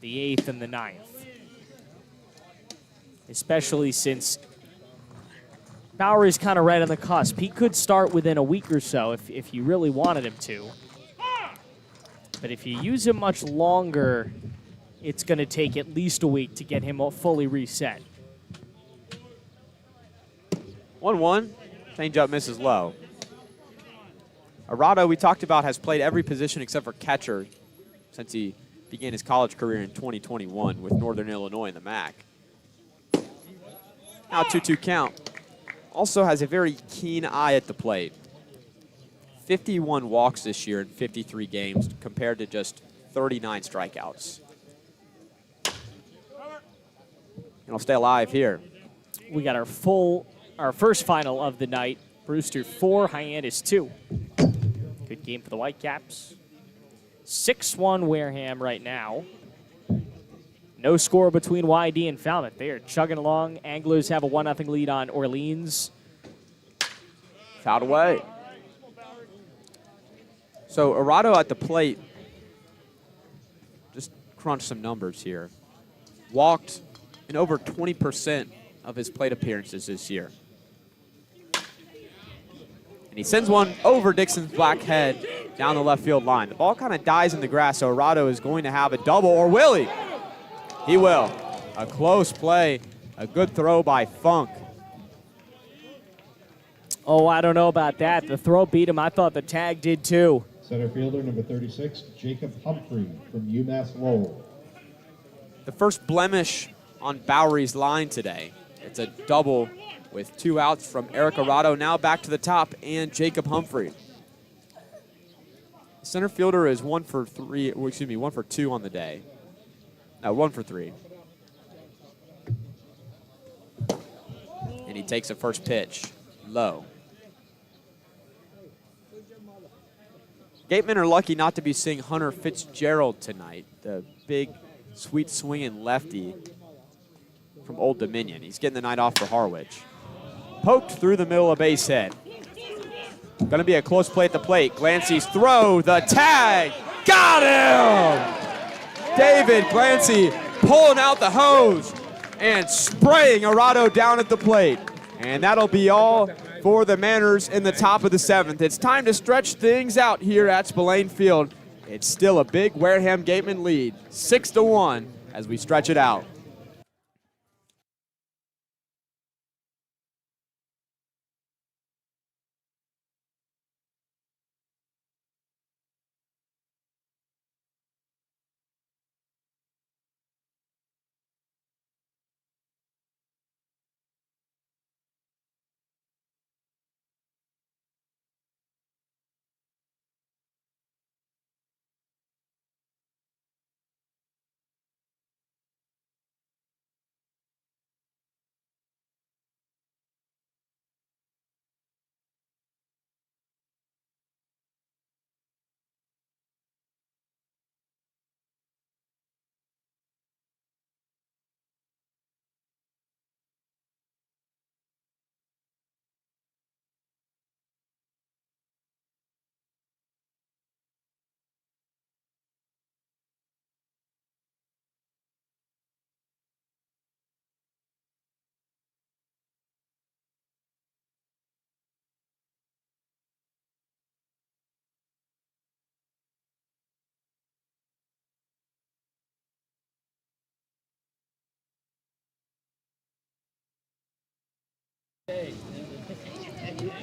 the 8th and the 9th. Especially since Bowery's kind of right on the cusp. He could start within a week or so if you really wanted him to. But if you use him much longer, it's going to take at least a week to get him fully reset.
1-1. Changeup misses low. Arado, we talked about, has played every position except for catcher since he began his college career in 2021 with Northern Illinois in the MAC. Now 2-2 count. Also has a very keen eye at the plate. 51 walks this year in 53 games compared to just 39 strikeouts. And he'll stay alive here.
We got our first final of the night. Brewster 4, Hyannis 2. Good game for the Whitecaps. 6-1 Wareham right now. No score between YD and Falmouth. They are chugging along. Anglers have a 1-0 lead on Orleans.
Fouled away. So Arado at the plate, just crunch some numbers here. Walked in over 20% of his plate appearances this year. And he sends one over Dixon's black head down the left field line. The ball kind of dies in the grass, so Arado is going to have a double, or will he? He will. A close play, a good throw by Funk.
Oh, I don't know about that. The throw beat him. I thought the tag did too.
Center fielder number 36, Jacob Humphrey from UMass Lowell.
The first blemish on Bowery's line today. It's a double with 2 outs from Eric Arado. Now back to the top, and Jacob Humphrey. The center fielder is 1 for 2 on the day. No, 1 for 3. And he takes a first pitch low. Gatemen are lucky not to be seeing Hunter Fitzgerald tonight, the big, sweet swinging lefty from Old Dominion. He's getting the night off for Harwich. Poked through the middle of base hit. Going to be a close play at the plate. Glancy's throw, the tag, got him! David Glancy pulling out the hose and spraying Arado down at the plate. And that'll be all for the Manners in the top of the 7th. It's time to stretch things out here at Spillane Field. It's still a big Wareham Gatemen lead, 6-1 as we stretch it out.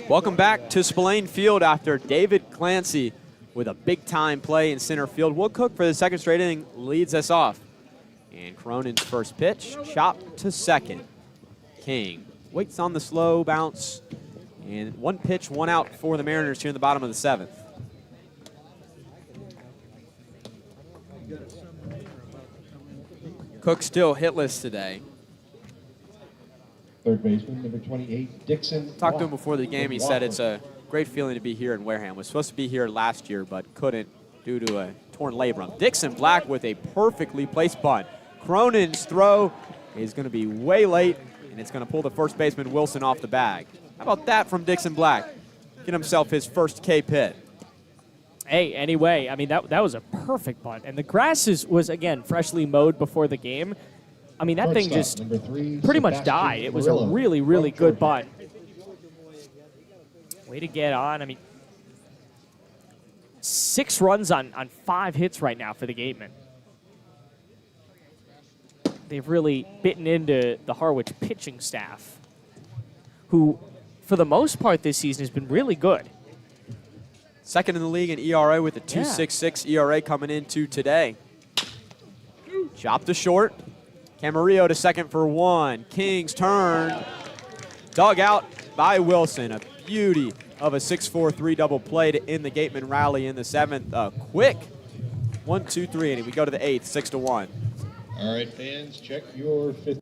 Welcome back to Spillane Field after David Clancy with a big-time play in center field. Will Cook for the second straight inning leads us off. And Cronin's first pitch, chopped to second. King waits on the slow bounce. And one pitch, one out for the Mariners here in the bottom of the seventh. Cook still hitless today.
Third baseman, number 28, Dixon.
Talked to him before the game. He said it's a great feeling to be here in Wareham. Was supposed to be here last year, but couldn't due to a torn labrum. Dixon Black with a perfectly placed bunt. Cronin's throw is going to be way late, and it's going to pull the first baseman Wilson off the bag. How about that from Dixon Black? Get himself his first K hit.
Hey, anyway, I mean, that was a perfect bunt. And the grass was, again, freshly mowed before the game. I mean, that thing just pretty much died. It was a really, really good bunt. Way to get on. I mean, 6 runs on 5 hits right now for the Gatemen. They've really bitten into the Harwich pitching staff, who, for the most part this season, has been really good.
Second in the league in ERA with a 2.66 ERA coming into today. Chop to short. Camarillo to second for 1. King's turn. Dug out by Wilson. A beauty of a 6-4-3 double play to end the Gateman rally in the 7th. A quick 1-2-3 inning. We go to the 8th, 6-1.
All right, fans, check your 50.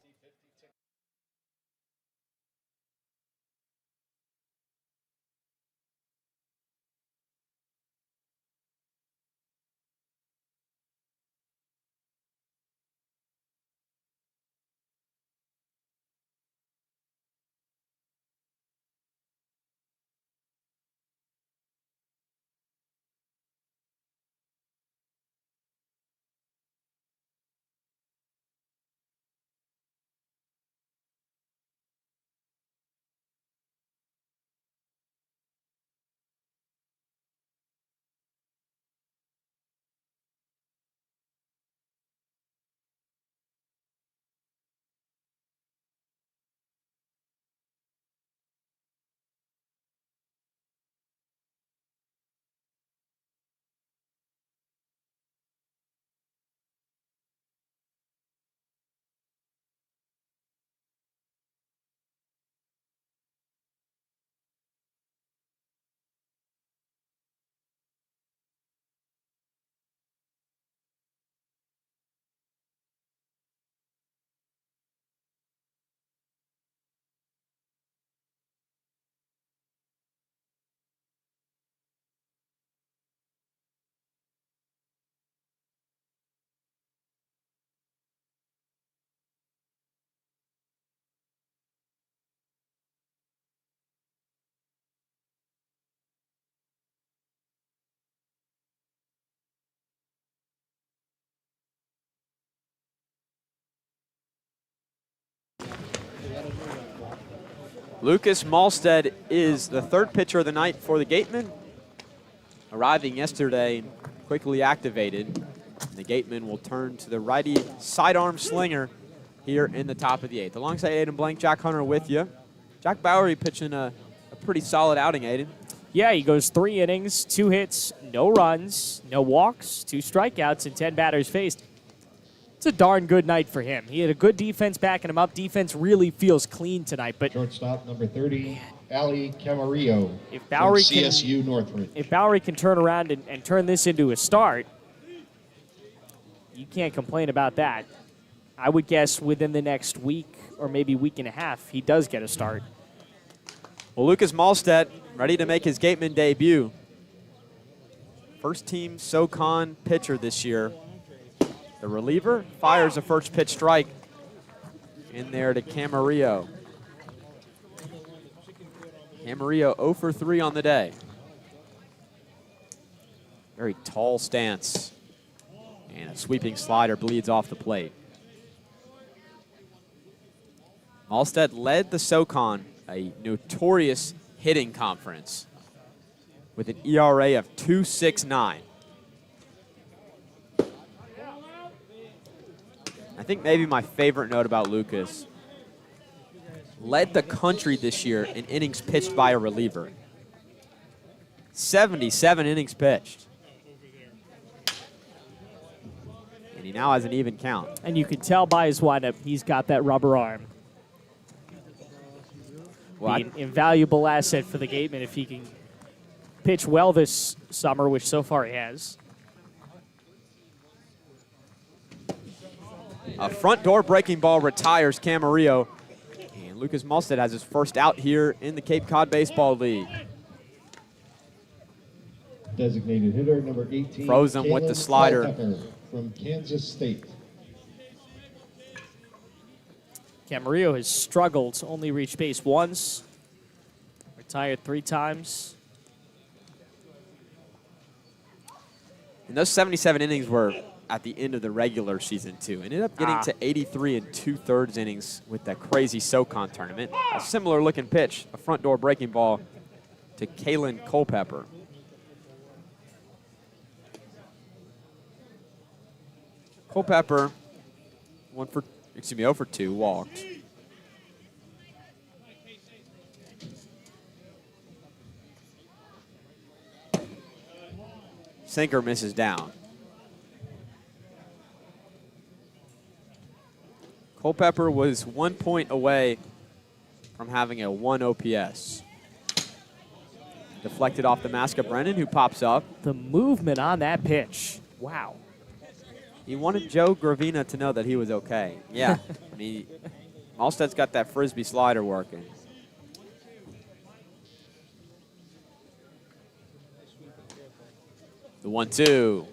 Lucas Malstead is the third pitcher of the night for the Gatemen. Arriving yesterday, quickly activated. And the Gatemen will turn to the righty sidearm slinger here in the top of the 8th. Alongside Aiden Blanc, Jack Hunter with you. Jack Bowery pitching a pretty solid outing, Aiden.
Yeah, he goes 3 innings, 2 hits, no runs, no walks, 2 strikeouts, and 10 batters faced. It's a darn good night for him. He had a good defense backing him up. Defense really feels clean tonight. But
shortstop number 30, Ali Camarillo
if Bowery
from CSU Northridge.
If Bowery can turn around and turn this into a start, you can't complain about that. I would guess within the next week or maybe week and a half, he does get a start.
Well, Lucas Malstedt ready to make his Gateman debut. First team SoCon pitcher this year. The reliever fires a first pitch strike in there to Camarillo. Camarillo 0 for 3 on the day. Very tall stance. And a sweeping slider bleeds off the plate. Malstedt led the SoCon, a notorious hitting conference, with an ERA of 2.69. I think maybe my favorite note about Lucas, led the country this year in innings pitched by a reliever. 77 innings pitched. And he now has an even count.
And you can tell by his windup, he's got that rubber arm. Well, an invaluable asset for the Gatemen if he can pitch well this summer, which so far he has.
A front door breaking ball retires Camarillo. And Lucas Malstedt has his first out here in the Cape Cod Baseball League.
Designated hitter number 18.
Frozen with the slider.
From Kansas State.
Camarillo has struggled to only reach base once. Retired 3 times.
And those 77 innings were at the end of the regular season, too. Ended up getting to 83 2/3 innings with that crazy SoCon tournament. A similar-looking pitch, a front-door breaking ball to Kalen Culpepper. Culpepper, 0 for 2, walked. Sinker misses down. Culpepper was 1 point away from having a 1 OPS. Deflected off the mask of Brennan, who pops up.
The movement on that pitch. Wow.
He wanted Joe Gravina to know that he was okay. Yeah. I mean, Malstedt's got that frisbee slider working. The 1-2.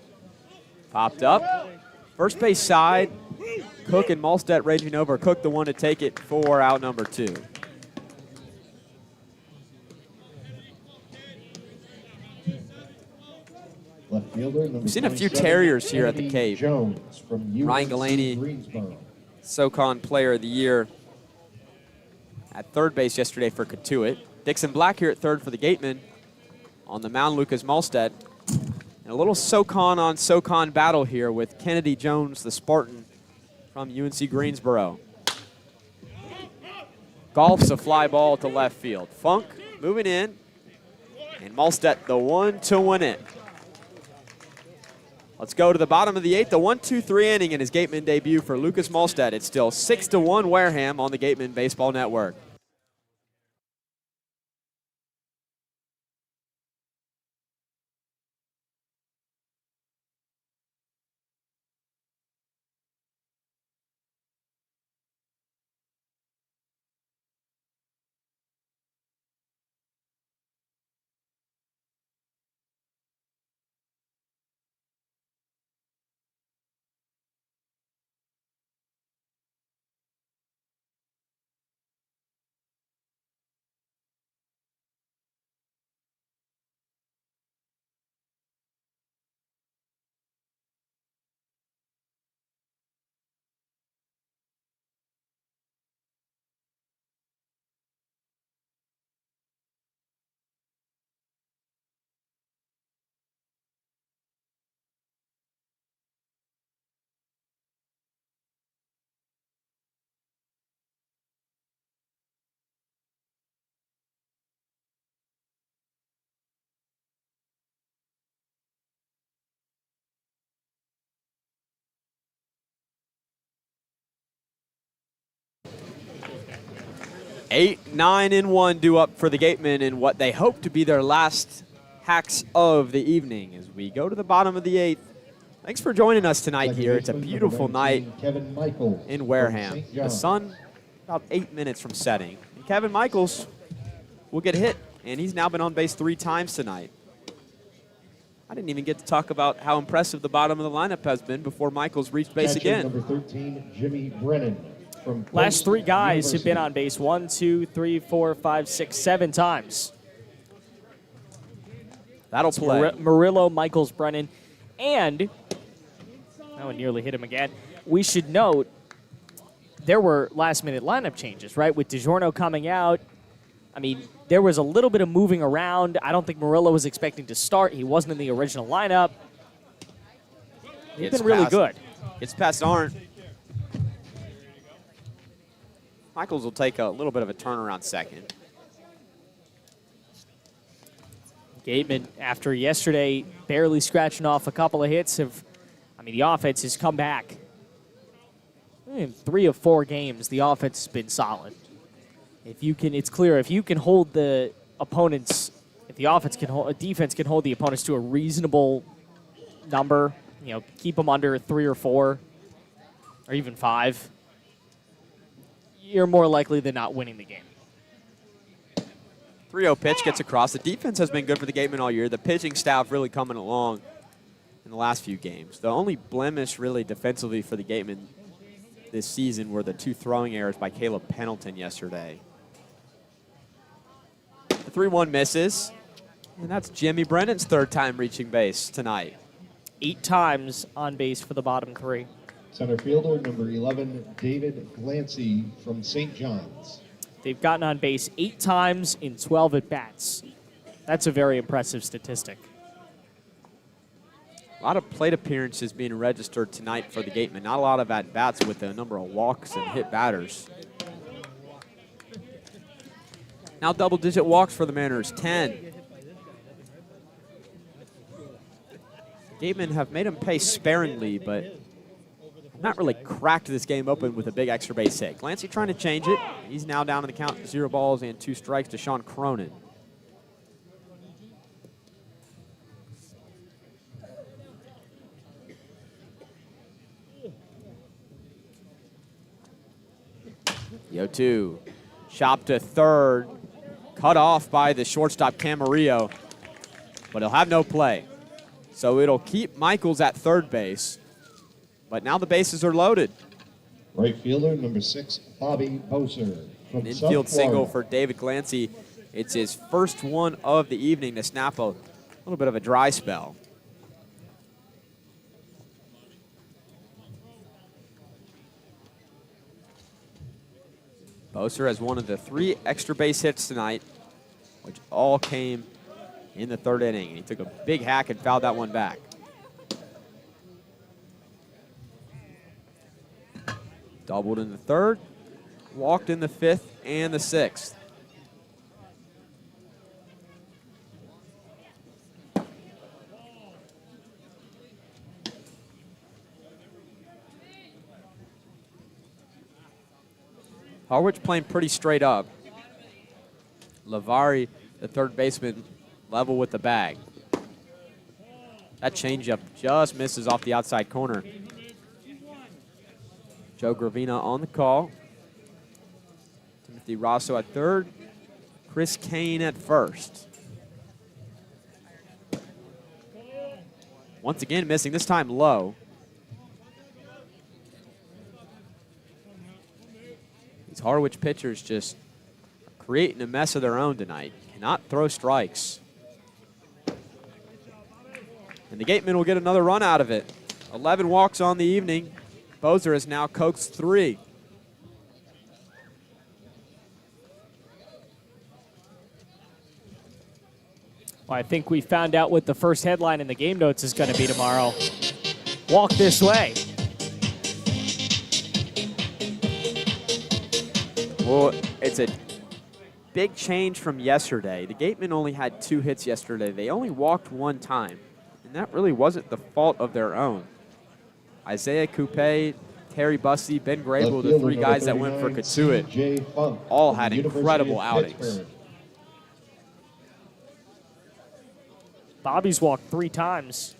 Popped up. First base side. Cook and Malstedt raging over. Cook the one to take it for out number 2.
Left fielder,
We've seen a few Terriers here at the Cape.
Jones from
Ryan Galaney, SoCon Player of the Year at third base yesterday for Katuitt. Dixon Black here at third for the Gatemen. On the mound, Lucas Malstedt. And a little SoCon on SoCon battle here with Kennedy Jones, the Spartan from UNC Greensboro. Golfs a fly ball to left field. Funk moving in, and Malstedt the one to win it. Let's go to the bottom of the 8th, the 1-2-3 inning in his Gateman debut for Lucas Malstedt. It's still 6-1 Wareham on the Gateman Baseball Network. 8-9-1 due up for the Gatemen in what they hope to be their last hacks of the evening as we go to the bottom of the 8th. Thanks for joining us tonight here. It's a beautiful night in Wareham. The sun about 8 minutes from setting. And Kevin Michaels will get hit, and he's now been on base 3 times tonight. I didn't even get to talk about how impressive the bottom of the lineup has been before Michaels reached base again.
Number 13, Jimmy Brennan. From
Last 3 guys have been on base 1, 2, 3, 4, 5, 6, 7 times.
That'll play.
Murillo, Michaels, Brennan, and that one nearly hit him again. We should note there were last-minute lineup changes, right? With DiGiorno coming out, I mean, there was a little bit of moving around. I don't think Murillo was expecting to start. He wasn't in the original lineup. He's been really good.
It's past Arndt. Michaels will take a little bit of a turnaround second.
Gatemen, after yesterday, barely scratching off a couple of hits, the offense has come back. In 3 of 4 games, the offense has been solid. It's clear if you can hold the opponents, if the defense can hold the opponents to a reasonable number, keep them under 3 or 4, or even 5, you're more likely than not winning the game.
3-0 pitch gets across. The defense has been good for the Gatemen all year. The pitching staff really coming along in the last few games. The only blemish really defensively for the Gatemen this season were the 2 throwing errors by Caleb Pendleton yesterday. The 3-1 misses, and that's Jimmy Brennan's 3rd time reaching base tonight.
8 times on base for the bottom 3.
Center fielder, number 11, David Blanc from St. John's.
They've gotten on base 8 times in 12 at-bats. That's a very impressive statistic.
A lot of plate appearances being registered tonight for the Gatemen. Not a lot of at-bats with a number of walks and hit batters. Now double-digit walks for the Mariners, 10. Gatemen have made them pay sparingly, but not really cracked this game open with a big extra base hit. Clancy trying to change it. He's now down in the count, 0 balls and 2 strikes to Sean Cronin. The 0-2. Chop to 3rd. Cut off by the shortstop Camarillo, but he'll have no play. So it'll keep Michaels at 3rd base, but now the bases are loaded.
Right fielder, number 6, Bobby Boser.
An infield single for David Clancy. It's his first one of the evening to snap a little bit of a dry spell. Boser has one of the 3 extra base hits tonight, which all came in the 3rd inning. And he took a big hack and fouled that one back. Doubled in the 3rd, walked in the 5th and the 6th. Harwich playing pretty straight up. Lavari, the 3rd baseman, level with the bag. That changeup just misses off the outside corner. Joe Gravina on the call. Timothy Rosso at 3rd. Chris Kane at 1st. Once again missing, this time low. These Harwich pitchers just creating a mess of their own tonight. Cannot throw strikes. And the Gatemen will get another run out of it. 11 walks on the evening. Boser has now coaxed 3.
Well, I think we found out what the first headline in the game notes is going to be tomorrow. Walk this way.
Well, it's a big change from yesterday. The Gatemen only had 2 hits yesterday. They only walked 1 time, and that really wasn't the fault of their own. Isaiah Coupe Terry Bussey, Ben Grable, the three guys that went for Katuitt, all had incredible outings.
Bobby's walked 3 times.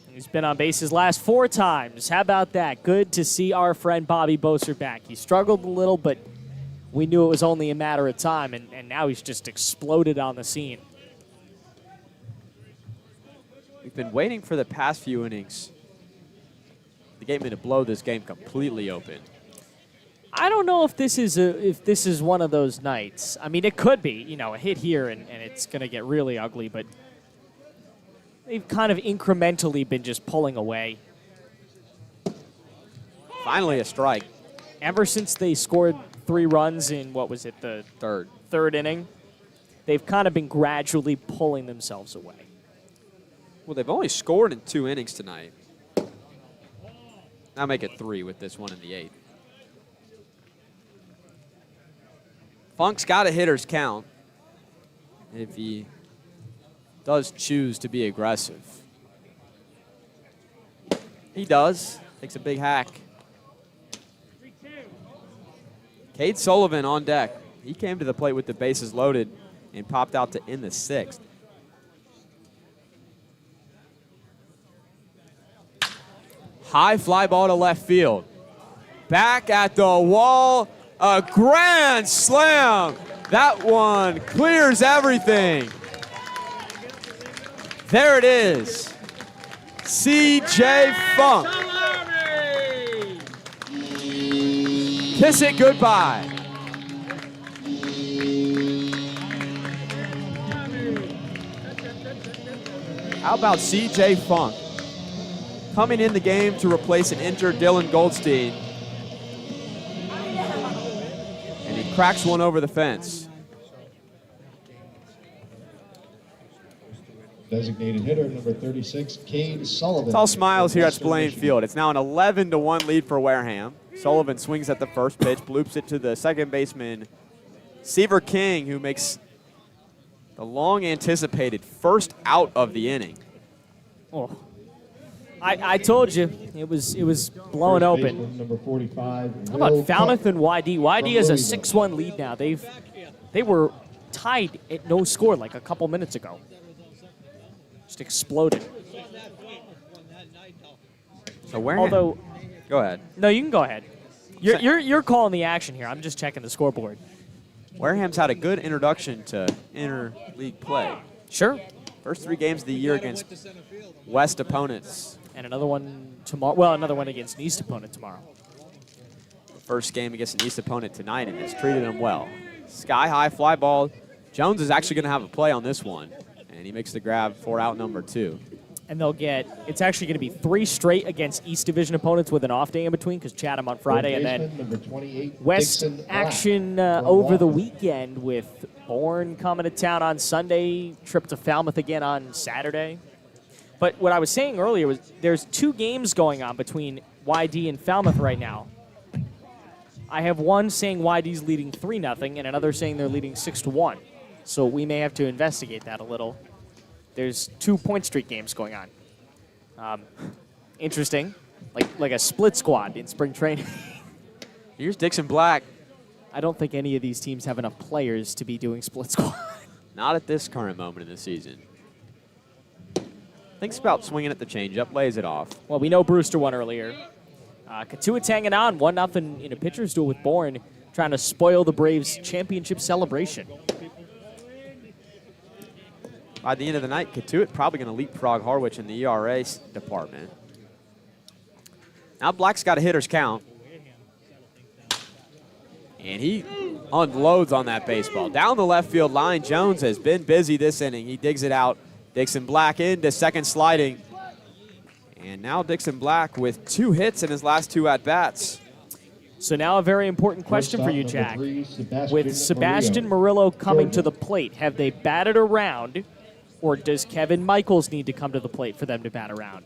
He's been on base his last 4 times. How about that? Good to see our friend Bobby Boser back. He struggled a little, but we knew it was only a matter of time, and now he's just exploded on the scene.
We've been waiting for the past few innings, the Gatemen to blow this game completely open.
I don't know if this is one of those nights. I mean, it could be, you know, a hit here and it's going to get really ugly, but they've kind of incrementally been just pulling away.
Finally a strike.
Ever since they scored 3 runs in, what was it, the third inning, they've kind of been gradually pulling themselves away.
Well, they've only scored in 2 innings tonight. Now make it 3 with this one in the 8th. Funk's got a hitter's count if he does choose to be aggressive. He does. Takes a big hack. Cade Sullivan on deck. He came to the plate with the bases loaded and popped out to end the 6th. High fly ball to left field. Back at the wall. A grand slam. That one clears everything. There it is. C.J. Funk. Kiss it goodbye. How about C.J. Funk coming in the game to replace an injured Dylan Goldstein? And he cracks one over the fence.
Designated hitter number 36, Cade Sullivan.
It's all smiles here at Blaine Field. It's now an 11-1 lead for Wareham. Sullivan swings at the first pitch, bloops it to the second baseman, Seaver King, who makes the long-anticipated first out of the inning.
Oh, I told you it was blown open.
Number 45.
How about Falmouth and YD? YD has a 6-1 lead now. They were tied at no score like a couple minutes ago. Just exploded.
So Wareham.
Although,
go ahead.
No, you can go ahead. You're calling the action here. I'm just checking the scoreboard.
Wareham's had a good introduction to interleague play.
Sure.
First 3 games of the year against West opponents.
And another one tomorrow. Well, another one against an East opponent tomorrow.
First game against an East opponent tonight, and it's treated them well. Sky high fly ball. Jones is actually going to have a play on this one, and he makes the grab for out number 2.
And it's actually going to be 3 straight against East Division opponents with an off day in between because Chatham on Friday, and then West action over the weekend with Bourne coming to town on Sunday, trip to Falmouth again on Saturday. But what I was saying earlier was there's 2 games going on between YD and Falmouth right now. I have one saying YD's leading 3-0 and another saying they're leading 6-1. So we may have to investigate that a little. There's 2 point streak games going on. Interesting, like a split squad in spring training.
Here's Dixon Black.
I don't think any of these teams have enough players to be doing split squad.
Not at this current moment in the season. Thinks about swinging at the changeup, lays it off.
Well, we know Brewster won earlier. Katuitt's hanging on 1-0 in a pitcher's duel with Bourne, trying to spoil the Braves' championship celebration.
By the end of the night, Katuitt probably going to leapfrog Harwich in the ERA department. Now Black's got a hitter's count. And he unloads on that baseball. Down the left field line, Jones has been busy this inning. He digs it out. Dixon Black into second sliding. And now Dixon Black with 2 hits in his last 2 at-bats.
So now a very important question for you, Jack. With Sebastian Murillo coming to the plate, have they batted around, or does Kevin Michaels need to come to the plate for them to bat around?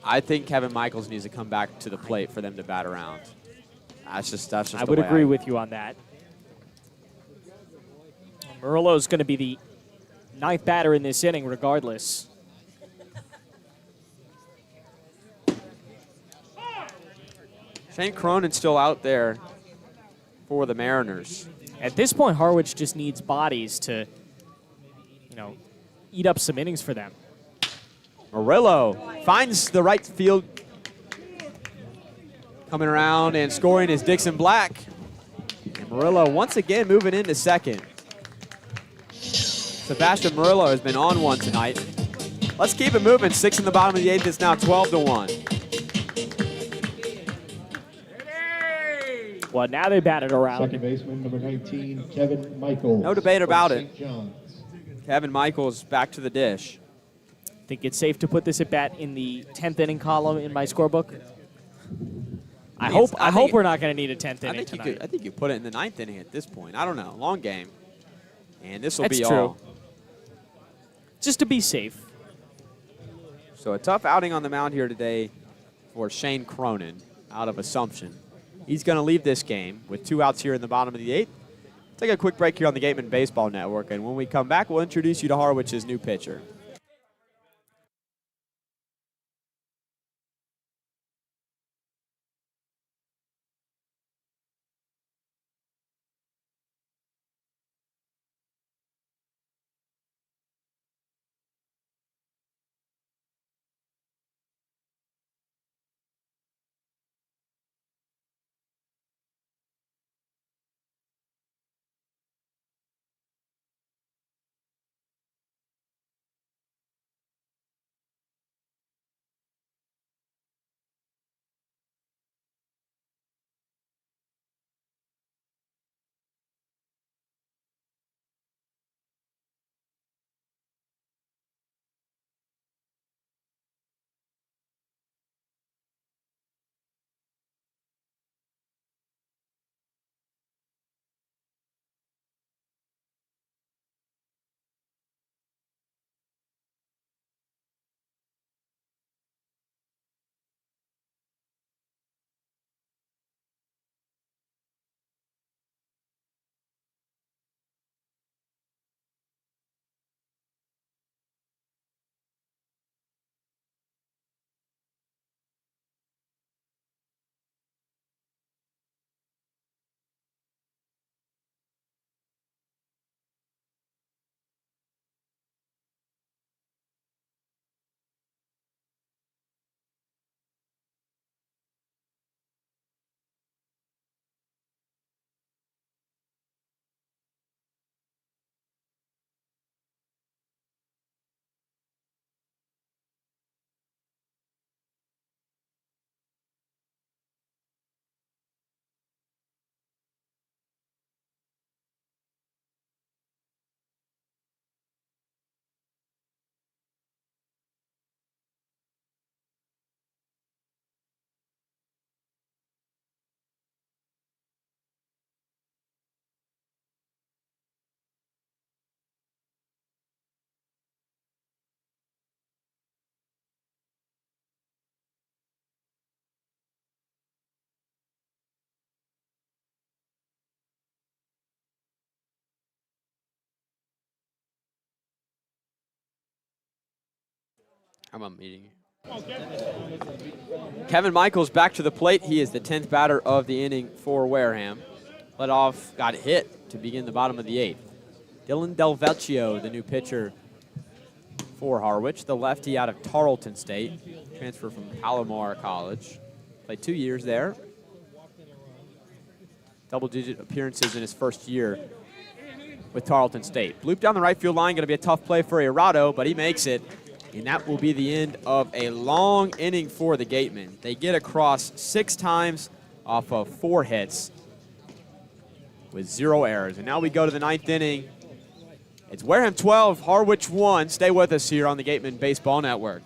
I think Kevin Michaels needs to come back to the plate for them to bat around. That's just
I would agree with you on that. Murillo's going to be the 9th batter in this inning regardless.
Shane Cronin's still out there for the Mariners.
At this point, Harwich just needs bodies to, eat up some innings for them.
Murillo finds the right field. Coming around and scoring is Dixon Black. And Murillo once again moving into second. Sebastian Murillo has been on one tonight. Let's keep it moving. 6 in the bottom of the 8th. It's now 12-1.
Well, now they batted around.
Second baseman, number 19, Kevin Michaels.
No debate about it.
St. John's.
Kevin Michaels back to the dish.
Think it's safe to put this at bat in the 10th inning column in my scorebook? I hope we're not going to need a 10th inning tonight.
I think you put it in the 9th inning at this point. I don't know. Long game. And this will be
That's true.
all.
Just to be safe.
So a tough outing on the mound here today for Shane Cronin out of Assumption. He's going to leave this game with 2 outs here in the bottom of the 8th. Take a quick break here on the Gatemen Baseball Network, and when we come back, we'll introduce you to Harwich's new pitcher. I'm on meeting. Kevin Michaels back to the plate. He is the 10th batter of the inning for Wareham. Led off, got hit to begin the bottom of the 8th. Dylan Del Vecchio, the new pitcher for Harwich, the lefty out of Tarleton State, transfer from Palomar College. Played 2 years there. Double-digit appearances in his first year with Tarleton State. Bloop down the right field line, going to be a tough play for Irado, but he makes it. And that will be the end of a long inning for the Gatemen. They get across 6 times off of 4 hits with 0 errors. And now we go to the 9th inning. It's Wareham 12, Harwich 1. Stay with us here on the Gatemen Baseball Network.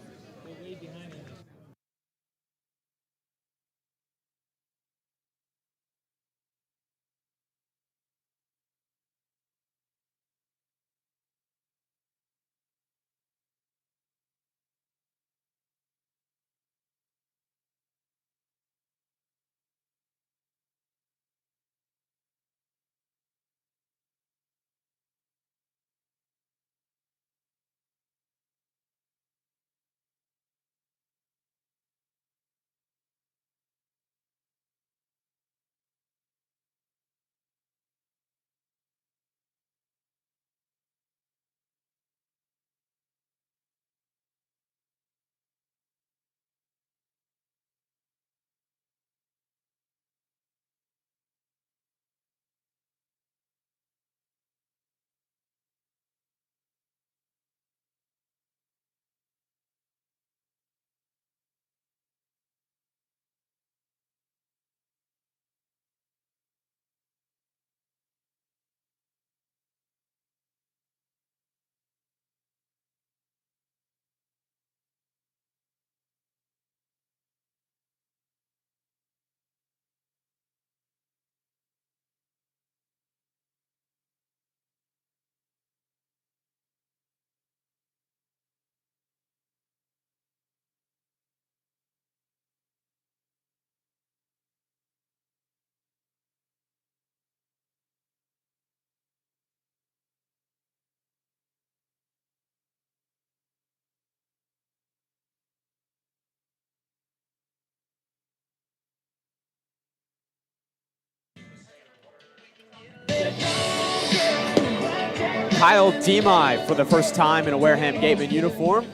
Kyle Demai, for the first time in a Wareham Gatemen uniform,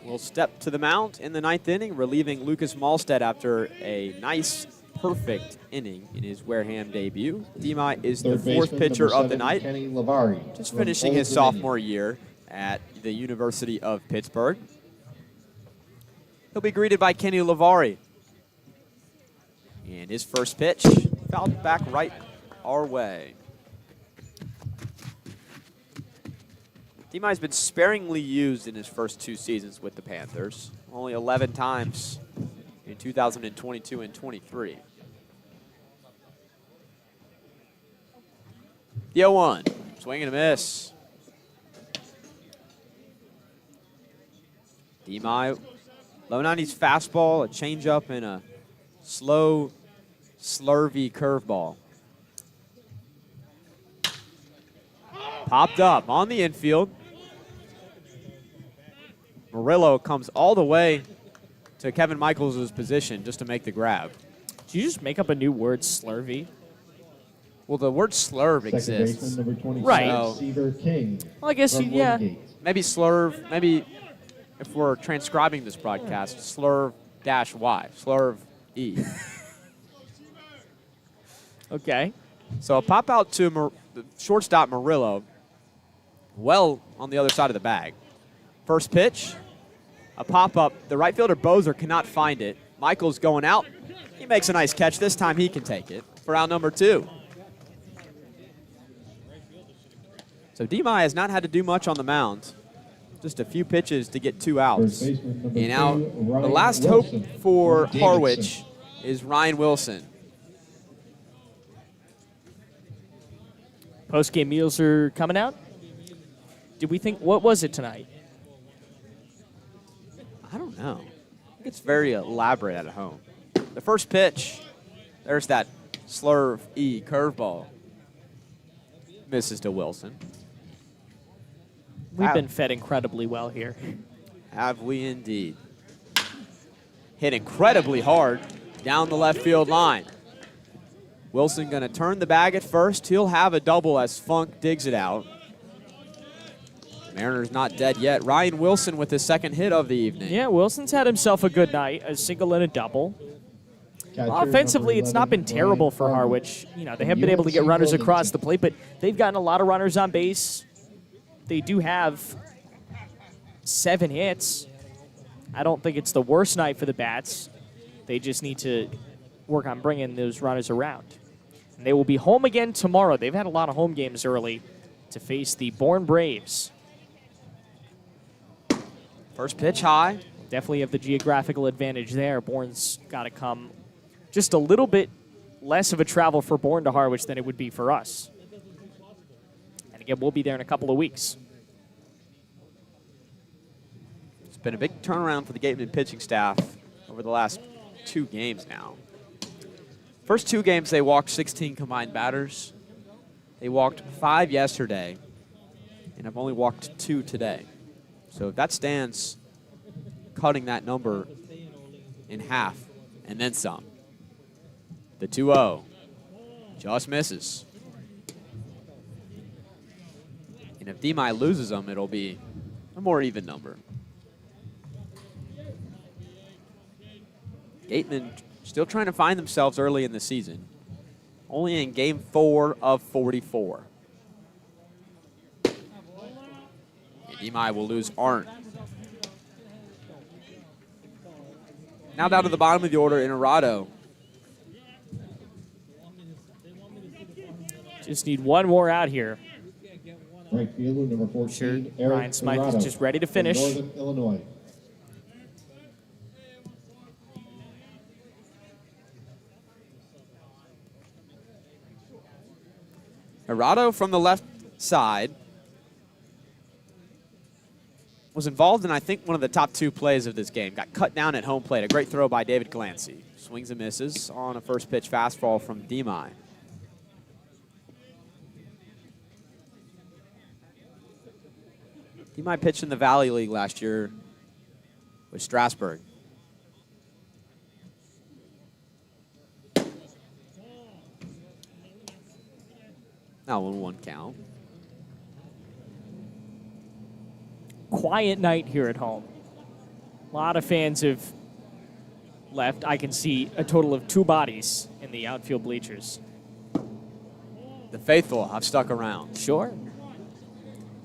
will step to the mound in the 9th inning, relieving Lucas Malstead after a nice, perfect inning in his Wareham debut. Demai is the 4th pitcher of the night, just finishing his sophomore year at the University of Pittsburgh. He'll be greeted by Kenny Lavari. And his first pitch, fouled back right our way. Demai's been sparingly used in his first 2 seasons with the Panthers, only 11 times in 2022 and 23. The 0-1, swing and a miss. Demai, low 90s fastball, a changeup, and a slow, slurvy curveball. Popped up on the infield. Murillo comes all the way to Kevin Michaels' position just to make the grab.
Did you just make up a new word, slurvy?
Well, the word slurve exists.
Right.
Seaver King.
Well, I guess, yeah.
Maybe slurve, maybe if we're transcribing this broadcast, slurve-y, slurve-e.
Okay.
So a pop out to the shortstop Murillo, well on the other side of the bag. First pitch, a pop up. The right fielder Bozer cannot find it. Michael's going out. He makes a nice catch. This time he can take it for out number 2. So Demai has not had to do much on the mound. Just a few pitches to get 2 outs. And now the last hope for Harwich is Ryan Wilson.
Post-game meals are coming out. Did we think, what was it tonight?
I don't know. I think it's very elaborate at home. The first pitch, there's that slurve-e curveball. Misses to Wilson.
We've been fed incredibly well here.
Have we indeed. Hit incredibly hard down the left field line. Wilson going to turn the bag at first. He'll have a double as Funk digs it out. Mariners not dead yet. Ryan Wilson with his second hit of the evening.
Yeah, Wilson's had himself a good night, a single and a double. Offensively, it's not been terrible for Harwich. You know, they have been able to get runners across the plate, but they've gotten a lot of runners on base. They do have 7 hits. I don't think it's the worst night for the Bats. They just need to work on bringing those runners around. And they will be home again tomorrow. They've had a lot of home games early to face the Bourne Braves.
First pitch high.
Definitely have the geographical advantage there. Bourne's got to come just a little bit less of a travel for Bourne to Harwich than it would be for us. And again, we'll be there in a couple of weeks.
It's been a big turnaround for the Gatemen pitching staff over the last 2 games now. First 2 games, they walked 16 combined batters. They walked 5 yesterday, and have only walked 2 today. So that stands cutting that number in half and then some. The 2-0 just misses. And if Demai loses them, it'll be a more even number. Gatemen still trying to find themselves early in the season. Only in game 4 of 44. And Demai will lose Arndt. Now down to the bottom of the order, Inarado.
Just need one more out here.
Right fielder number 14, Eric
Ryan Smythe
Dorado
is just ready to finish.
from Northern Illinois.
Arado from the left side was involved in, I think, one of the top 2 plays of this game. Got cut down at home plate. A great throw by David Glancy. Swings and misses on a first pitch fastball from Demai. Demai pitched in the Valley League last year with Strasburg. Now 1-1 count.
quiet night here at home. A lot of fans have left. I can see a total of 2 bodies in the outfield bleachers.
The faithful have stuck around.
Sure.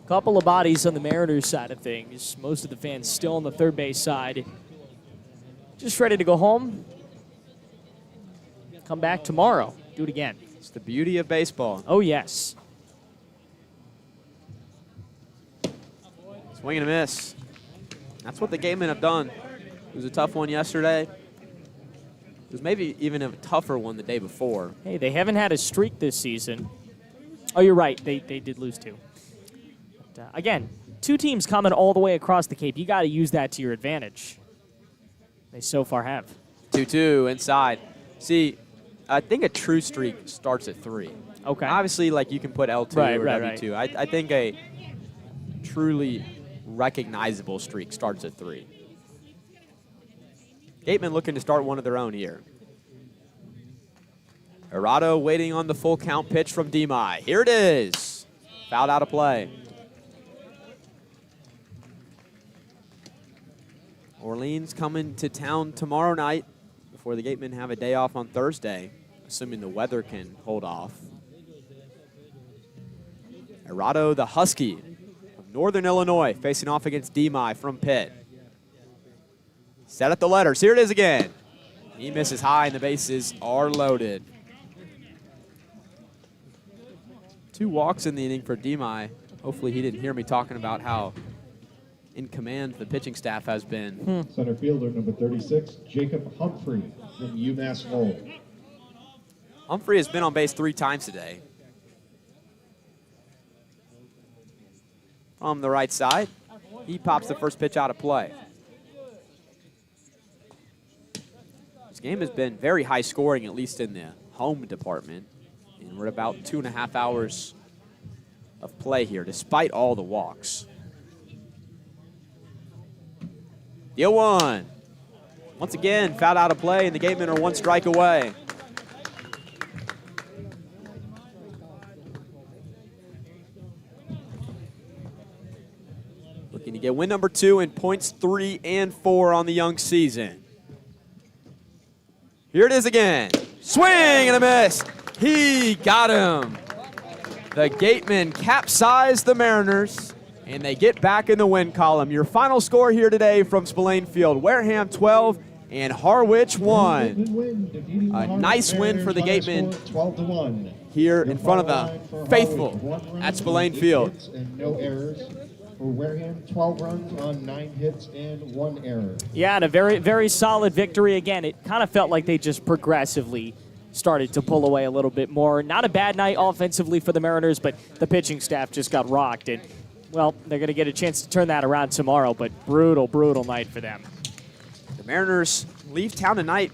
Couple of bodies on the Mariners side of things. Most of the fans still on the third base side. Just ready to go home. Come back tomorrow. Do it again.
It's the beauty of baseball.
Oh, yes.
Swing and a miss. That's what the Gatemen have done. It was a tough one yesterday. It was maybe even a tougher one the day before.
Hey, they haven't had a streak this season. Oh, you're right. They did lose 2. But, again, 2 teams coming all the way across the Cape. You got to use that to your advantage. They so far have.
2-2 inside. See, I think a true streak starts at 3.
Okay.
Obviously, like you can put L2 or W2.
Right.
I think a truly recognizable streak starts at 3. Gatemen looking to start one of their own here. Arado waiting on the full count pitch from Demai. Here it is. Fouled out of play. Orleans coming to town tomorrow night before the Gatemen have a day off on Thursday, assuming the weather can hold off. Arado, the Husky of Northern Illinois, facing off against Demai from Pitt. Set at the letters. Here it is again. He misses high, and the bases are loaded. 2 walks in the inning for Demai. Hopefully he didn't hear me talking about how in command the pitching staff has been.
Center fielder number 36, Jacob Humphrey from UMass Lowell.
Humphrey has been on base 3 times today. From the right side, he pops the first pitch out of play. This game has been very high scoring, at least in the home department. And we're at about 2.5 hours of play here, despite all the walks. Deal 1. Once again, fouled out of play, and the Gatemen are 1 strike away. Looking to get win number 2 in points 3 and 4 on the young season. Here it is again. Swing and a miss. He got him. The Gatemen capsize the Mariners, and they get back in the win column. Your final score here today from Spillane Field, Wareham 12 and Harwich 1. A nice win for the Gatemen here in front of the faithful at Spillane Field.
No errors for Wareham, 12 runs on 9 hits and 1 error.
Yeah, and a very, very solid victory. Again, it kind of felt like they just progressively started to pull away a little bit more. Not a bad night offensively for the Mariners, but the pitching staff just got rocked. And, well, they're going to get a chance to turn that around tomorrow, but brutal, brutal night for them.
The Mariners leave town tonight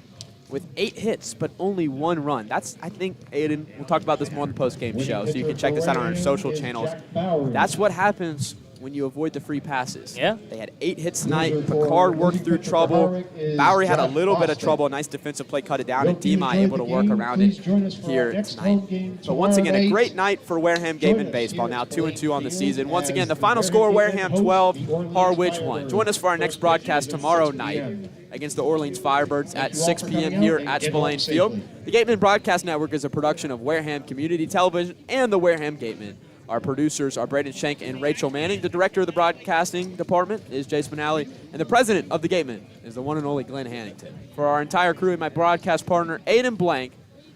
with 8 hits, but only 1 run. That's, I think, Aiden, we'll talk about this more on the post-game show, so you can check this out on our social channels. That's what happens when you avoid the free passes.
Yeah.
They had 8 hits tonight. Picard worked through trouble. Bowery had a little bit of trouble. Nice defensive play, cut it down, and Demai able to work around it here tonight. But once again, a great night for Wareham Gatemen baseball. Now 2-2 on the season. Once again, the final score, Wareham 12, Harwich 1. Join us for our next broadcast tomorrow night against the Orleans Firebirds at 6 p.m. here at Spillane Field. The Gatemen Broadcast Network is a production of Wareham Community Television and the Wareham Gatemen. Our producers are Braden Schenk and Rachel Manning. The director of the broadcasting department is Jay Spinelli. And the president of the Gatemen is the one and only Glenn Hannington. For our entire crew and my broadcast partner, Aiden Blanc,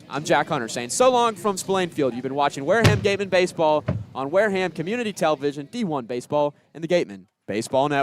I'm Jack Hunter saying so long from Spillane Field. You've been watching Wareham Gatemen Baseball on Wareham Community Television, D1 Baseball, and the Gatemen Baseball Network.